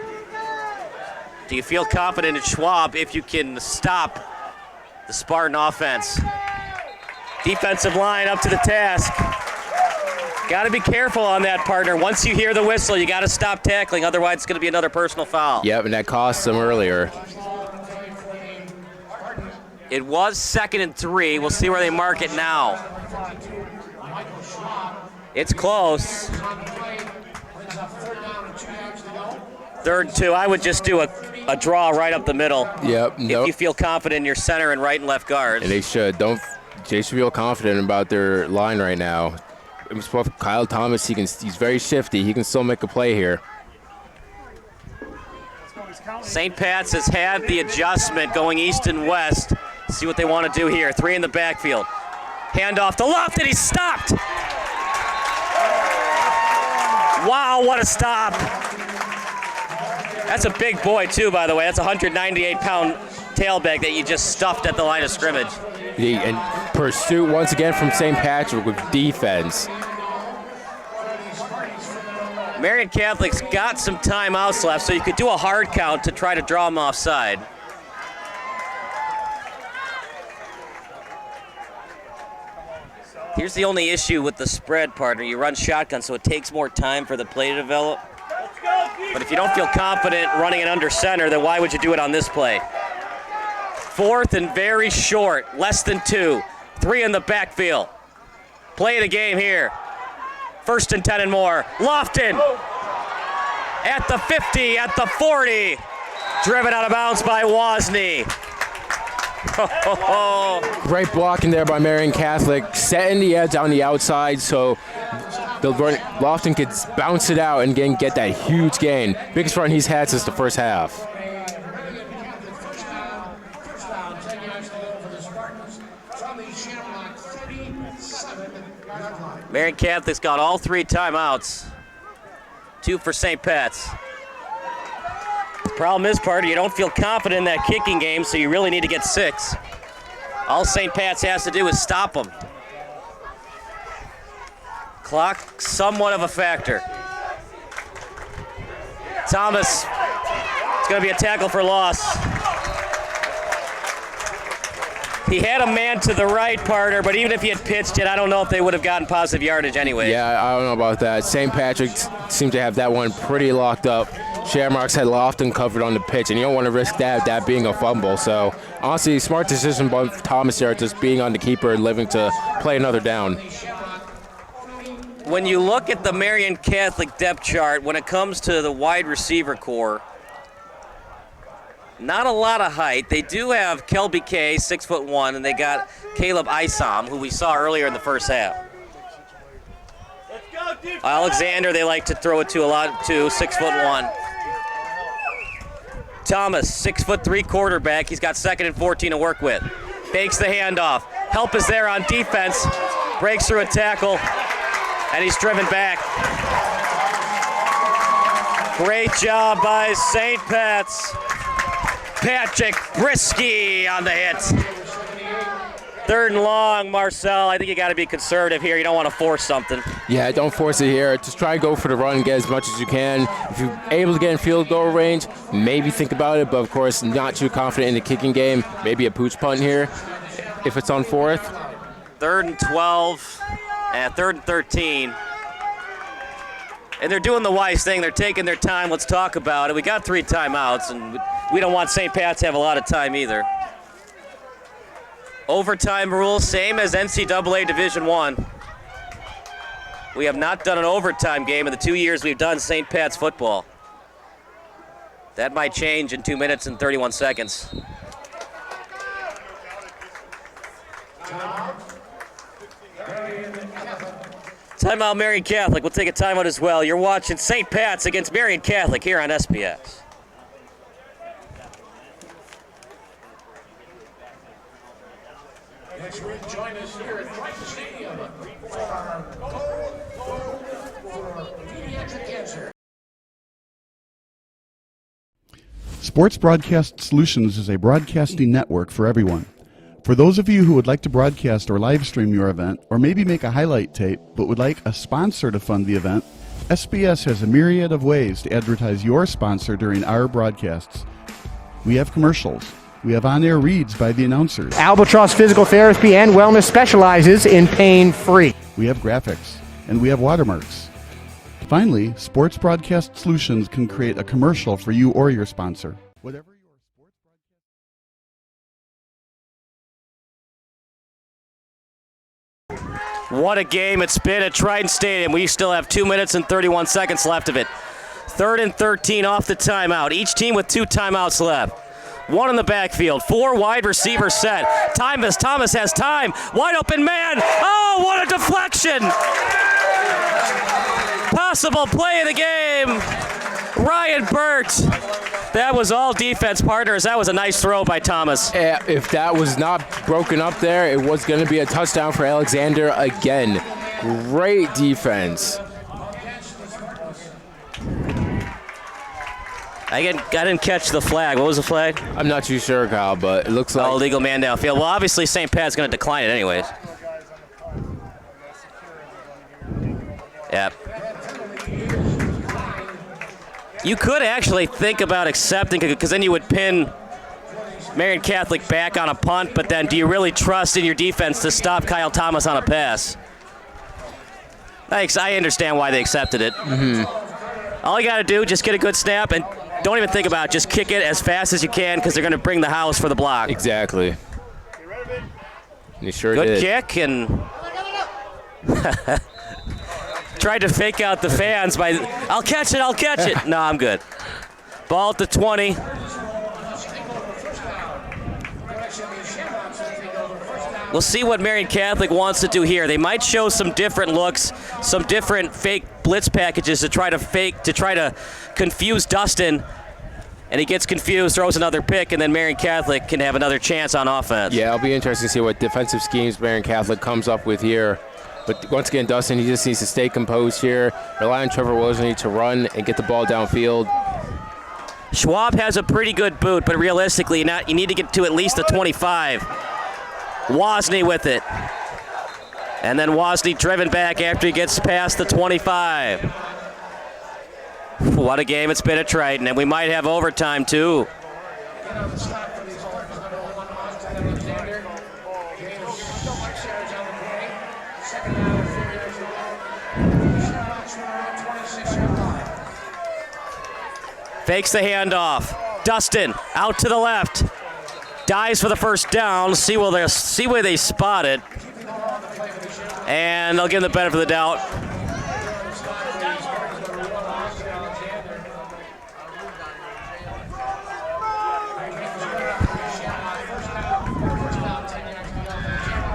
Do you feel confident in Schwab if you can stop the Spartan offense? Defensive line up to the task. Got to be careful on that, partner. Once you hear the whistle, you got to stop tackling. Otherwise, it's going to be another personal foul. Yep, and that cost them earlier. It was 2nd and 3. We'll see where they mark it now. It's close. 3rd and 2. I would just do a draw right up the middle. Yep. If you feel confident in your center and right and left guards. And they should. They should feel confident about their line right now. Kyle Thomas, he's very shifty. He can still make a play here. St. Pat's has had the adjustment going east and west. See what they want to do here. 3 in the backfield. Handoff to Lofton. He's stopped. Wow, what a stop. That's a big boy, too, by the way. That's a 198-pound tailback that you just stuffed at the line of scrimmage. And pursuit once again from St. Patrick with defense. Marian Catholic's got some timeouts left, so you could do a hard count to try to draw them offside. Here's the only issue with the spread, partner. You run shotgun, so it takes more time for the play to develop. But if you don't feel confident running it under center, then why would you do it on this play? 4th and very short, less than 2. 3 in the backfield. Play of the game here. 1st and 10 and more. Lofton at the 50, at the 40. Driven out of bounds by Wozni. Great blocking there by Marian Catholic, setting the edge on the outside so Lofton could bounce it out and again get that huge gain. Biggest run he's had since the first half. Marian Catholic's got all 3 timeouts. 2 for St. Pat's. The problem is, partner, you don't feel confident in that kicking game, so you really need to get 6. All St. Pat's has to do is stop them. Clock, somewhat of a factor. Thomas, it's going to be a tackle for loss. He had a man to the right, partner, but even if he had pitched it, I don't know if they would have gotten positive yardage anyway. Yeah, I don't know about that. St. Patrick seemed to have that one pretty locked up. Shamrocks had Lofton covered on the pitch, and you don't want to risk that being a fumble. So, honestly, smart decision by Thomas there, just being on the keeper and living to play another down. When you look at the Marian Catholic depth chart, when it comes to the wide receiver core, not a lot of height. They do have Kelby Kay, 6'1", and they got Caleb Isom, who we saw earlier in the first half. Alexander, they like to throw it to a lot too, 6'1". Thomas, 6'3" quarterback. He's got 2nd and 14 to work with. Fakes the handoff. Help is there on defense. Breaks through a tackle, and he's driven back. Great job by St. Pat's. Patrick Brisky on the hit. 3rd and long, Marcel. I think you got to be conservative here. You don't want to force something. Yeah, don't force it here. Just try and go for the run and get as much as you can. If you're able to get in field goal range, maybe think about it, but of course, not too confident in the kicking game. Maybe a pooch punt here if it's on 4th. 3rd and 12 and 3rd and 13. And they're doing the wise thing. They're taking their time. Let's talk about it. We got 3 timeouts, and we don't want St. Pat's to have a lot of time either. Overtime rules, same as NCAA Division I. We have not done an overtime game in the 2 years we've done St. Pat's football. That might change in 2 minutes and 31 seconds. Timeout, Marian Catholic. We'll take a timeout as well. You're watching St. Pat's against Marian Catholic here on SBS. Next week, join us here at Triton Stadium for our Goal for Pediatric Cancer. Sports Broadcast Solutions is a broadcasting network for everyone. For those of you who would like to broadcast or live stream your event, or maybe make a highlight tape, but would like a sponsor to fund the event, SBS has a myriad of ways to advertise your sponsor during our broadcasts. We have commercials. We have on-air reads by the announcers. Albatross Physical Therapy and Wellness specializes in pain-free. We have graphics, and we have watermarks. Finally, Sports Broadcast Solutions can create a commercial for you or your sponsor. Whatever your sports What a game it's been at Triton Stadium. We still have 2 minutes and 31 seconds left of it. 3rd and 13 off the timeout. Each team with 2 timeouts left. 1 in the backfield. 4 wide receivers set. Thomas has time. Wide open man. Oh, what a deflection. Possible play of the game. Ryan Burt. That was all defense, partners. That was a nice throw by Thomas. If that was not broken up there, it was going to be a touchdown for Alexander again. Great defense. I didn't catch the flag. What was the flag? I'm not too sure, Kyle, but it looks like... Oh, illegal man downfield. Well, obviously St. Pat's going to decline it anyways. Yep. You could actually think about accepting it because then you would pin Marian Catholic back on a punt, but then do you really trust in your defense to stop Kyle Thomas on a pass? I understand why they accepted it. All you got to do, just get a good snap and don't even think about it. Just kick it as fast as you can because they're going to bring the house for the block. Exactly. You sure did. Good kick and tried to fake out the fans by, I'll catch it. No, I'm good. Ball at the 20. We'll see what Marian Catholic wants to do here. They might show some different looks, some different fake blitz packages to try to confuse Dustin. And he gets confused, throws another pick, and then Marian Catholic can have another chance on offense. Yeah, it'll be interesting to see what defensive schemes Marian Catholic comes up with here. But once again, Dustin, he just needs to stay composed here. Rely on Trevor Wilson to run and get the ball downfield. Schwab has a pretty good boot, but realistically, you need to get to at least the 25. Wozni with it. And then Wozni driven back after he gets past the 25. What a game it's been at Triton, and we might have overtime too. Fakes the handoff. Dustin out to the left. Dives for the first down. See where they spot it. And they'll give him the benefit of the doubt.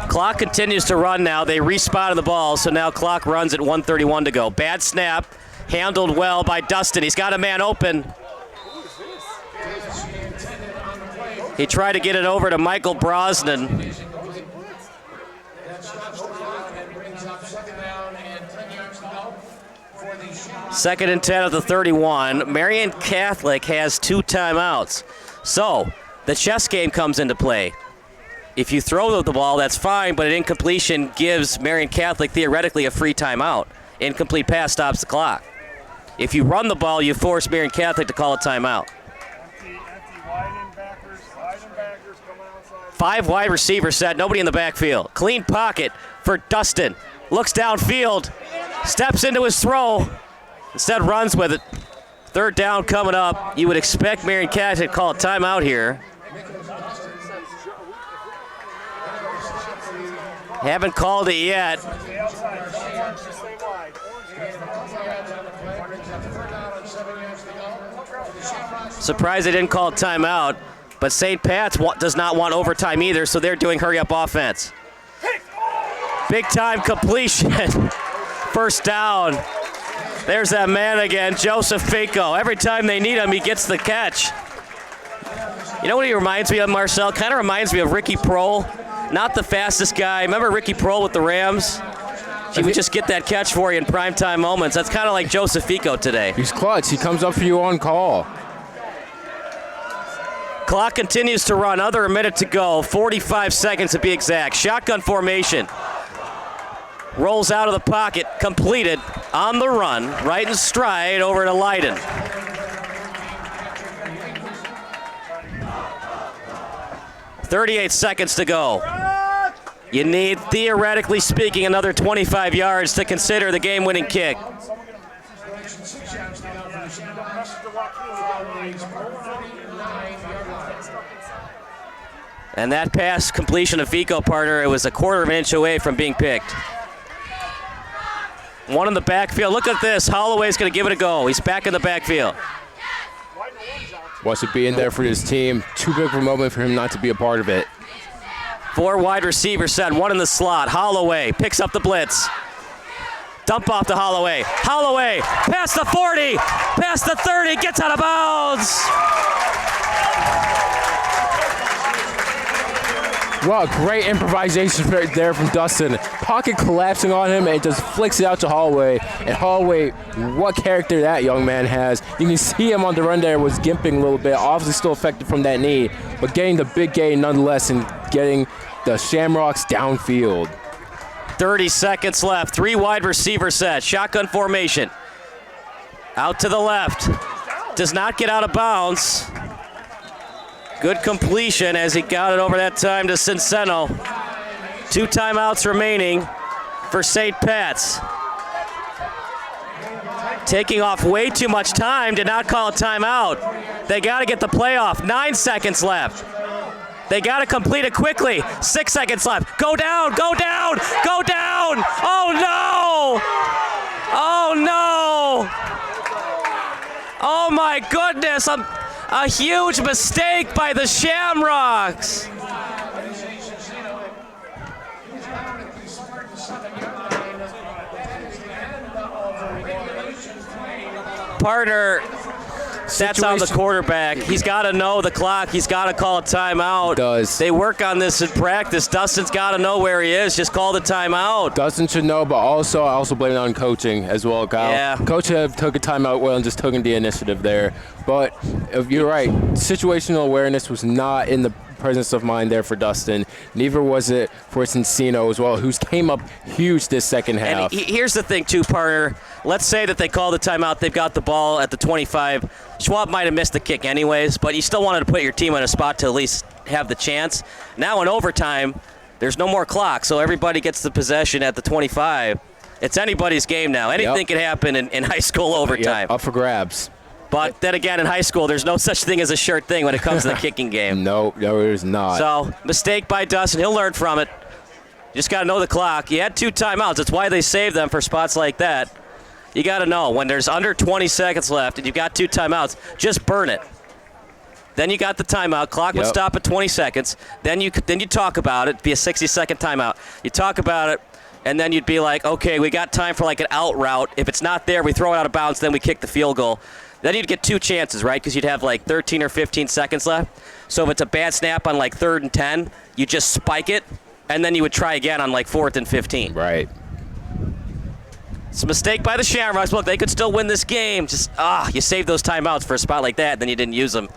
Clock continues to run now. They respotted the ball, so now clock runs at 1:31 to go. Bad snap. Handled well by Dustin. He's got a man open. He tried to get it over to Michael Brosnan. Second and 10 of the 31. Marian Catholic has 2 timeouts. So the chess game comes into play. If you throw the ball, that's fine, but an incompletion gives Marian Catholic theoretically a free timeout. Incomplete pass stops the clock. If you run the ball, you force Marian Catholic to call a timeout. 5 wide receivers set, nobody in the backfield. Clean pocket for Dustin. Looks downfield, steps into his throw, instead runs with it. 3rd down coming up. You would expect Marian Catholic to call a timeout here. Haven't called it yet. Surprised they didn't call a timeout, but St. Pat's does not want overtime either, so they're doing hurry-up offense. Big time completion. First down. There's that man again, Joseph Fico. Every time they need him, he gets the catch. You know what he reminds me of, Marcel? Kind of reminds me of Ricky Prohl. Not the fastest guy. Remember Ricky Prohl with the Rams? He would just get that catch for you in primetime moments. That's kind of like Joseph Fico today. He's clutch. He comes up for you on call. Clock continues to run. Under a minute to go. 45 seconds to be exact. Shotgun formation. Rolls out of the pocket. Completed. On the run. Right in stride over to Leiden. .38 seconds to go. You need, theoretically speaking, another 25 yards to consider the game-winning kick. And that pass completion of Fico, partner, it was a 1/4 inch away from being picked. One in the backfield. Look at this. Holloway's going to give it a go. He's back in the backfield. Wants to be in there for his team. Too big of a moment for him not to be a part of it. 4 wide receiver set, 1 in the slot. Holloway picks up the blitz. Dump off to Holloway. Holloway past the 40, past the 30, gets out of bounds. Wow, great improvisation right there from Dustin. Pocket collapsing on him and just flicks it out to Holloway. And Holloway, what character that young man has. You can see him on the run there was gimping a little bit, obviously still affected from that knee, but getting the big gain nonetheless and getting the Shamrocks downfield. 30 seconds left, 3 wide receiver set, shotgun formation. Out to the left, does not get out of bounds. Good completion as he got it over that time to Cinceno. 2 timeouts remaining for St. Pat's. Taking off way too much time, did not call a timeout. They got to get the play off. 9 seconds left. They got to complete it quickly. 6 seconds left. Go down, go down, go down. Oh no! Oh no! Oh my goodness! A huge mistake by the Shamrocks. Partner, that's on the quarterback. He's got to know the clock. He's got to call a timeout. Does. They work on this in practice. Dustin's got to know where he is. Just call the timeout. Dustin should know, but I also blame it on coaching as well, Kyle. Yeah. Coach took a timeout well and just took the initiative there. But you're right, situational awareness was not in the presence of mind there for Dustin. Neither was it for Cincino as well, who's came up huge this second half. And here's the thing, too, partner. Let's say that they call the timeout. They've got the ball at the 25. Schwab might have missed the kick anyways, but you still wanted to put your team in a spot to at least have the chance. Now in overtime, there's no more clock, so everybody gets the possession at the 25. It's anybody's game now. Anything can happen in high school overtime. Yep, up for grabs. But then again, in high school, there's no such thing as a sure thing when it comes to the kicking game. No, there is not. So, mistake by Dustin. He'll learn from it. You just got to know the clock. You had 2 timeouts. That's why they save them for spots like that. You got to know when there's under 20 seconds left and you've got 2 timeouts, just burn it. Then you got the timeout. Clock would stop at 20 seconds. Then you talk about it. It'd be a 60-second timeout. You talk about it, and then you'd be like, okay, we got time for like an out route. If it's not there, we throw it out of bounds, then we kick the field goal. Then you'd get 2 chances, right? Because you'd have like 13 or 15 seconds left. So if it's a bad snap on like 3rd and 10, you just spike it, and then you would try again on like 4th and 15. Right. It's a mistake by the Shamrocks. Look, they could still win this game. Just, you saved those timeouts for a spot like that, then you didn't use them.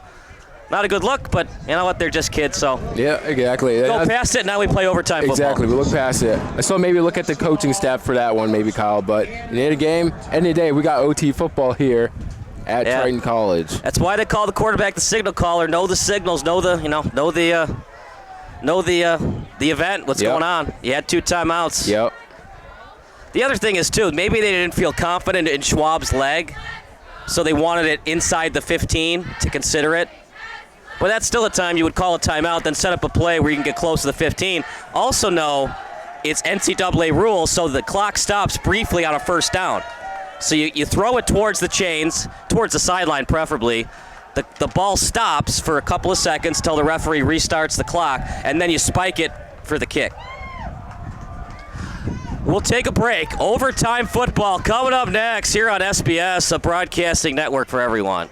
Not a good look, but you know what? They're just kids, so. Yeah, exactly. Go past it, now we play overtime football. Exactly, we look past it. So maybe look at the coaching staff for that one, maybe, Kyle. But in the end of the game, end of the day, we got OT football here at Triton College. That's why they call the quarterback the signal caller. Know the signals, know the event, what's going on. You had 2 timeouts. Yep. The other thing is, too, maybe they didn't feel confident in Schwab's leg, so they wanted it inside the 15 to consider it. But that's still a time you would call a timeout, then set up a play where you can get close to the 15. Also know it's NCAA rules, so the clock stops briefly on a first down. So you throw it towards the chains, towards the sideline preferably. The ball stops for a couple of seconds till the referee restarts the clock, and then you spike it for the kick. We'll take a break. Overtime football coming up next here on SBS, a broadcasting network for everyone.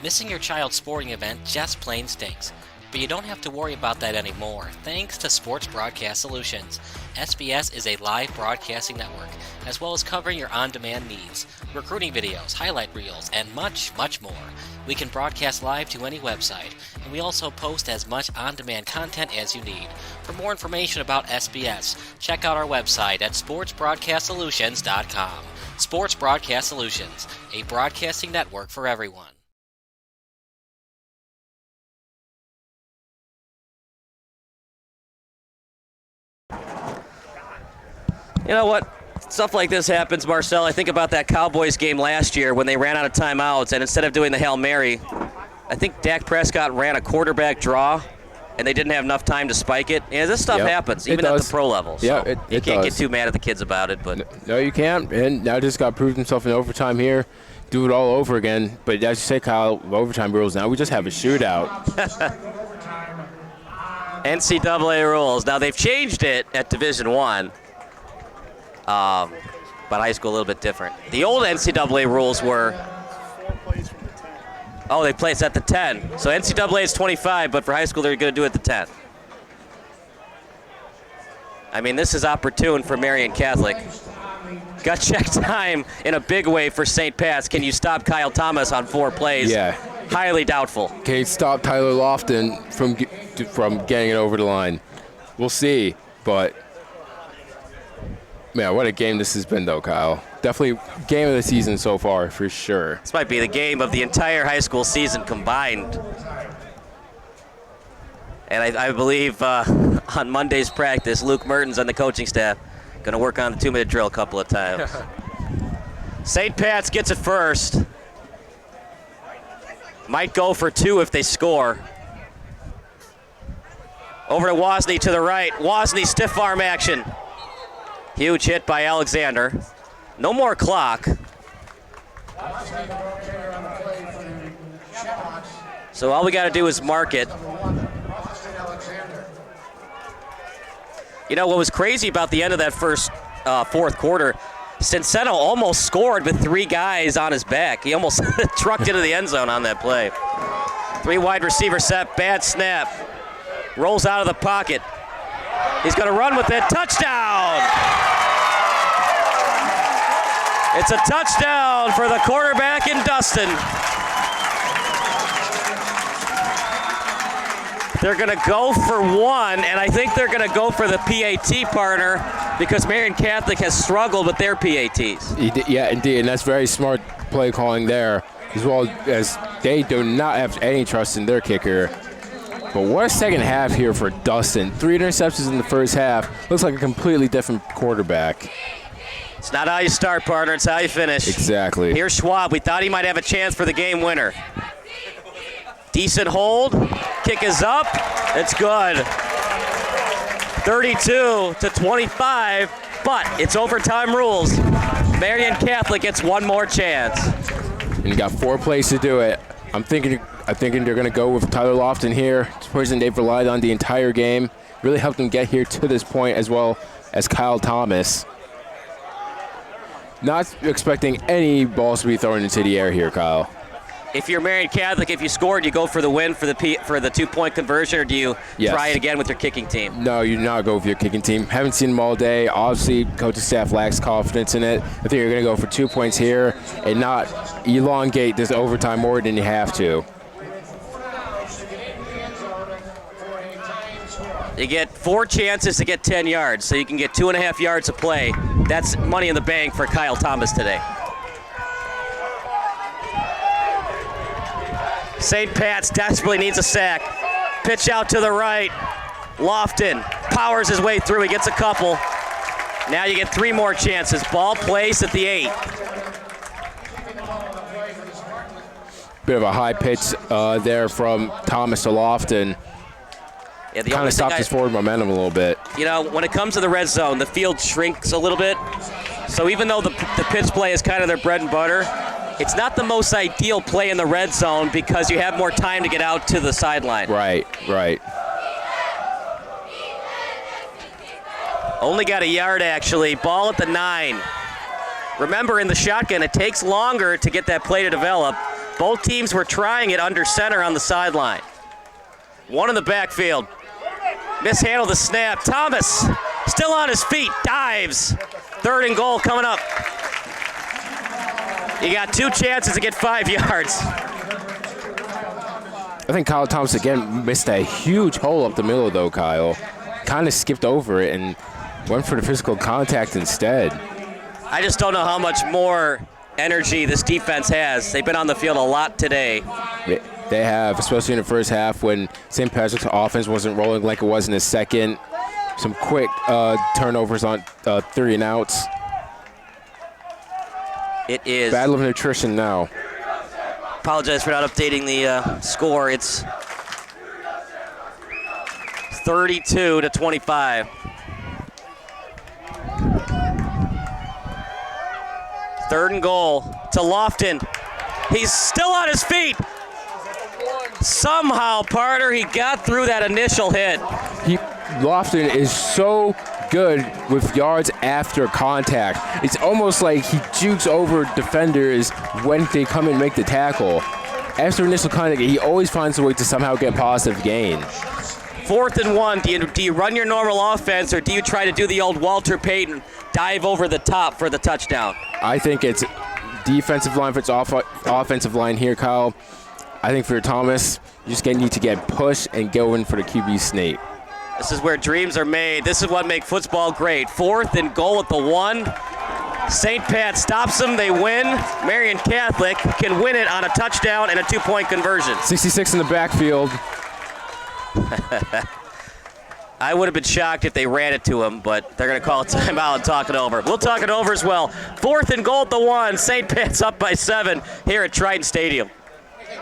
Missing your child's sporting event just plain stinks. But you don't have to worry about that anymore, thanks to Sports Broadcast Solutions. SBS is a live broadcasting network, as well as covering your on-demand needs, recruiting videos, highlight reels, and much, much more. We can broadcast live to any website, and we also post as much on-demand content as you need. For more information about SBS, check out our website at sportsbroadcastsolutions.com. Sports Broadcast Solutions, a broadcasting network for everyone. You know what? Stuff like this happens, Marcel. I think about that Cowboys game last year when they ran out of timeouts, and instead of doing the Hail Mary, I think Dak Prescott ran a quarterback draw, and they didn't have enough time to spike it. Yeah, this stuff happens, even at the pro level. Yeah, so you can't get too mad at the kids about it. But no, you can't. And now just got proved himself in overtime here. Do it all over again. But as you say, Kyle, overtime rules now. We just have a shootout. NCAA rules. Now they've changed it at Division I, but high school a little bit different. The old NCAA rules were. Oh, they play it's at the 10. So NCAA is 25, but for high school they're going to do it at the 10. I mean, this is opportune for Marian Catholic. Got check time in a big way for St. Pat's. Can you stop Kyle Thomas on 4 plays? Yeah. Highly doubtful. Can you stop Tyler Lofton from getting it over the line? We'll see, but man, what a game this has been, though, Kyle. Definitely game of the season so far, for sure. This might be the game of the entire high school season combined. And I believe on Monday's practice, Luke Mertens and the coaching staff going to work on the 2-minute drill a couple of times. St. Pat's gets it first. Might go for 2 if they score. Over to Wozni to the right. Wozni stiff arm action. Huge hit by Alexander. No more clock. So all we got to do is mark it. You know, what was crazy about the end of that first fourth quarter, Cinceno almost scored with 3 guys on his back. He almost trucked into the end zone on that play. 3 wide receiver set, bad snap. Rolls out of the pocket. He's going to run with it. Touchdown! It's a touchdown for the quarterback in Dustin. They're going to go for 1, and I think they're going to go for the PAT partner because Marian Catholic has struggled with their PATs. Yeah, indeed, and that's very smart play calling there, as well as they do not have any trust in their kicker. But what a second half here for Dustin. 3 interceptions in the first half. Looks like a completely different quarterback. It's not how you start, partner. It's how you finish. Exactly. Here's Schwab. We thought he might have a chance for the game winner. Decent hold. Kick is up. It's good. 32-25, but it's overtime rules. Marian Catholic gets 1 more chance. And you got 4 plays to do it. I'm thinking they're going to go with Tyler Lofton here. It's a person they've relied on the entire game. Really helped them get here to this point, as well as Kyle Thomas. Not expecting any balls to be thrown into the air here, Kyle. If you're Marian Catholic, if you scored, you go for the win for the 2-point conversion, or do you try it again with your kicking team? No, you do not go with your kicking team. Haven't seen them all day. Obviously, coaching staff lacks confidence in it. I think you're going to go for 2 points here and not elongate this overtime more than you have to. You get 4 chances to get 10 yards, so you can get 2.5 yards of play. That's money in the bank for Kyle Thomas today. St. Pat's desperately needs a sack. Pitch out to the right. Lofton powers his way through. He gets a couple. Now you get 3 more chances. Ball placed at the 8. Bit of a high pitch there from Thomas to Lofton. Yeah, kind of stopped his forward momentum a little bit. You know, when it comes to the red zone, the field shrinks a little bit. So even though the pitch play is kind of their bread and butter, it's not the most ideal play in the red zone because you have more time to get out to the sideline. Right. Only got a yard, actually. Ball at the 9. Remember, in the shotgun, it takes longer to get that play to develop. Both teams were trying it under center on the sideline. 1 in the backfield. Mishandled the snap. Thomas still on his feet. Dives. 3rd and goal coming up. You got 2 chances to get 5 yards. I think Kyle Thomas again missed a huge hole up the middle, though, Kyle. Kind of skipped over it and went for the physical contact instead. I just don't know how much more energy this defense has. They've been on the field a lot today. They have, especially in the first half when St. Patrick's offense wasn't rolling like it was in the second. Some quick turnovers on 3 and outs. It is Battle of nutrition now. Apologize for not updating the score. It's 32-25. Third and goal to Lofton. He's still on his feet. Somehow, partner, he got through that initial hit. Lofton is so good with yards after contact. It's almost like he jukes over defenders when they come and make the tackle. After initial contact, he always finds a way to somehow get positive gain. 4th and 1. Do you run your normal offense, or do you try to do the old Walter Payton dive over the top for the touchdown? I think it's defensive line versus offensive line here, Kyle. I think for Thomas, you just need to get pushed and go in for the QB sneak. This is where dreams are made. This is what makes football great. 4th and goal at the 1. St. Pat stops them. They win. Marian Catholic can win it on a touchdown and a 2-point conversion. 66 in the backfield. I would have been shocked if they ran it to him, but they're going to call a timeout and talk it over. We'll talk it over as well. 4th and goal at the 1. St. Pat's up by 7 here at Triton Stadium.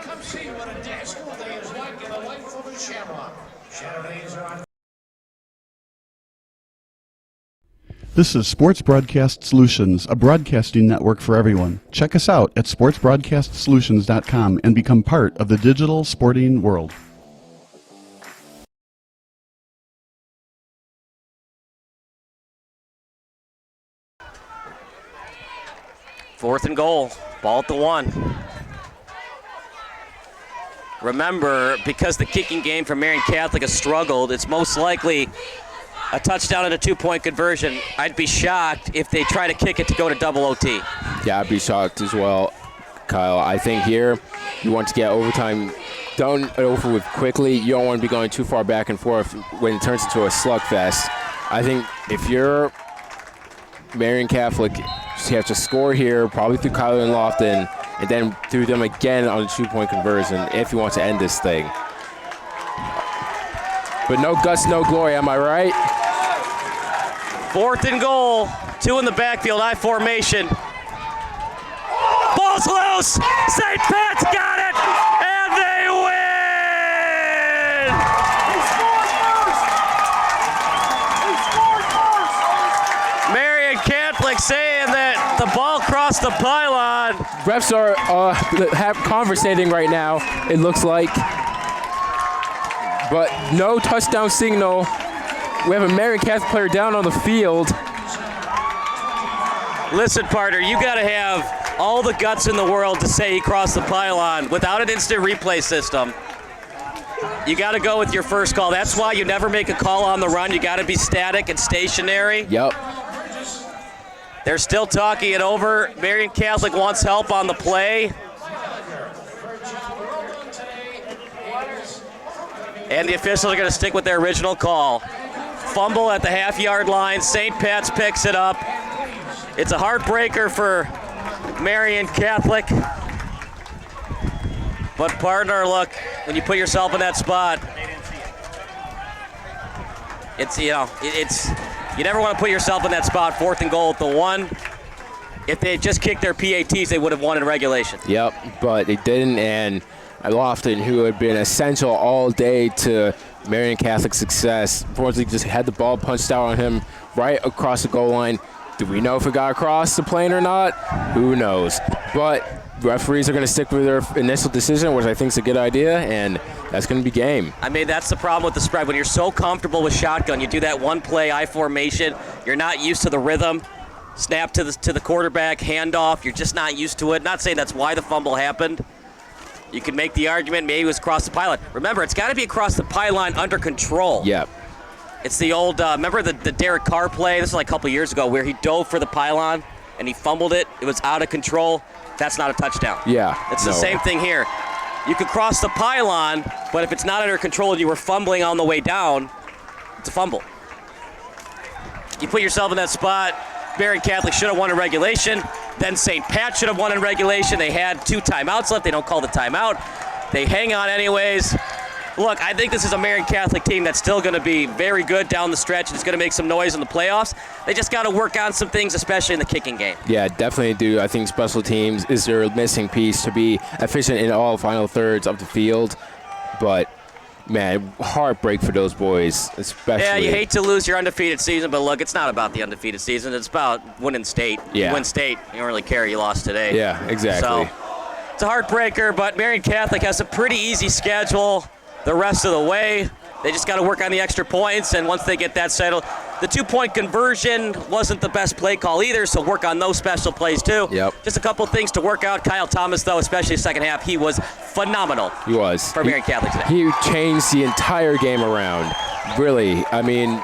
Come see what a day school day is like in the life of a Shamrock. Saturdays are on. This is Sports Broadcast Solutions, a broadcasting network for everyone. Check us out at sportsbroadcastsolutions.com and become part of the digital sporting world. Fourth and goal, ball at the 1. Remember, because the kicking game for Marian Catholic has struggled, it's most likely a touchdown and a 2-point conversion. I'd be shocked if they try to kick it to go to double OT. Yeah, I'd be shocked as well, Kyle. I think here you want to get overtime done and over with quickly. You don't want to be going too far back and forth when it turns into a slugfest. I think if you're Marian Catholic, you have to score here, probably through Kyler and Lofton, and then through them again on a 2-point conversion if you want to end this thing. But no guts, no glory, am I right? 4th and goal, 2 in the backfield, I formation. Ball's loose! St. Pat's got it! And they win! Marian Catholic saying that the ball crossed the pylon. Refs are conversating right now, it looks like. But no touchdown signal. We have a Marian Catholic player down on the field. Listen, partner, you got to have all the guts in the world to say he crossed the pylon without an instant replay system. You got to go with your first call. That's why you never make a call on the run. You got to be static and stationary. Yep. They're still talking it over. Marian Catholic wants help on the play. And the officials are going to stick with their original call. Fumble at the half-yard line. St. Pat's picks it up. It's a heartbreaker for Marian Catholic. But partner, look, when you put yourself in that spot, you never want to put yourself in that spot. 4th and goal at the 1. If they had just kicked their PATs, they would have won in regulation. Yep, but they didn't, and Lofton, who had been essential all day to Marian Catholic's success, unfortunately just had the ball punched out on him right across the goal line. Do we know if it got across the plane or not? Who knows? But referees are going to stick with their initial decision, which I think is a good idea, and that's going to be game. I mean, that's the problem with the spread. When you're so comfortable with shotgun, you do that one play, I formation, you're not used to the rhythm. Snap to the quarterback, handoff, you're just not used to it. Not saying that's why the fumble happened. You can make the argument maybe it was across the pylon. Remember, it's got to be across the pylon under control. Yep. It's the old, remember the Derek Carr play? This was like a couple years ago where he dove for the pylon and he fumbled it. It was out of control. That's not a touchdown. Yeah. It's the same thing here. You could cross the pylon, but if it's not under control and you were fumbling on the way down, it's a fumble. You put yourself in that spot. Marian Catholic should have won in regulation. Then St. Pat should have won in regulation. They had 2 timeouts left. They don't call the timeout. They hang on anyways. Look, I think this is a Marian Catholic team that's still going to be very good down the stretch and it's going to make some noise in the playoffs. They just got to work on some things, especially in the kicking game. Yeah, definitely do. I think special teams is their missing piece to be efficient in all final thirds of the field. But, man, heartbreak for those boys, especially. Yeah, you hate to lose your undefeated season, but look, it's not about the undefeated season. It's about winning state. Yeah. You win state, you don't really care you lost today. Yeah, exactly. So, it's a heartbreaker, but Marian Catholic has a pretty easy schedule the rest of the way. They just got to work on the extra points, and once they get that settled, the 2-point conversion wasn't the best play call either, so work on those special plays too. Yep. Just a couple things to work out. Kyle Thomas, though, especially second half, he was phenomenal. He was. For Marian Catholic today. He changed the entire game around. Really, I mean,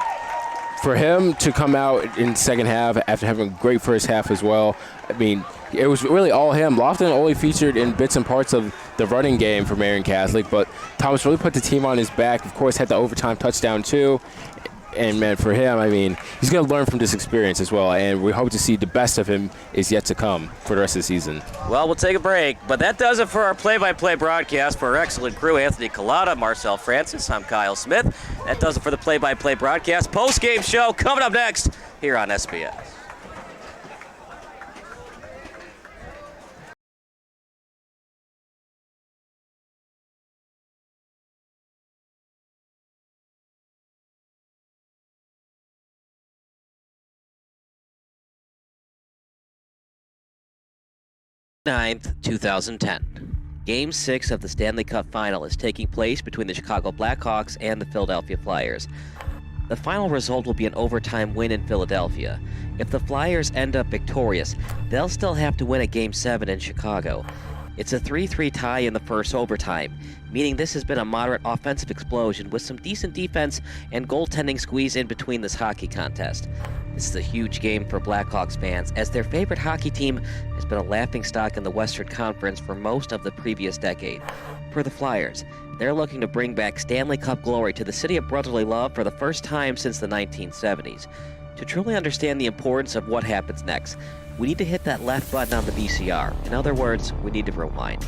for him to come out in second half after having a great first half as well, I mean, it was really all him. Lofton only featured in bits and parts of the running game for Marian Catholic, but Thomas really put the team on his back. Of course, had the overtime touchdown too. And, man, for him, I mean, he's going to learn from this experience as well, and we hope to see the best of him is yet to come for the rest of the season. Well, we'll take a break, but that does it for our play-by-play broadcast. For our excellent crew, Anthony Collada, Marcel Francis, I'm Kyle Smith. That does it for the play-by-play broadcast. Post-game show coming up next here on SBS. May 9th, 2010. Game 6 of the Stanley Cup Final is taking place between the Chicago Blackhawks and the Philadelphia Flyers. The final result will be an overtime win in Philadelphia. If the Flyers end up victorious, they'll still have to win a Game 7 in Chicago. It's a 3-3 tie in the first overtime, meaning this has been a moderate offensive explosion with some decent defense and goaltending squeeze in between this hockey contest. This is a huge game for Blackhawks fans, as their favorite hockey team has been a laughingstock in the Western Conference for most of the previous decade. For the Flyers, they're looking to bring back Stanley Cup glory to the city of brotherly love for the first time since the 1970s. To truly understand the importance of what happens next, we need to hit that left button on the VCR. In other words, we need to rewind.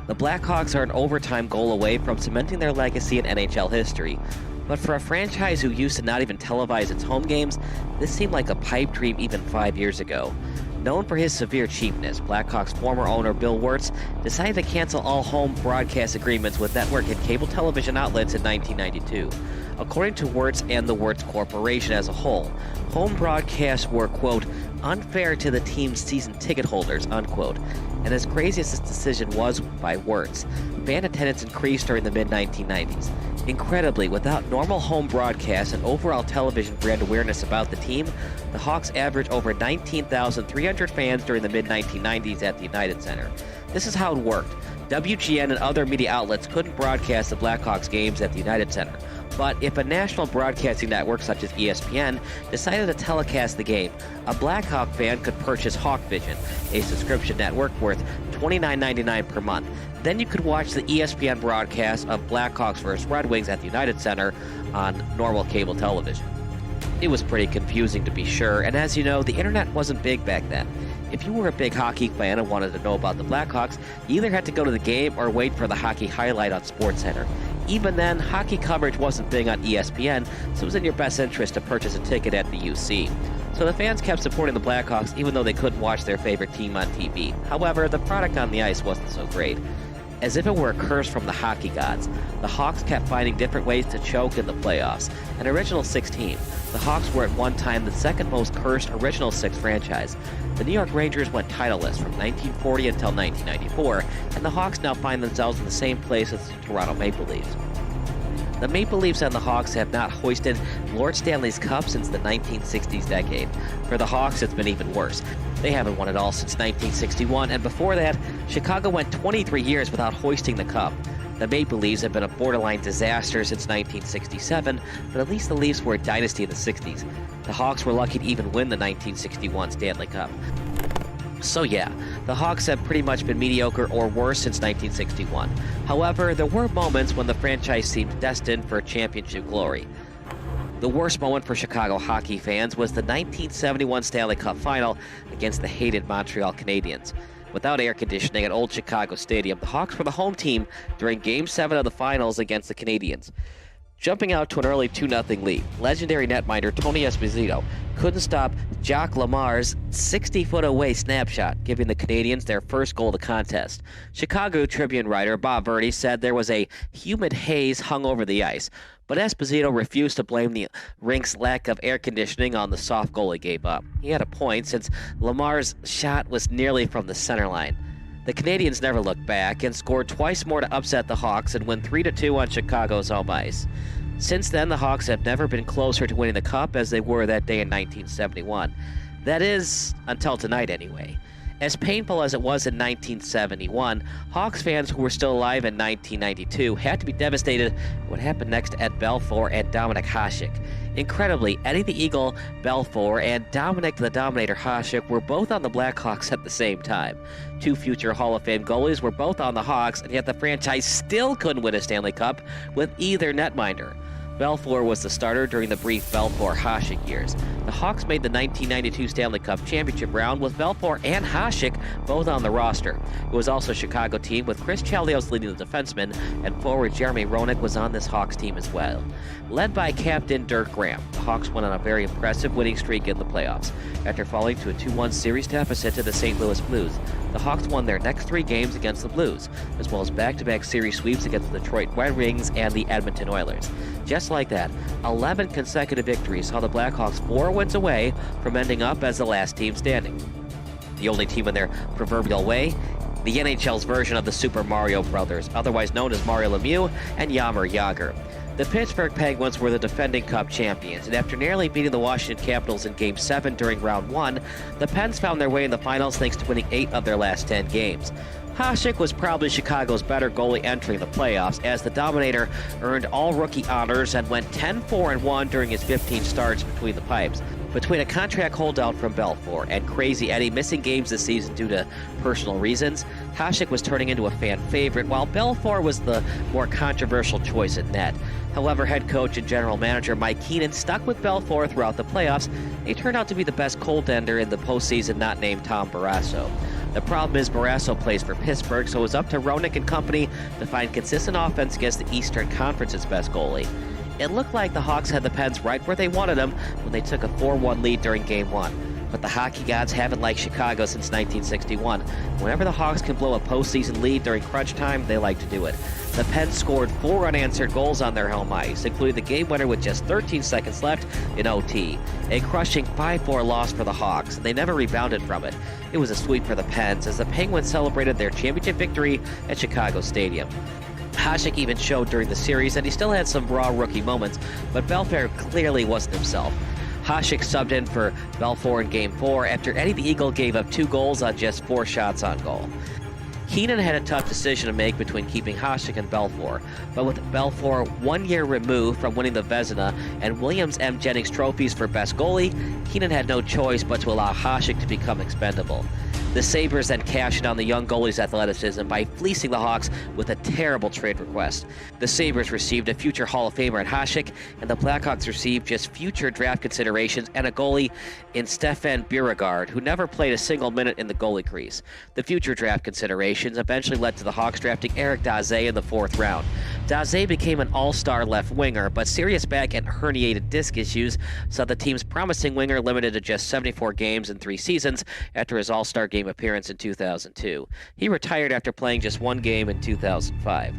The Blackhawks are an overtime goal away from cementing their legacy in NHL history, but for a franchise who used to not even televise its home games, this seemed like a pipe dream even 5 years ago. Known for his severe cheapness, Blackhawks former owner Bill Wirtz decided to cancel all home broadcast agreements with network and cable television outlets in 1992. According to Wirtz and the Wirtz Corporation as a whole, home broadcasts were, quote, unfair to the team's season ticket holders, unquote. And as crazy as this decision was by Wirtz, fan attendance increased during the mid-1990s. Incredibly, without normal home broadcasts and overall television brand awareness about the team, the Hawks averaged over 19,300 fans during the mid-1990s at the United Center. This is how it worked. WGN and other media outlets couldn't broadcast the Blackhawks games at the United Center. But if a national broadcasting network such as ESPN decided to telecast the game, a Blackhawk fan could purchase Hawkvision, a subscription network worth $29.99 per month. Then you could watch the ESPN broadcast of Blackhawks vs. Red Wings at the United Center on normal cable television. It was pretty confusing to be sure, and as you know, the internet wasn't big back then. If you were a big hockey fan and wanted to know about the Blackhawks, you either had to go to the game or wait for the hockey highlight on SportsCenter. Even then, hockey coverage wasn't big on ESPN, so it was in your best interest to purchase a ticket at the UC. So the fans kept supporting the Blackhawks even though they couldn't watch their favorite team on TV. However, the product on the ice wasn't so great. As if it were a curse from the hockey gods, the Hawks kept finding different ways to choke in the playoffs. An original six team, the Hawks were at one time the second most cursed original six franchise. The New York Rangers went titleless from 1940 until 1994, and the Hawks now find themselves in the same place as the Toronto Maple Leafs. The Maple Leafs and the Hawks have not hoisted Lord Stanley's Cup since the 1960s decade. For the Hawks, it's been even worse. They haven't won it all since 1961, and before that, Chicago went 23 years without hoisting the Cup. The Maple Leafs have been a borderline disaster since 1967, but at least the Leafs were a dynasty in the 60s. The Hawks were lucky to even win the 1961 Stanley Cup. So yeah, the Hawks have pretty much been mediocre or worse since 1961. However, there were moments when the franchise seemed destined for championship glory. The worst moment for Chicago hockey fans was the 1971 Stanley Cup Final against the hated Montreal Canadiens. Without air conditioning at Old Chicago Stadium, the Hawks were the home team during Game 7 of the finals against the Canadiens. Jumping out to an early 2-0 lead, legendary netminder Tony Esposito couldn't stop Jacques Lamar's 60-foot-away snapshot, giving the Canadiens their first goal of the contest. Chicago Tribune writer Bob Verdi said there was a humid haze hung over the ice, but Esposito refused to blame the rink's lack of air conditioning on the soft goal he gave up. He had a point, since Lamar's shot was nearly from the center line. The Canadiens never looked back and scored twice more to upset the Hawks and win 3-2 on Chicago's home ice. Since then, the Hawks have never been closer to winning the Cup as they were that day in 1971. That is, until tonight anyway. As painful as it was in 1971, Hawks fans who were still alive in 1992 had to be devastated what happened next to Ed Belfour and Dominik Hasek. Incredibly, Eddie the Eagle Belfour and Dominik the Dominator Hasek were both on the Blackhawks at the same time. Two future Hall of Fame goalies were both on the Hawks, and yet the franchise still couldn't win a Stanley Cup with either netminder. Belfour was the starter during the brief Belfour-Hasek years. The Hawks made the 1992 Stanley Cup championship round with Belfour and Hasek both on the roster. It was also a Chicago team with Chris Chelios leading the defensemen, and forward Jeremy Roenick was on this Hawks team as well. Led by captain Dirk Graham, the Hawks went on a very impressive winning streak in the playoffs. After falling to a 2-1 series deficit to the St. Louis Blues, the Hawks won their next 3 games against the Blues, as well as back-to-back series sweeps against the Detroit Red Wings and the Edmonton Oilers. Just like that, 11 consecutive victories saw the Blackhawks 4 wins away from ending up as the last team standing. The only team in their proverbial way, the NHL's version of the Super Mario Brothers, otherwise known as Mario Lemieux and Jaromir Jagr. The Pittsburgh Penguins were the defending Cup champions, and after narrowly beating the Washington Capitals in Game 7 during Round 1, the Pens found their way in the finals thanks to winning 8 of their last 10 games. Hasek was probably Chicago's better goalie entering the playoffs, as the Dominator earned all rookie honors and went 10-4-1 during his 15 starts between the pipes. Between a contract holdout from Belfour and Crazy Eddie missing games this season due to personal reasons, Hasek was turning into a fan favorite, while Belfour was the more controversial choice at net. However, head coach and general manager Mike Keenan stuck with Belfour throughout the playoffs. He turned out to be the best goaltender in the postseason, not named Tom Barrasso. The problem is Barrasso plays for Pittsburgh, so it was up to Roenick and company to find consistent offense against the Eastern Conference's best goalie. It looked like the Hawks had the Pens right where they wanted them when they took a 4-1 lead during Game 1. But the hockey gods haven't liked Chicago since 1961. Whenever the Hawks can blow a postseason lead during crunch time, they like to do it. The Pens scored 4 unanswered goals on their home ice, including the game winner with just 13 seconds left in OT. A crushing 5-4 loss for the Hawks, and they never rebounded from it. It was a sweep for the Pens as the Penguins celebrated their championship victory at Chicago Stadium. Hasek even showed during the series that he still had some raw rookie moments, but Belfour clearly wasn't himself. Hasek subbed in for Belfour in Game 4 after Eddie the Eagle gave up 2 goals on just 4 shots on goal. Keenan had a tough decision to make between keeping Hasek and Belfour, but with Belfour 1 year removed from winning the Vezina and Williams M. Jennings trophies for best goalie, Keenan had no choice but to allow Hasek to become expendable. The Sabres then cashed in on the young goalie's athleticism by fleecing the Hawks with a terrible trade request. The Sabres received a future Hall of Famer in Hasek, and the Blackhawks received just future draft considerations and a goalie in Stefan Beauregard, who never played a single minute in the goalie crease. The future draft considerations eventually led to the Hawks drafting Eric Daze in the 4th round. Daze became an all-star left winger, but serious back and herniated disc issues saw the team's promising winger limited to just 74 games in 3 seasons after his all-star game appearance in 2002. He retired after playing just 1 game in 2005.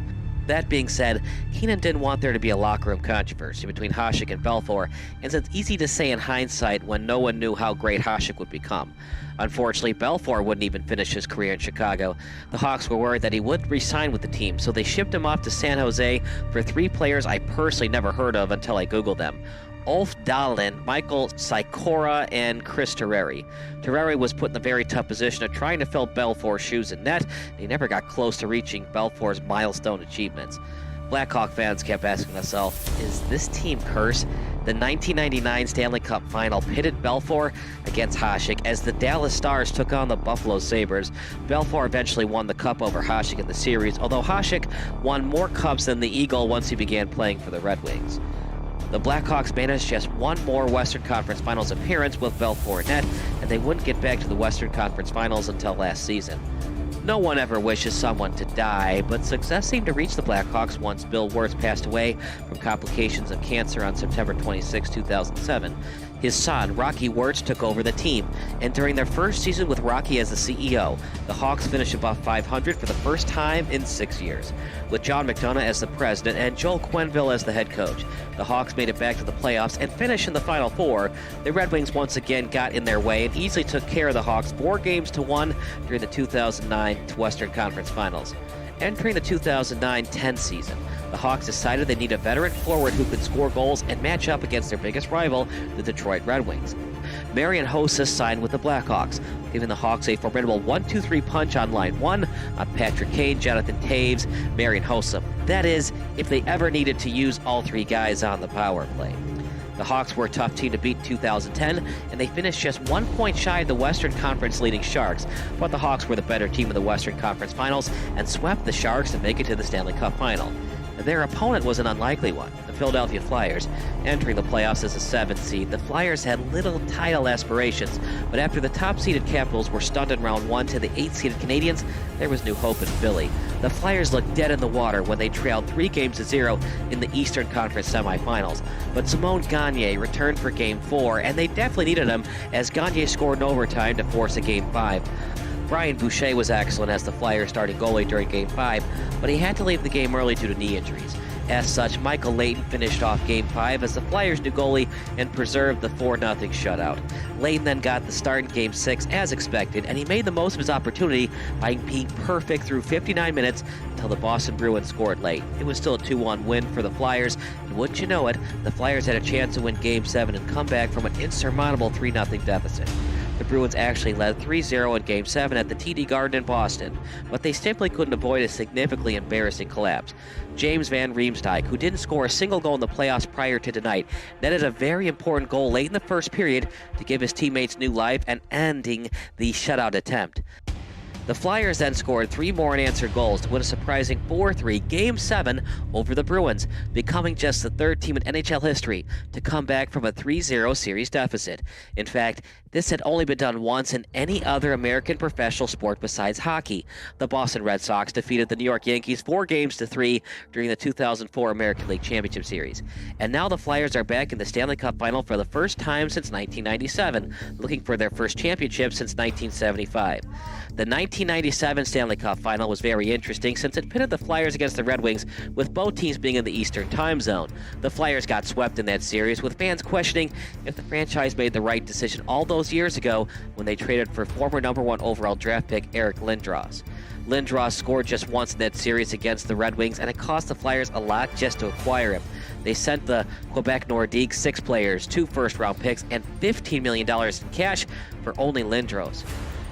That being said, Keenan didn't want there to be a locker room controversy between Hasek and Belfour, and it's easy to say in hindsight when no one knew how great Hasek would become. Unfortunately, Belfour wouldn't even finish his career in Chicago. The Hawks were worried that he would re-sign with the team, so they shipped him off to San Jose for 3 players I personally never heard of until I Googled them: Ulf Dahlin, Michael Sikora, and Chris Terreri. Terreri was put in the very tough position of trying to fill Belfour's shoes in net, and he never got close to reaching Belfour's milestone achievements. Blackhawk fans kept asking themselves, is this team cursed? The 1999 Stanley Cup Final pitted Belfour against Hasek as the Dallas Stars took on the Buffalo Sabres. Belfour eventually won the Cup over Hasek in the series, although Hasek won more Cups than the Eagle once he began playing for the Red Wings. The Blackhawks managed just one more Western Conference Finals appearance with Belfour net, and they wouldn't get back to the Western Conference Finals until last season. No one ever wishes someone to die, but success seemed to reach the Blackhawks once Bill Wirtz passed away from complications of cancer on September 26, 2007. His son, Rocky Wirtz, took over the team, and during their first season with Rocky as the CEO, the Hawks finished above 500 for the first time in 6 years. With John McDonough as the president and Joel Quenneville as the head coach, the Hawks made it back to the playoffs and finished in the Final Four. The Red Wings once again got in their way and easily took care of the Hawks 4-1 during the 2009 Western Conference Finals. Entering the 2009-10 season, the Hawks decided they need a veteran forward who could score goals and match up against their biggest rival, the Detroit Red Wings. Marian signed with the Blackhawks, giving the Hawks a formidable 1-2-3 punch on line 1 on Patrick Kane, Jonathan Taves, Marian Hossa. That is, if they ever needed to use all three guys on the power play. The Hawks were a tough team to beat in 2010, and they finished just 1 point shy of the Western Conference leading Sharks, but the Hawks were the better team in the Western Conference Finals and swept the Sharks to make it to the Stanley Cup Final. Their opponent was an unlikely one, the Philadelphia Flyers. Entering the playoffs as a 7th seed, the Flyers had little title aspirations, but after the top-seeded Capitals were stunned in round 1 to the 8th-seeded Canadiens, there was new hope in Philly. The Flyers looked dead in the water when they trailed 3-0 in the Eastern Conference semifinals, but Simon Gagne returned for Game 4, and they definitely needed him as Gagne scored in overtime to force a Game 5. Brian Boucher was excellent as the Flyers starting goalie during Game 5, but he had to leave the game early due to knee injuries. As such, Michael Layton finished off Game 5 as the Flyers' new goalie and preserved the 4-0 shutout. Layton then got the start in Game 6 as expected, and he made the most of his opportunity by being perfect through 59 minutes until the Boston Bruins scored late. It was still a 2-1 win for the Flyers, and wouldn't you know it, the Flyers had a chance to win Game 7 and come back from an insurmountable 3-0 deficit. The Bruins actually led 3-0 in Game 7 at the TD Garden in Boston, but they simply couldn't avoid a significantly embarrassing collapse. James Van Riemsdyk, who didn't score a single goal in the playoffs prior to tonight, netted a very important goal late in the first period to give his teammates new life and ending the shutout attempt. The Flyers then scored 3 more unanswered goals to win a surprising 4-3 Game 7 over the Bruins, becoming just the 3rd team in NHL history to come back from a 3-0 series deficit. In fact, this had only been done once in any other American professional sport besides hockey. The Boston Red Sox defeated the New York Yankees 4-3 during the 2004 American League Championship Series. And now the Flyers are back in the Stanley Cup Final for the first time since 1997, looking for their first championship since 1975. The 1997 Stanley Cup Final was very interesting since it pitted the Flyers against the Red Wings, with both teams being in the Eastern Time Zone. The Flyers got swept in that series, with fans questioning if the franchise made the right decision all those years ago when they traded for former number 1 overall draft pick Eric Lindros. Lindros scored just once in that series against the Red Wings, and it cost the Flyers a lot just to acquire him. They sent the Quebec Nordiques 6 players, 2 first-round picks, and $15 million in cash for only Lindros.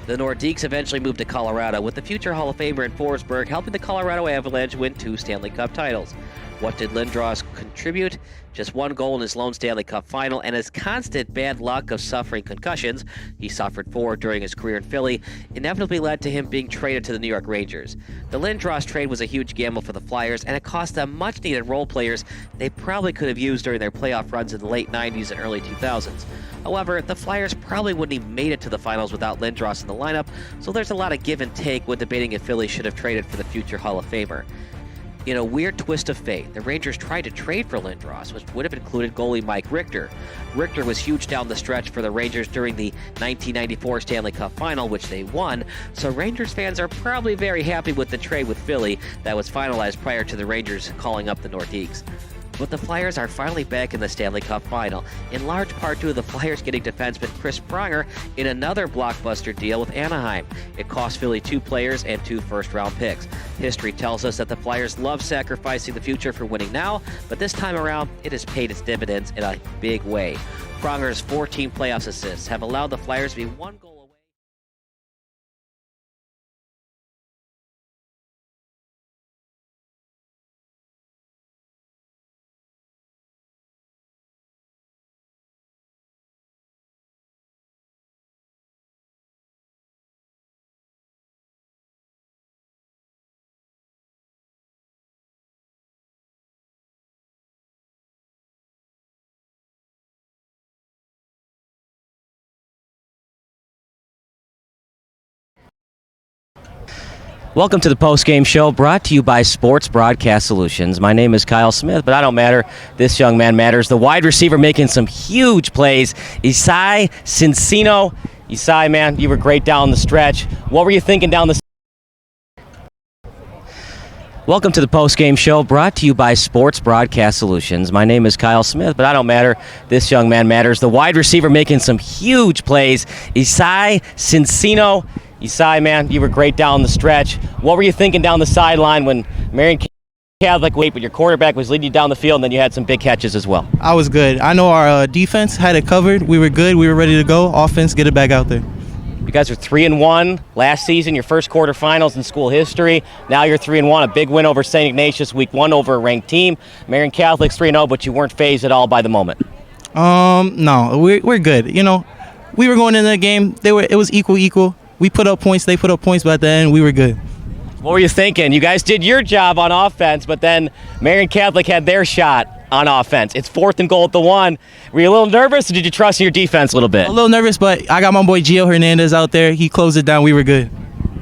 The Nordiques eventually moved to Colorado, with the future Hall of Famer in Forsberg helping the Colorado Avalanche win 2 Stanley Cup titles. What did Lindros contribute? Just 1 goal in his lone Stanley Cup final, and his constant bad luck of suffering concussions, he suffered 4 during his career in Philly, inevitably led to him being traded to the New York Rangers. The Lindros trade was a huge gamble for the Flyers, and it cost them much-needed role players they probably could have used during their playoff runs in the late 90s and early 2000s. However, the Flyers probably wouldn't have made it to the finals without Lindros in the lineup, so there's a lot of give and take when debating if Philly should have traded for the future Hall of Famer. In a weird twist of fate, the Rangers tried to trade for Lindros, which would have included goalie Mike Richter. Richter was huge down the stretch for the Rangers during the 1994 Stanley Cup Final, which they won, so Rangers fans are probably very happy with the trade with Philly that was finalized prior to the Rangers calling up the Nordiques. But the Flyers are finally back in the Stanley Cup Final, in large part due to the Flyers getting defenseman Chris Pronger in another blockbuster deal with Anaheim. It cost Philly 2 players and 2 first-round picks. History tells us that the Flyers love sacrificing the future for winning now, but this time around, it has paid its dividends in a big way. Pronger's 14 playoffs assists have allowed the Flyers to be 1 goal Welcome to the post-game show brought to you by Sports Broadcast Solutions. My name is Kyle Smith, but I don't matter. This young man matters. The wide receiver making some huge plays, IHSA Cincino. IHSA, man, you were great down the stretch. What were you thinking down the Welcome to the post-game show brought to you by Sports Broadcast Solutions. My name is Kyle Smith, but I don't matter. This young man matters. The wide receiver making some huge plays, IHSA Cincino. IHSA, man, you were great down the stretch. What were you thinking down the sideline when Marian Catholic but your quarterback was leading you down the field, and then you had some big catches as well? I was good. I know our defense had it covered. We were good. We were ready to go. Offense, get it back out there. You guys are 3-1 last season, your first quarterfinals in school history. Now you're 3-1, a big win over St. Ignatius week 1 over a ranked team. Marian Catholic's 3-0, but you weren't phased at all by the moment. No, we're good. You know, we were going into the game. It was equal. We put up points, they put up points, but at the end, we were good. What were you thinking? You guys did your job on offense, but then Marian Catholic had their shot on offense. It's 4th and goal at the 1. Were you a little nervous, or did you trust in your defense a little bit? A little nervous, but I got my boy Gio Hernandez out there. He closed it down. We were good.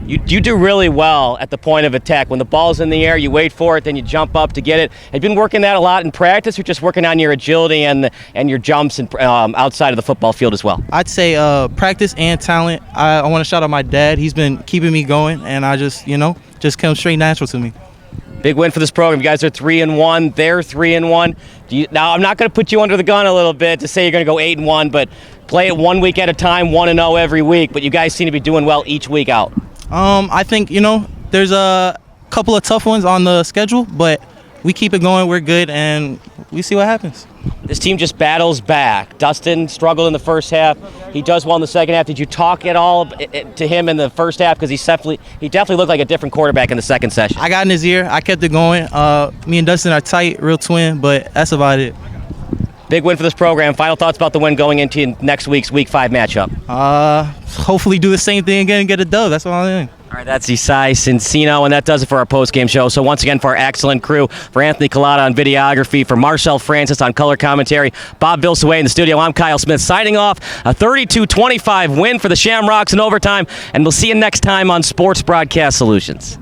You do really well at the point of attack. When the ball's in the air, you wait for it, then you jump up to get it. Have you been working that a lot in practice, or just working on your agility and your jumps and outside of the football field as well? I'd say practice and talent. I want to shout out my dad. He's been keeping me going, and I just comes straight natural to me. Big win for this program. You guys are 3-1. They're 3-1. Now, I'm not going to put you under the gun a little bit to say you're going to go 8-1, but play it 1 week at a time, 1-0 every week. But you guys seem to be doing well each week out. I think, there's a couple of tough ones on the schedule, but we keep it going. We're good, and we see what happens. This team just battles back. Dustin struggled in the first half. He does well in the second half. Did you talk at all to him in the first half? Because he definitely looked like a different quarterback in the second session. I got in his ear. I kept it going. Me and Dustin are tight, real twin, but that's about it. Big win for this program. Final thoughts about the win going into next week's Week 5 matchup? Hopefully do the same thing again and get a dub. That's what I'm doing. All right, that's IHSA Cincino, and that does it for our post-game show. So once again, for our excellent crew, for Anthony Collada on videography, for Marcel Francis on color commentary, Bob Bilsaway in the studio, I'm Kyle Smith signing off. A 32-25 win for the Shamrocks in overtime, and we'll see you next time on Sports Broadcast Solutions.